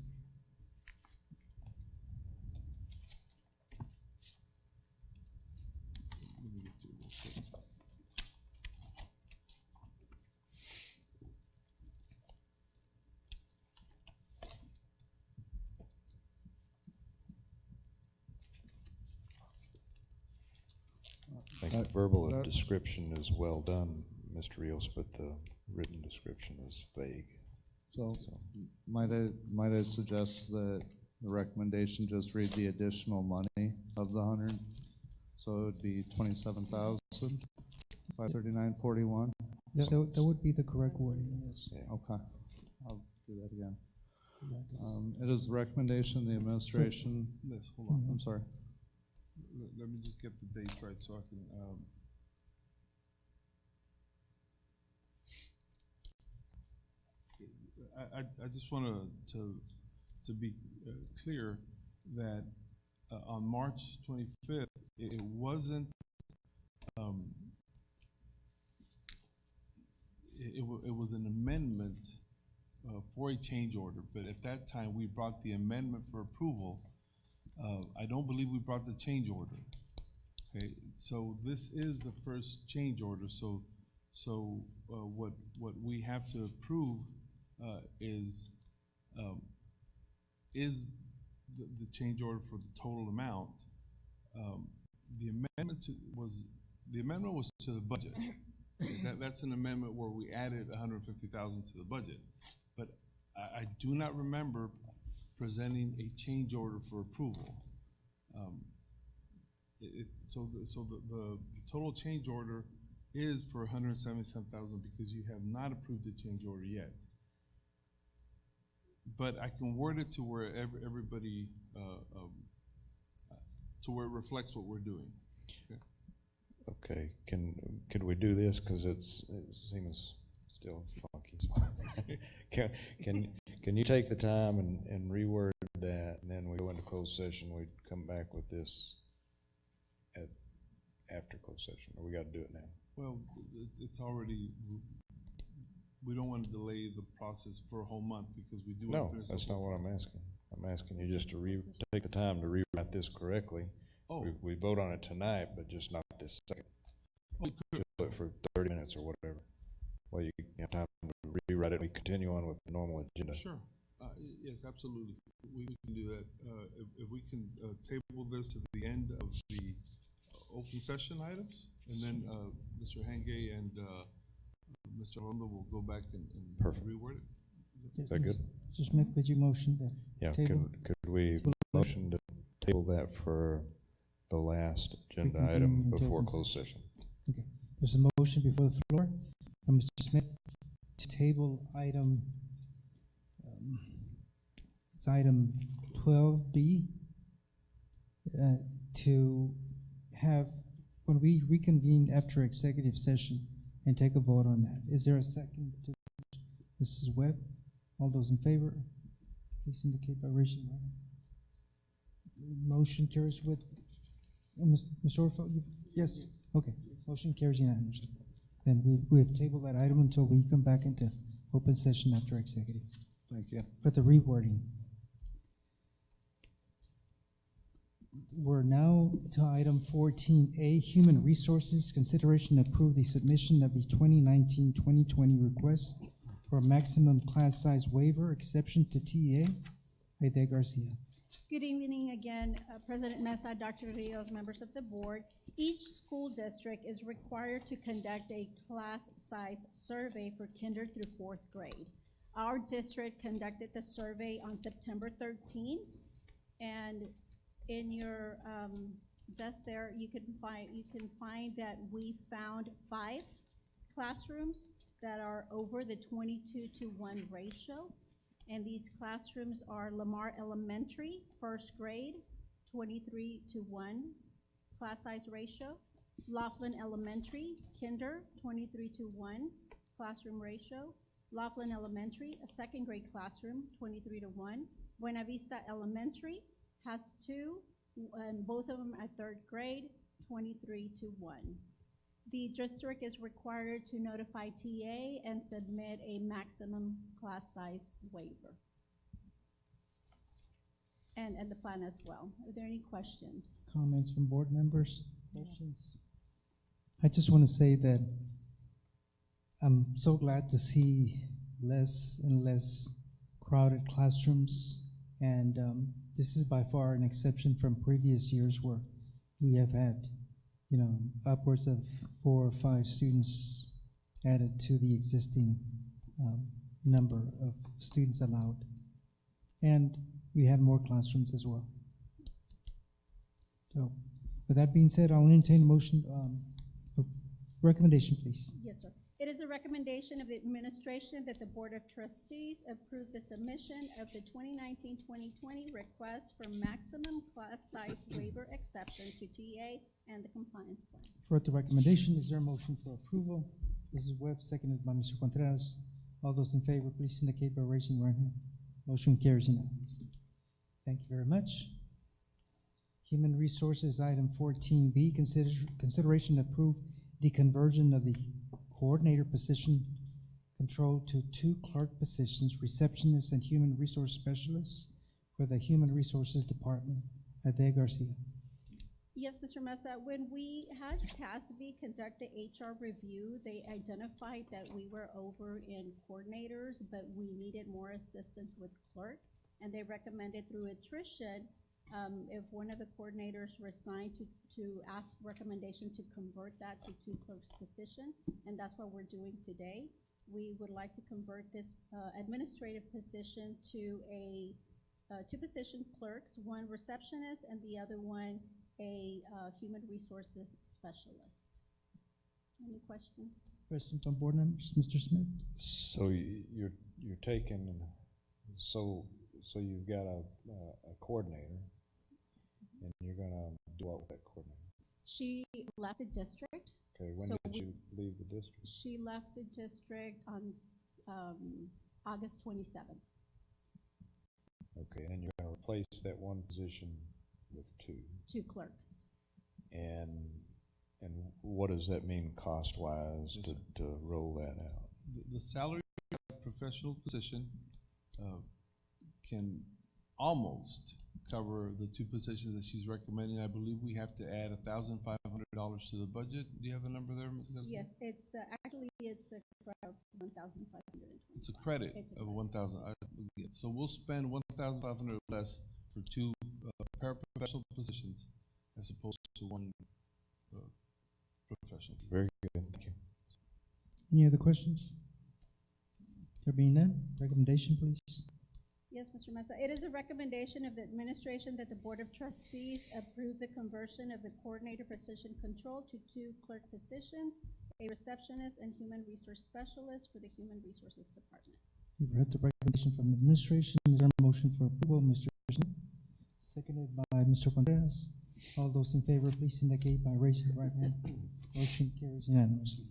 I think the verbal description is well done, Mr. Rios, but the written description is vague. So might I suggest that the recommendation just read the additional money of the 100? So it would be 27,539.41. That would be the correct wording, yes. Yeah. Okay, I'll do that again. It is the recommendation of the administration. Yes, hold on. I'm sorry. Let me just get the dates right so I can. I just want to be clear that on March 25th, it wasn't. It was an amendment for a change order, but at that time we brought the amendment for approval. I don't believe we brought the change order. Okay, so this is the first change order. So what we have to approve is the change order for the total amount. The amendment was to the budget. That's an amendment where we added 150,000 to the budget. But I do not remember presenting a change order for approval. So the total change order is for 177,000 because you have not approved the change order yet. But I can word it to where everybody, to where it reflects what we're doing. Okay, could we do this, because it seems still funky. Can you take the time and reword that, and then we go into closed session, we come back with this after closed session, or we got to do it now? Well, it's already, we don't want to delay the process for a whole month because we do want to finish. No, that's not what I'm asking. I'm asking you just to take the time to rewrite this correctly. Oh. We vote on it tonight, but just not this second. Oh, do it for 30 minutes or whatever. Well, you have time to rewrite it, we continue on with the normal agenda. Sure. Yes, absolutely. We can do that. If we can table this to the end of the open session items, and then Mr. Henge and Mr. Honda will go back and reword it. Is that good? Mr. Smith, could you motion that? Yeah, table? could we motion to table that for the last agenda item before closed session? Okay, there's a motion before the floor from Mr. Smith to table item, it's item 12B, to have, when we reconvene after executive session and take a vote on that. Is there a second to Mrs. Webb? All those in favor, please indicate by raising your hand. Motion carries with, Mr. Orfeld, yes? Okay, motion carries unanimously. Then we have tabled that item until we come back into open session after executive. Thank you. For the rewording. We're now to item 14A, Human Resources, consideration to approve the submission of the 2019-2020 request for maximum class size waiver exception to TA. Aide Garcia. Good evening again, President Mesa, Dr. Rios, members of the board. Each school district is required to conduct a class size survey for kinder through 4th grade. Our district conducted the survey on September 13, and in your desk there, you can find that we found 5 classrooms that are over the 22-to-1 ratio. And these classrooms are Lamar Elementary, 1st grade, 23-to-1 class size ratio. Laughlin Elementary, kinder, 23-to-1 classroom ratio. Laughlin Elementary, a 2nd grade classroom, 23-to-1. Buena Vista Elementary has 2, and both of them at 3rd grade, 23-to-1. The district is required to notify TA and submit a maximum class size waiver. And the plan as well. Are there any questions? Comments from board members? Questions? I just want to say that I'm so glad to see less and less crowded classrooms, and this is by far an exception from previous years where we have had, you know, upwards of 4 or 5 students added to the existing number of students allowed. And we have more classrooms as well. So, with that being said, I'll entertain a motion, recommendation, please. Yes, sir. It is a recommendation of the administration that the Board of Trustees approve the submission of the 2019-2020 request for maximum class size waiver exception to TA and the compliance plan. For the recommendation, is there a motion for approval? Mrs. Webb, seconded by Mr. Contreras. All those in favor, please indicate by raising your right hand. Motion carries unanimously. Thank you very much. Human Resources, item 14B, consideration to approve the conversion of the coordinator position control to 2 clerk positions, receptionist and human resource specialists for the Human Resources Department. Aide Garcia. Yes, Mr. Mesa, when we had TASB conduct the HR review, they identified that we were over in coordinators, but we needed more assistance with clerk, and they recommended through attrition, if one of the coordinators resigned, to ask recommendation to convert that to 2 clerks position, and that's what we're doing today. We would like to convert this administrative position to a 2 position clerks, one receptionist and the other one a human resources specialist. Any questions? Questions from board members? Mr. Smith? So you're taking, so you've got a coordinator, and you're gonna do what with that coordinator? She left the district. Okay, when did you leave the district? She left the district on August 27th. Okay, and you're gonna replace that one position with 2 clerks. And what does that mean cost-wise to roll that out? The salary professional position can almost cover the 2 positions that she's recommending. I believe we have to add $1,500 $500 to the budget. Do you have a number there, Ms. Garcia? Yes, it's, actually, it's a credit of 1,520. It's a credit It's a of credit. 1,000. So we'll spend 1,500 less for two paraprofessional positions as opposed to one professional. Very good, thank you. Any other questions? There being none, recommendation, please. Yes, Mr. Mesa. It is a recommendation of the administration that the Board of Trustees approve the conversion of the coordinator position control to 2 clerk positions, a receptionist and human resource specialist for the Human Resources Department. You've heard the recommendation from the administration. Is there a motion for approval, Mr. Smith? Seconded by Mr. Contreras. All those in favor, please indicate by raising the right hand. Motion carries unanimously.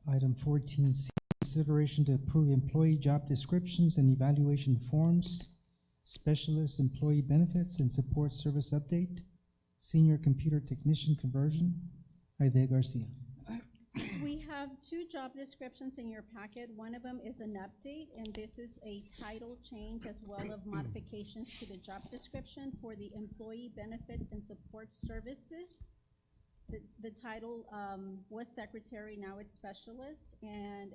Item 14C, consideration to approve employee job descriptions and evaluation forms, specialist employee benefits and support service update, senior computer technician conversion. Aide Garcia. We have 2 job descriptions in your packet. One of them is an update, and this is a title change as well of modifications to the job description for the employee benefits and support services. The title was secretary, now it's specialist, and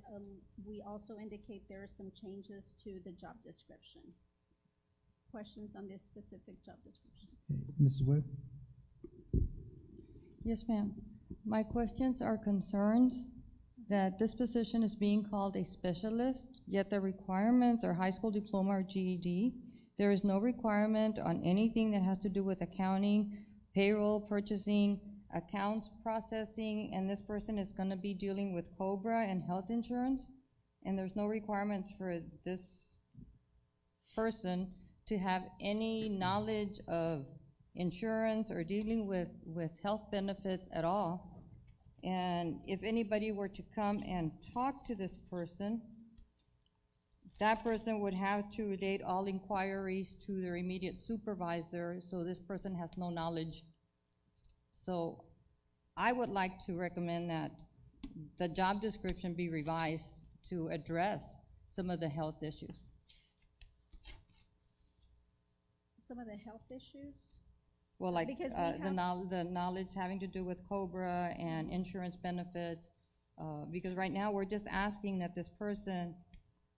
we also indicate there are some changes to the job description. Questions on this specific job description? Okay, Mrs. Webb? Yes, ma'am. My questions are concerns that this position is being called a specialist, yet the requirements are high school diploma or GED. There is no requirement on anything that has to do with accounting, payroll, purchasing, accounts processing, and this person is going to be dealing with COBRA and health insurance, and there's no requirements for this person to have any knowledge of insurance or dealing with health benefits at all. And if anybody were to come and talk to this person, that person would have to relate all inquiries to their immediate supervisor, so this person has no knowledge. So I would like to recommend that the job description be revised to address some of the health issues. Some of the health issues? Well, like Because the knowledge having to do with COBRA and insurance benefits, because right now we're just asking that this person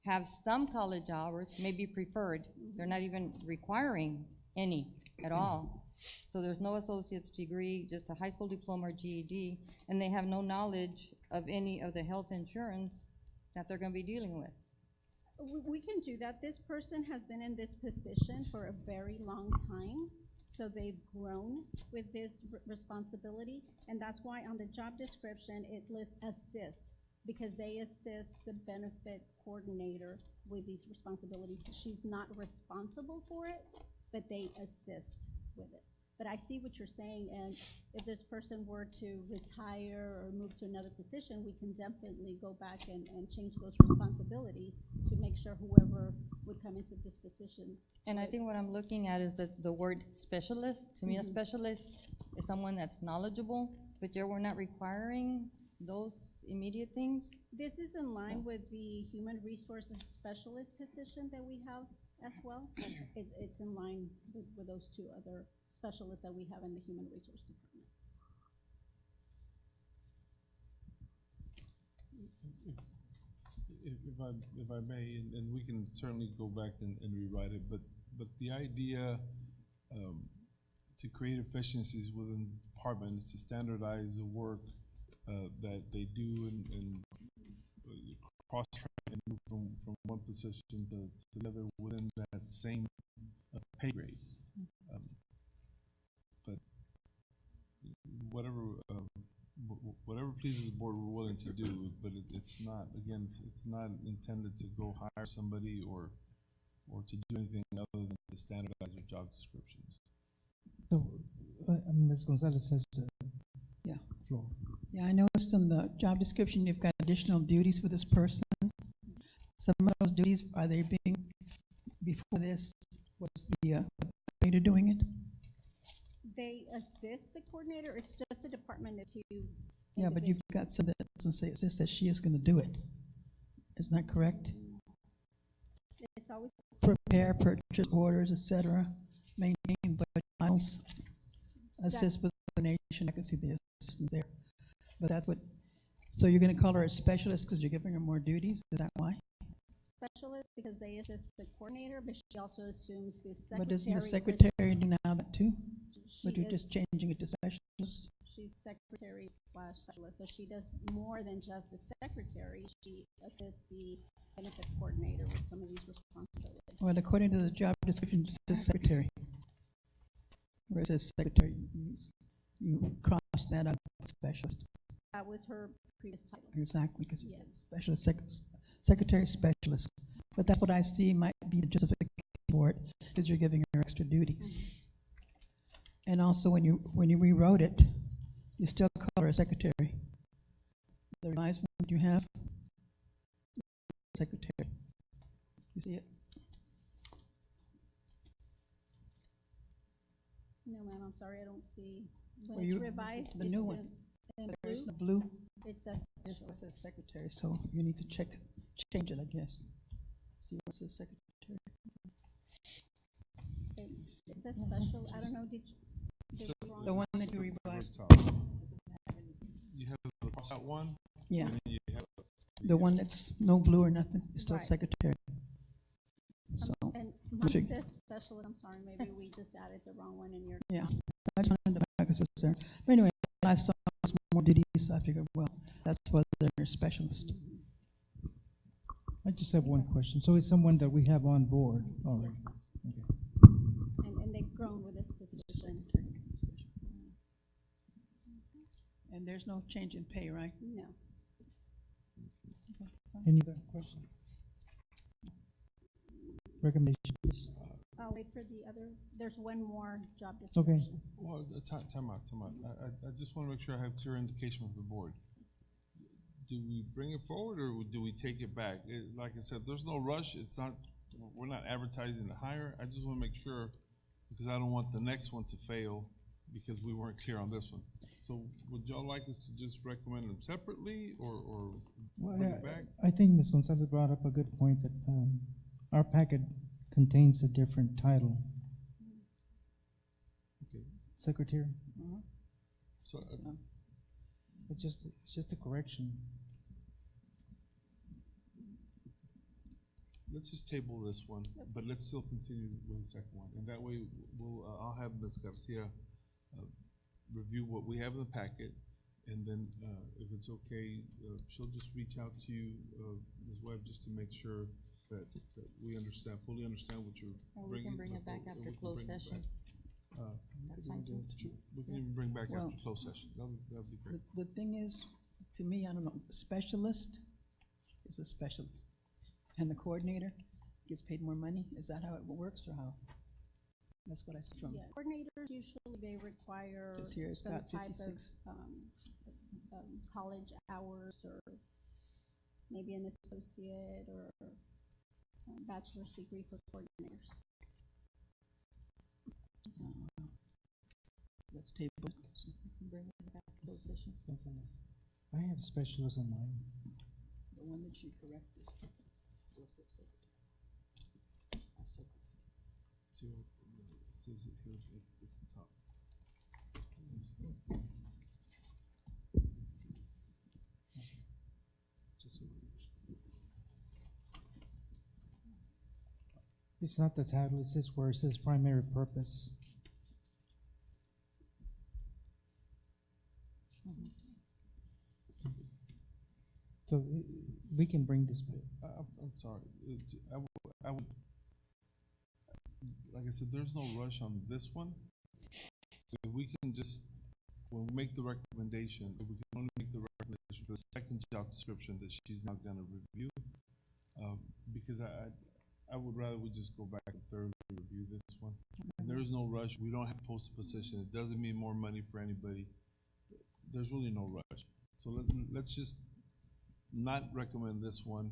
have some college hours, maybe preferred. They're not even requiring any at all. So there's no associate's degree, just a high school diploma or GED, and they have no knowledge of any of the health insurance that they're going to be dealing with. We can do that. This person has been in this position for a very long time, so they've grown with this responsibility, and that's why on the job description it lists assist, because they assist the benefit coordinator with these responsibilities. She's not responsible for it, but they assist with it. But I see what you're saying, and if this person were to retire or move to another position, we can definitely go back and change those responsibilities to make sure whoever would come into this position. And I think what I'm looking at is the word specialist. To me, a specialist is someone that's knowledgeable, but yet we're not requiring those immediate things. This is in line with the human resources specialist position that we have as well. It's in line with those 2 other specialists that we have in the human resource department. If I may, and we can certainly go back and rewrite it, but the idea to create efficiencies within the department is to standardize the work that they do and cross-train and move from one position to the other within that same pay grade. But whatever pleases the board, we're willing to do, but it's not, again, it's not intended to go hire somebody or to do anything other than to standardize their job descriptions. So, Ms. Gonzalez has Yeah. floor. Yeah, I noticed in the job description, you've got additional duties for this person. Some of those duties, are they being, before this, was the coordinator doing it? They assist the coordinator. It's just a department of 2. Yeah, but you've got some that doesn't say, it says that she is gonna do it. Isn't that correct? It's always Prepare purchase orders, et cetera, maintain budget files, assist with explanation, I can see the assistance there. But that's what, so you're gonna call her a specialist because you're giving her more duties, is that why? Specialist because they assist the coordinator, but she also assumes the But doesn't the secretary. secretary do now that too? She But you're is- just changing it to specialist? She's secretary / specialist, so she does more than just the secretary. She assists the benefit coordinator with some of these responsibilities. Well, according to the job description, it says secretary. Where it says secretary, you cross that out, specialist. That was her previous title. Exactly, because Yes. specialist, secretary specialist. But that's what I see might be the justification for it, because you're giving her extra duties. And also, when you rewrote it, you still call her a secretary. The revised one that you have, secretary. You see it? No, ma'am, I'm sorry, I don't see. Well, When it's you- revised, the new it's one. in There's blue. the blue. It says Yes, that specialist. says secretary, so you need to change it, I guess. See what says secretary. It says special, I don't know, did you? The one that you revised. You have the cross-out one? Yeah. And then you have The one that's no blue or nothing, is still Right. secretary. So, And you mine should- says specialist, I'm sorry, maybe we just added the wrong one in your. yeah, I just wanted to focus what's there. But anyway, I saw some more duties, I figured, well, that's what they're a specialist. I just have one question. So it's someone that we have on board already? Okay. And they've grown with this position. And there's no change in pay, right? No. Any other question? Recommendation, please. I'll wait for the other, there's one more job Okay. description. Well, time out. I just want to make sure I have clear indication from the board. Do we bring it forward or do we take it back? Like I said, there's no rush. It's not, we're not advertising to hire. I just want to make sure, because I don't want the next one to fail because we weren't clear on this one. So would y'all like us to just recommend them separately or bring it back? I think Ms. Gonzalez brought up a good point that our packet contains a different title. Okay. Secretary? So, It's just a correction. let's just table this one, but let's still continue with the second one. And that way, I'll have Ms. Garcia review what we have in the packet, and then if it's okay, she'll just reach out to you, Ms. Webb, just to make sure that we fully understand what you're Or we bringing. can bring it back or after we can closed bring it session. back. That's fine too. We can even bring back Well, after closed session. That'd be great. The thing is, to me, I don't know, specialist is a specialist. And the coordinator gets paid more money? Is that how it works or how? That's what I see from. Yeah, coordinators usually they require This here it's some got type of 56. College hours or maybe an associate or bachelor's degree for coordinators. Let's table it. Bring it back to closed session. Ms. Gonzalez, I have specialists on mine. The one that she corrected. Was the secretary. See what it says it here at the top. Just so we understand. It's not the title, it says where it says primary purpose. So we can bring this back. I'm sorry. I would, like I said, there's no rush on this one. So we can just, when we make the recommendation, we can only make the recommendation for the second job description that she's not gonna review. Because I would rather we just go back and thoroughly review this one. And there is no rush. We don't have to post a position. It doesn't mean more money for anybody. There's really no rush. So let's just not recommend this one,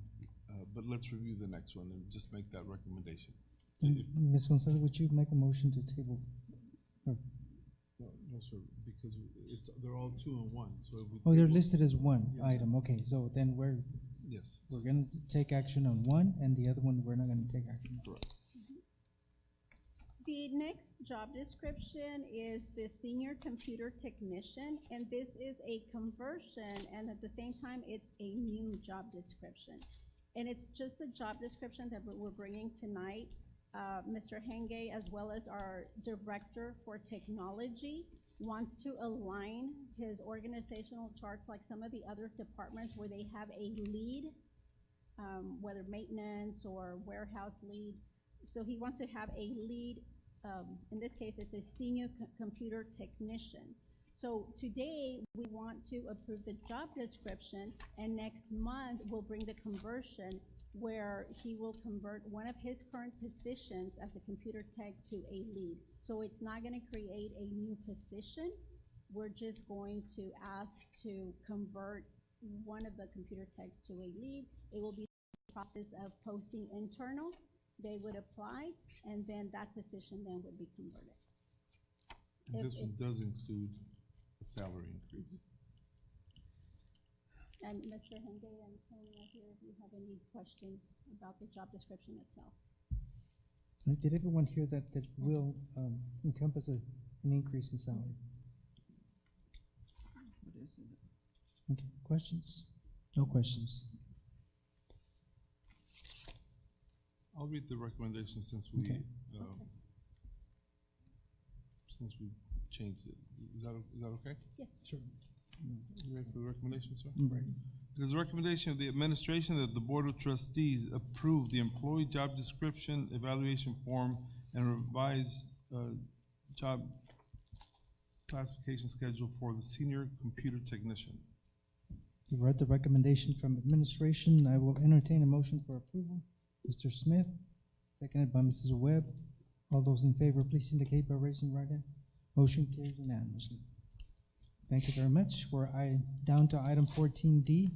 but let's review the next one and just make that recommendation. Ms. Gonzalez, would you make a motion to table? Or- No, sir, because they're all two in one, so if we. Oh, they're table- listed as one Yes. item, okay, so then we're Yes. gonna take action on one, and the other one, we're not gonna take action on. Correct. The The next job description is the senior computer technician, and this is a conversion, and at the same time, it's a new job description. And it's just the job description that we're bringing tonight. Mr. Henge, as well as our director for technology, wants to align his organizational charts like some of the other departments where they have a lead, whether maintenance or warehouse lead. So he wants to have a lead, in this case, it's a senior computer technician. So today, we want to approve the job description, and next month, we'll bring the conversion where he will convert one of his current positions as a computer tech to a lead. So it's not gonna create a new position. We're just going to ask to convert one of the computer techs to a lead. It will be the process of posting internal. They would apply, and then that position then would be converted. And this one does include a salary increase. And Mr. Henge and Tony are here if you have any questions about the job description itself. Did everyone hear that will encompass an increase in salary? What is it? Okay, questions? No questions. I'll read the recommendation since we, Okay. since we changed it. Is that okay? Yes. Sure. You ready for the recommendation, sir? I'm ready. It is a recommendation of the administration that the Board of Trustees approve the employee job description, evaluation form, and revised job classification schedule for the senior computer technician. You've read the recommendation from administration. I will entertain a motion for approval. Mr. Smith, seconded by Mrs. Webb. All those in favor, please indicate by raising your right hand. Motion carries unanimously. Thank you very much. We're down to item 14D,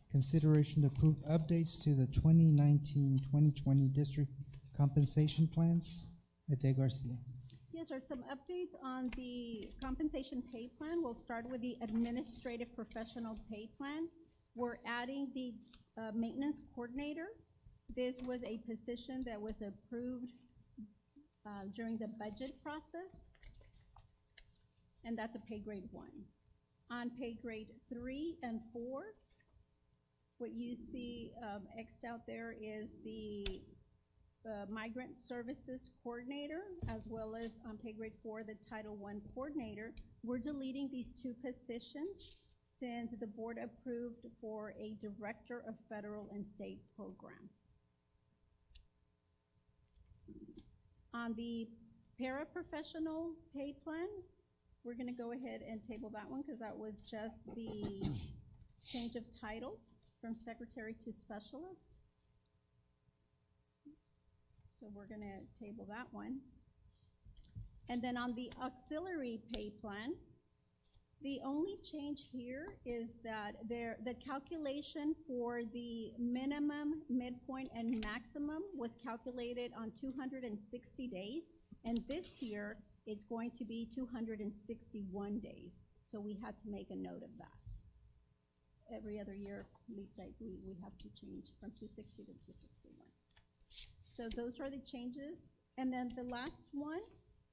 consideration to approve updates to the 2019-2020 district compensation plans. Ete Garcia. Yes, sir, some updates on the compensation pay plan. We'll start with the administrative professional pay plan. We're adding the maintenance coordinator. This was a position that was approved during the budget process, and that's a pay grade 1. On pay grade 3 and 4, what you see X'd out there is the migrant services coordinator, as well as on pay grade 4, the Title I coordinator. We're deleting these 2 positions since the board approved for a director of federal and state program. On the paraprofessional pay plan, we're gonna go ahead and table that one because that was just the change of title from secretary to specialist. So we're gonna table that one. And then on the auxiliary pay plan, the only change here is that the calculation for the minimum, midpoint, and maximum was calculated on 260 days, and this year it's going to be 261 days. So we had to make a note of that. Every other year, we have to change from 260 to 261. So those are the changes. And then the last one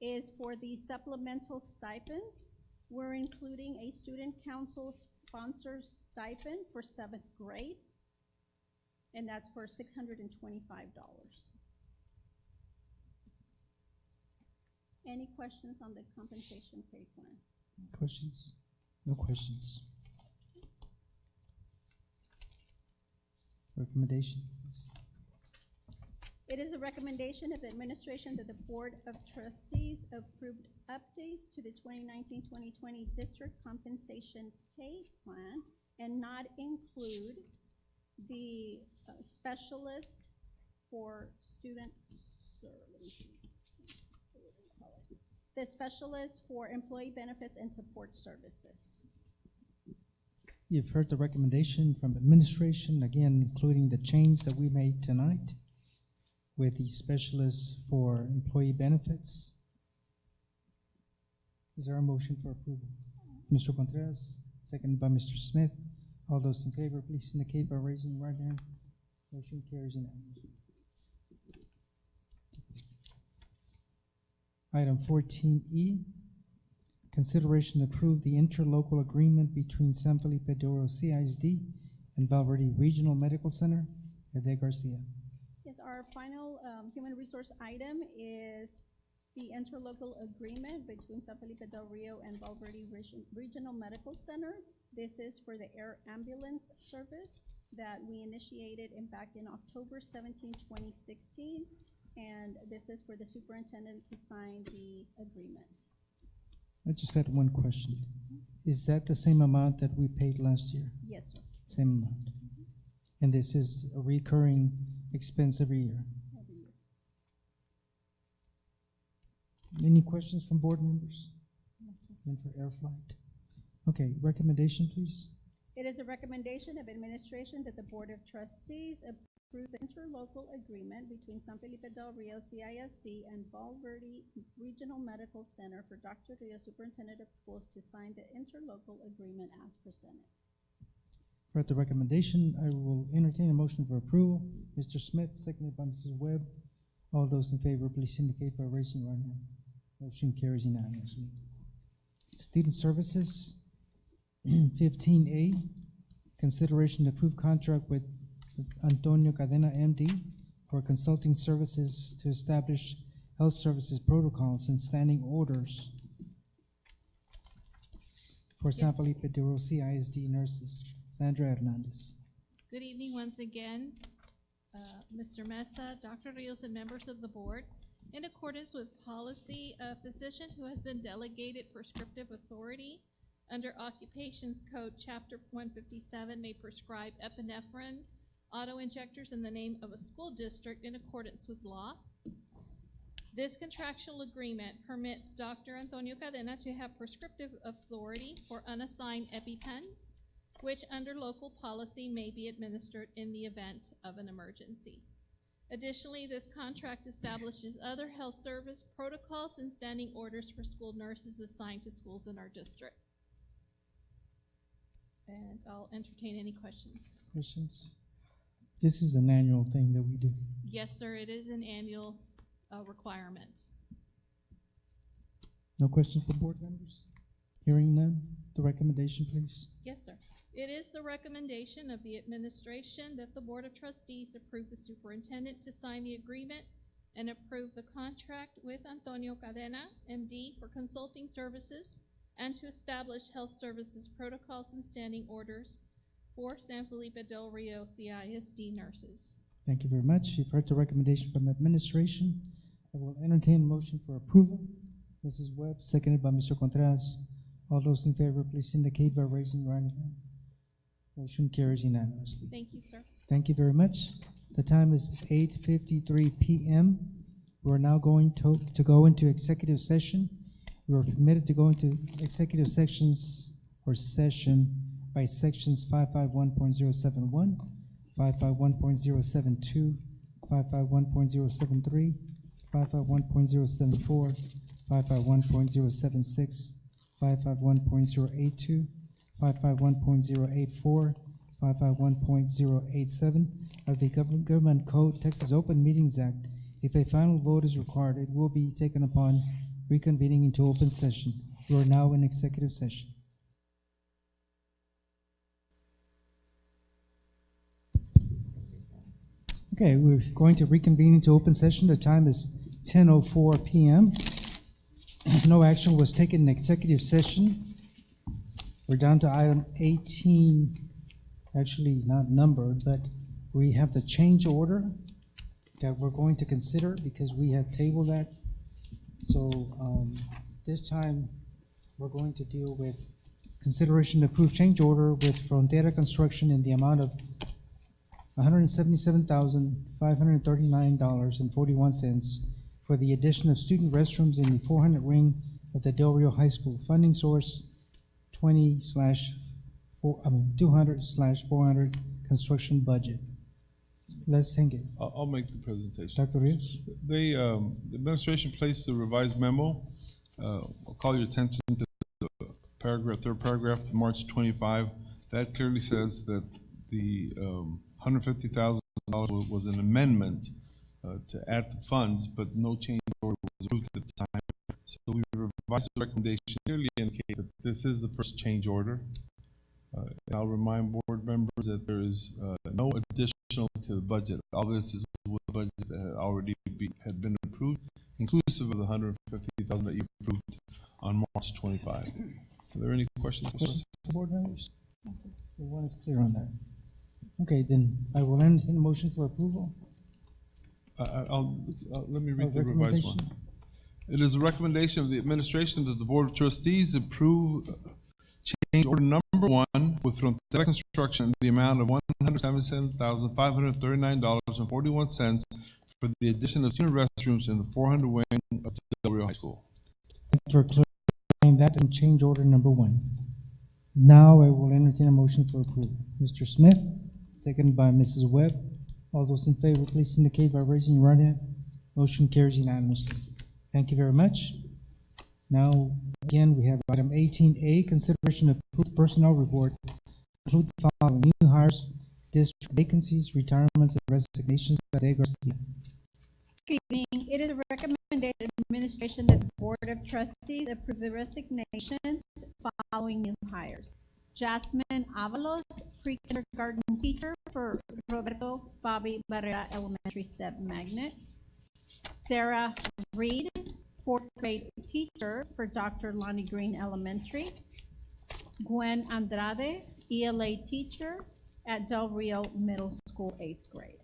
is for the supplemental stipends. We're including a student council sponsor stipend for 7th grade, and that's for $625. Any questions on the compensation pay plan? Questions? No questions. Recommendation, please. It is the recommendation of the administration that the Board of Trustees approved updates to the 2019-2020 district compensation pay plan and not include the specialist for the specialist for employee benefits and support services. You've heard the recommendation from administration, again, including the change that we made tonight with the specialist for employee benefits. Is there a motion for approval? Mr. Contreras, seconded by Mr. Smith. All those in favor, please indicate by raising your right hand. Motion carries unanimously. Item 14E, consideration to approve the interlocal agreement between San Felipe de Oro CISD and Valverde Regional Medical Center. Ede Garcia. Yes, our final human resource item is the interlocal agreement between San Felipe del Rio and Valverde Regional Medical Center. This is for the air ambulance service that we initiated back in October 17, 2016. And this is for the superintendent to sign the agreement. I just had one question. Is that the same amount that we paid last year? Yes, sir. Same amount. And this is a recurring expense every year? Every year. Any questions from board members? And for air flight? Okay, recommendation, please. It is a recommendation of administration that the Board of Trustees approve the interlocal agreement between San Felipe del Rio CISD and Valverde Regional Medical Center for Dr. Rio, Superintendent of Schools, to sign the interlocal agreement as presented. For the recommendation, I will entertain a motion for approval. Mr. Smith, seconded by Mrs. Webb. All those in favor, please indicate by raising your right hand. Motion carries unanimously. Student Services, 15A, consideration to approve contract with Antonio Cadena, MD, for consulting services to establish health services protocols and standing orders for San Felipe de Oro CISD nurses. Sandra Hernandez. Good evening once again, Mr. Mesa, Dr. Rios, and members of the board. In accordance with policy, a physician who has been delegated prescriptive authority under Occupations Code Chapter 157 may prescribe epinephrine auto-injectors in the name of a school district in accordance with law. This contractual agreement permits Dr. Antonio Cadena to have prescriptive authority for unassigned EpiPens, which under local policy may be administered in the event of an emergency. Additionally, this contract establishes other health service protocols and standing orders for school nurses assigned to schools in our district. And I'll entertain any questions. Questions? This is an annual thing that we do. Yes, sir, it is an annual requirement. No questions for board members? Hearing none, the recommendation, please. Yes, sir. It is the recommendation of the administration that the Board of Trustees approve the superintendent to sign the agreement and approve the contract with Antonio Cadena, MD, for consulting services and to establish health services protocols and standing orders for San Felipe del Rio CISD nurses. Thank you very much. You've heard the recommendation from administration. I will entertain a motion for approval. Mrs. Webb, seconded by Mr. Contreras. All those in favor, please indicate by raising your right hand. Motion carries unanimously. Thank you, sir. Thank you very much. The time is 8:53 p.m. We're now going to go into executive session. We are permitted to go into executive sections or session by sections 551.071, 551.072, 551.073, 551.074, 551.076, 551.082, 551.084, 551.087 of the Government Code, Texas Open Meetings Act. If a final vote is required, it will be taken upon reconvening into open session. We are now in executive session. Okay, we're going to reconvene into open session. The time is 10:04 p.m. No action was taken in executive session. We're down to item 18, actually not numbered, but we have the change order that we're going to consider because we had tabled that. So this time we're going to deal with consideration to approve change order with Frontera Construction in the amount of $177,539.41 for the addition of student restrooms in the 400 wing of the Del Rio High School. Funding source 200/400 construction budget. Let's hang it. I'll make the presentation. Dr. Rios? The administration placed the revised memo. I'll call your attention to the third paragraph, March 25. That clearly says that the $150,000 was an amendment to add the funds, but no change order was approved at the time. So we revised the recommendation to clearly indicate that this is the first change order. And I'll remind board members that there is no additional to the budget. All this is with the budget that had already had been approved, inclusive of the $150,000 that you approved on March 25. Are there any questions? Board members? Everyone is clear on that. Okay, then I will entertain a motion for approval. Let me read the revised one. It is a recommendation of the administration that the Board of Trustees approve change order number 1 with Frontera Construction in the amount of $177,539.41 for the addition of student restrooms in the 400 wing of Del Rio High School. Thank you for clarifying that in change order number 1. Now I will entertain a motion for approval. Mr. Smith, seconded by Mrs. Webb. All those in favor, please indicate by raising your right hand. Motion carries unanimously. Thank you very much. Now, again, we have item 18A, consideration of approved personnel report. Include the following: new hires, district vacancies, retirements, and resignations. Good evening. It is a recommendation of administration that the Board of Trustees approve the resignations following new hires. Jasmine Avalos, pre-kindergarten teacher for Roberto Bobby Barrera Elementary Step Magnet. Sarah Reed, 4th grade teacher for Dr. Lonnie Green Elementary. Gwen Andrade, ELA teacher at Del Rio Middle School, 8th grade.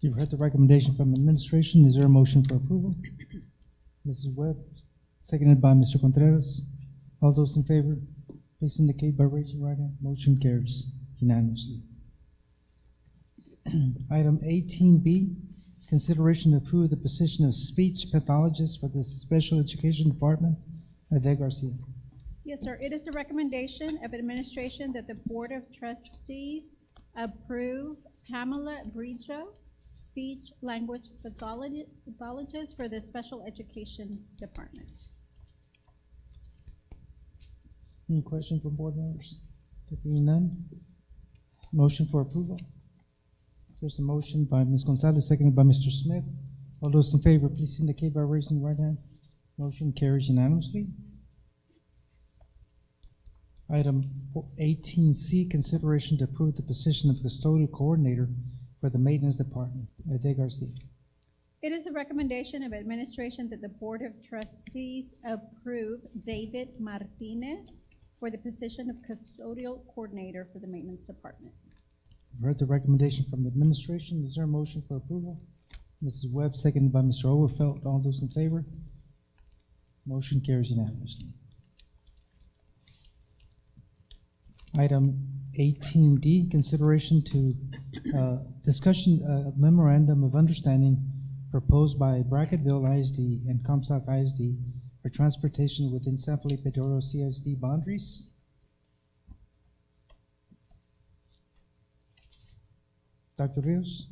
You've heard the recommendation from administration. Is there a motion for approval? Mrs. Webb, seconded by Mr. Contreras. All those in favor, please indicate by raising your right hand. Motion carries unanimously. Item 18B, consideration to approve the position of speech pathologist for the Special Education Department. Ade Garcia. Yes, sir. It is the recommendation of administration that the Board of Trustees approve Pamela Brijo, speech language pathologist for the Special Education Department. Any questions from board members? There being none, motion for approval. There's a motion by Ms. Gonzalez, seconded by Mr. Smith. All those in favor, please indicate by raising your right hand. Motion carries unanimously. Item 18C, consideration to approve the position of custodial coordinator for the maintenance department. Ade Garcia. It is the recommendation of administration that the Board of Trustees approve David Martinez for the position of custodial coordinator for the maintenance department. You've heard the recommendation from the administration. Is there a motion for approval? Mrs. Webb, seconded by Mr. Overfelt. All those in favor? Motion carries unanimously. Item 18D, consideration to discussion of memorandum of understanding proposed by Bracketville ISD and Comstock ISD for transportation within San Felipe Doro CISD boundaries. Dr. Rios?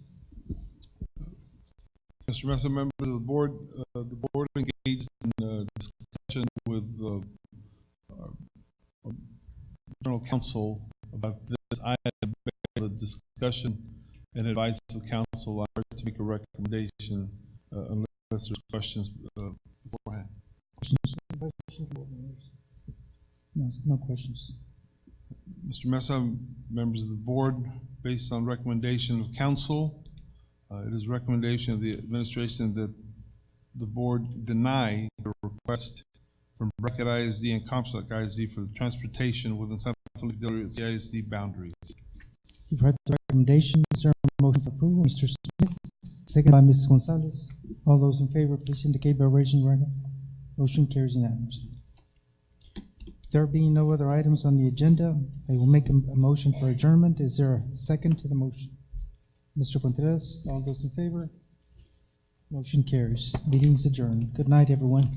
Mr. Mesa, members of the board engaged in discussion with our general counsel about this item, the discussion and advice of counsel. I to make a recommendation unless there's questions beforehand. No questions. Mr. Mesa, members of the board, based on recommendation of counsel, it is recommendation of the administration that the board deny the request from Bracket ISD and Comstock ISD for the transportation within San Felipe Del Rio CISD boundaries. You've heard the recommendation. Is there a motion for approval? Mr. Smith, seconded by Mrs. Gonzalez. All those in favor, please indicate by raising your right hand. Motion carries unanimously. There being no other items on the agenda, I will make a motion for adjournment. Is there a second to the motion? Mr. Contreras, all those in favor? Motion carries. Meeting is adjourned. Good night, everyone.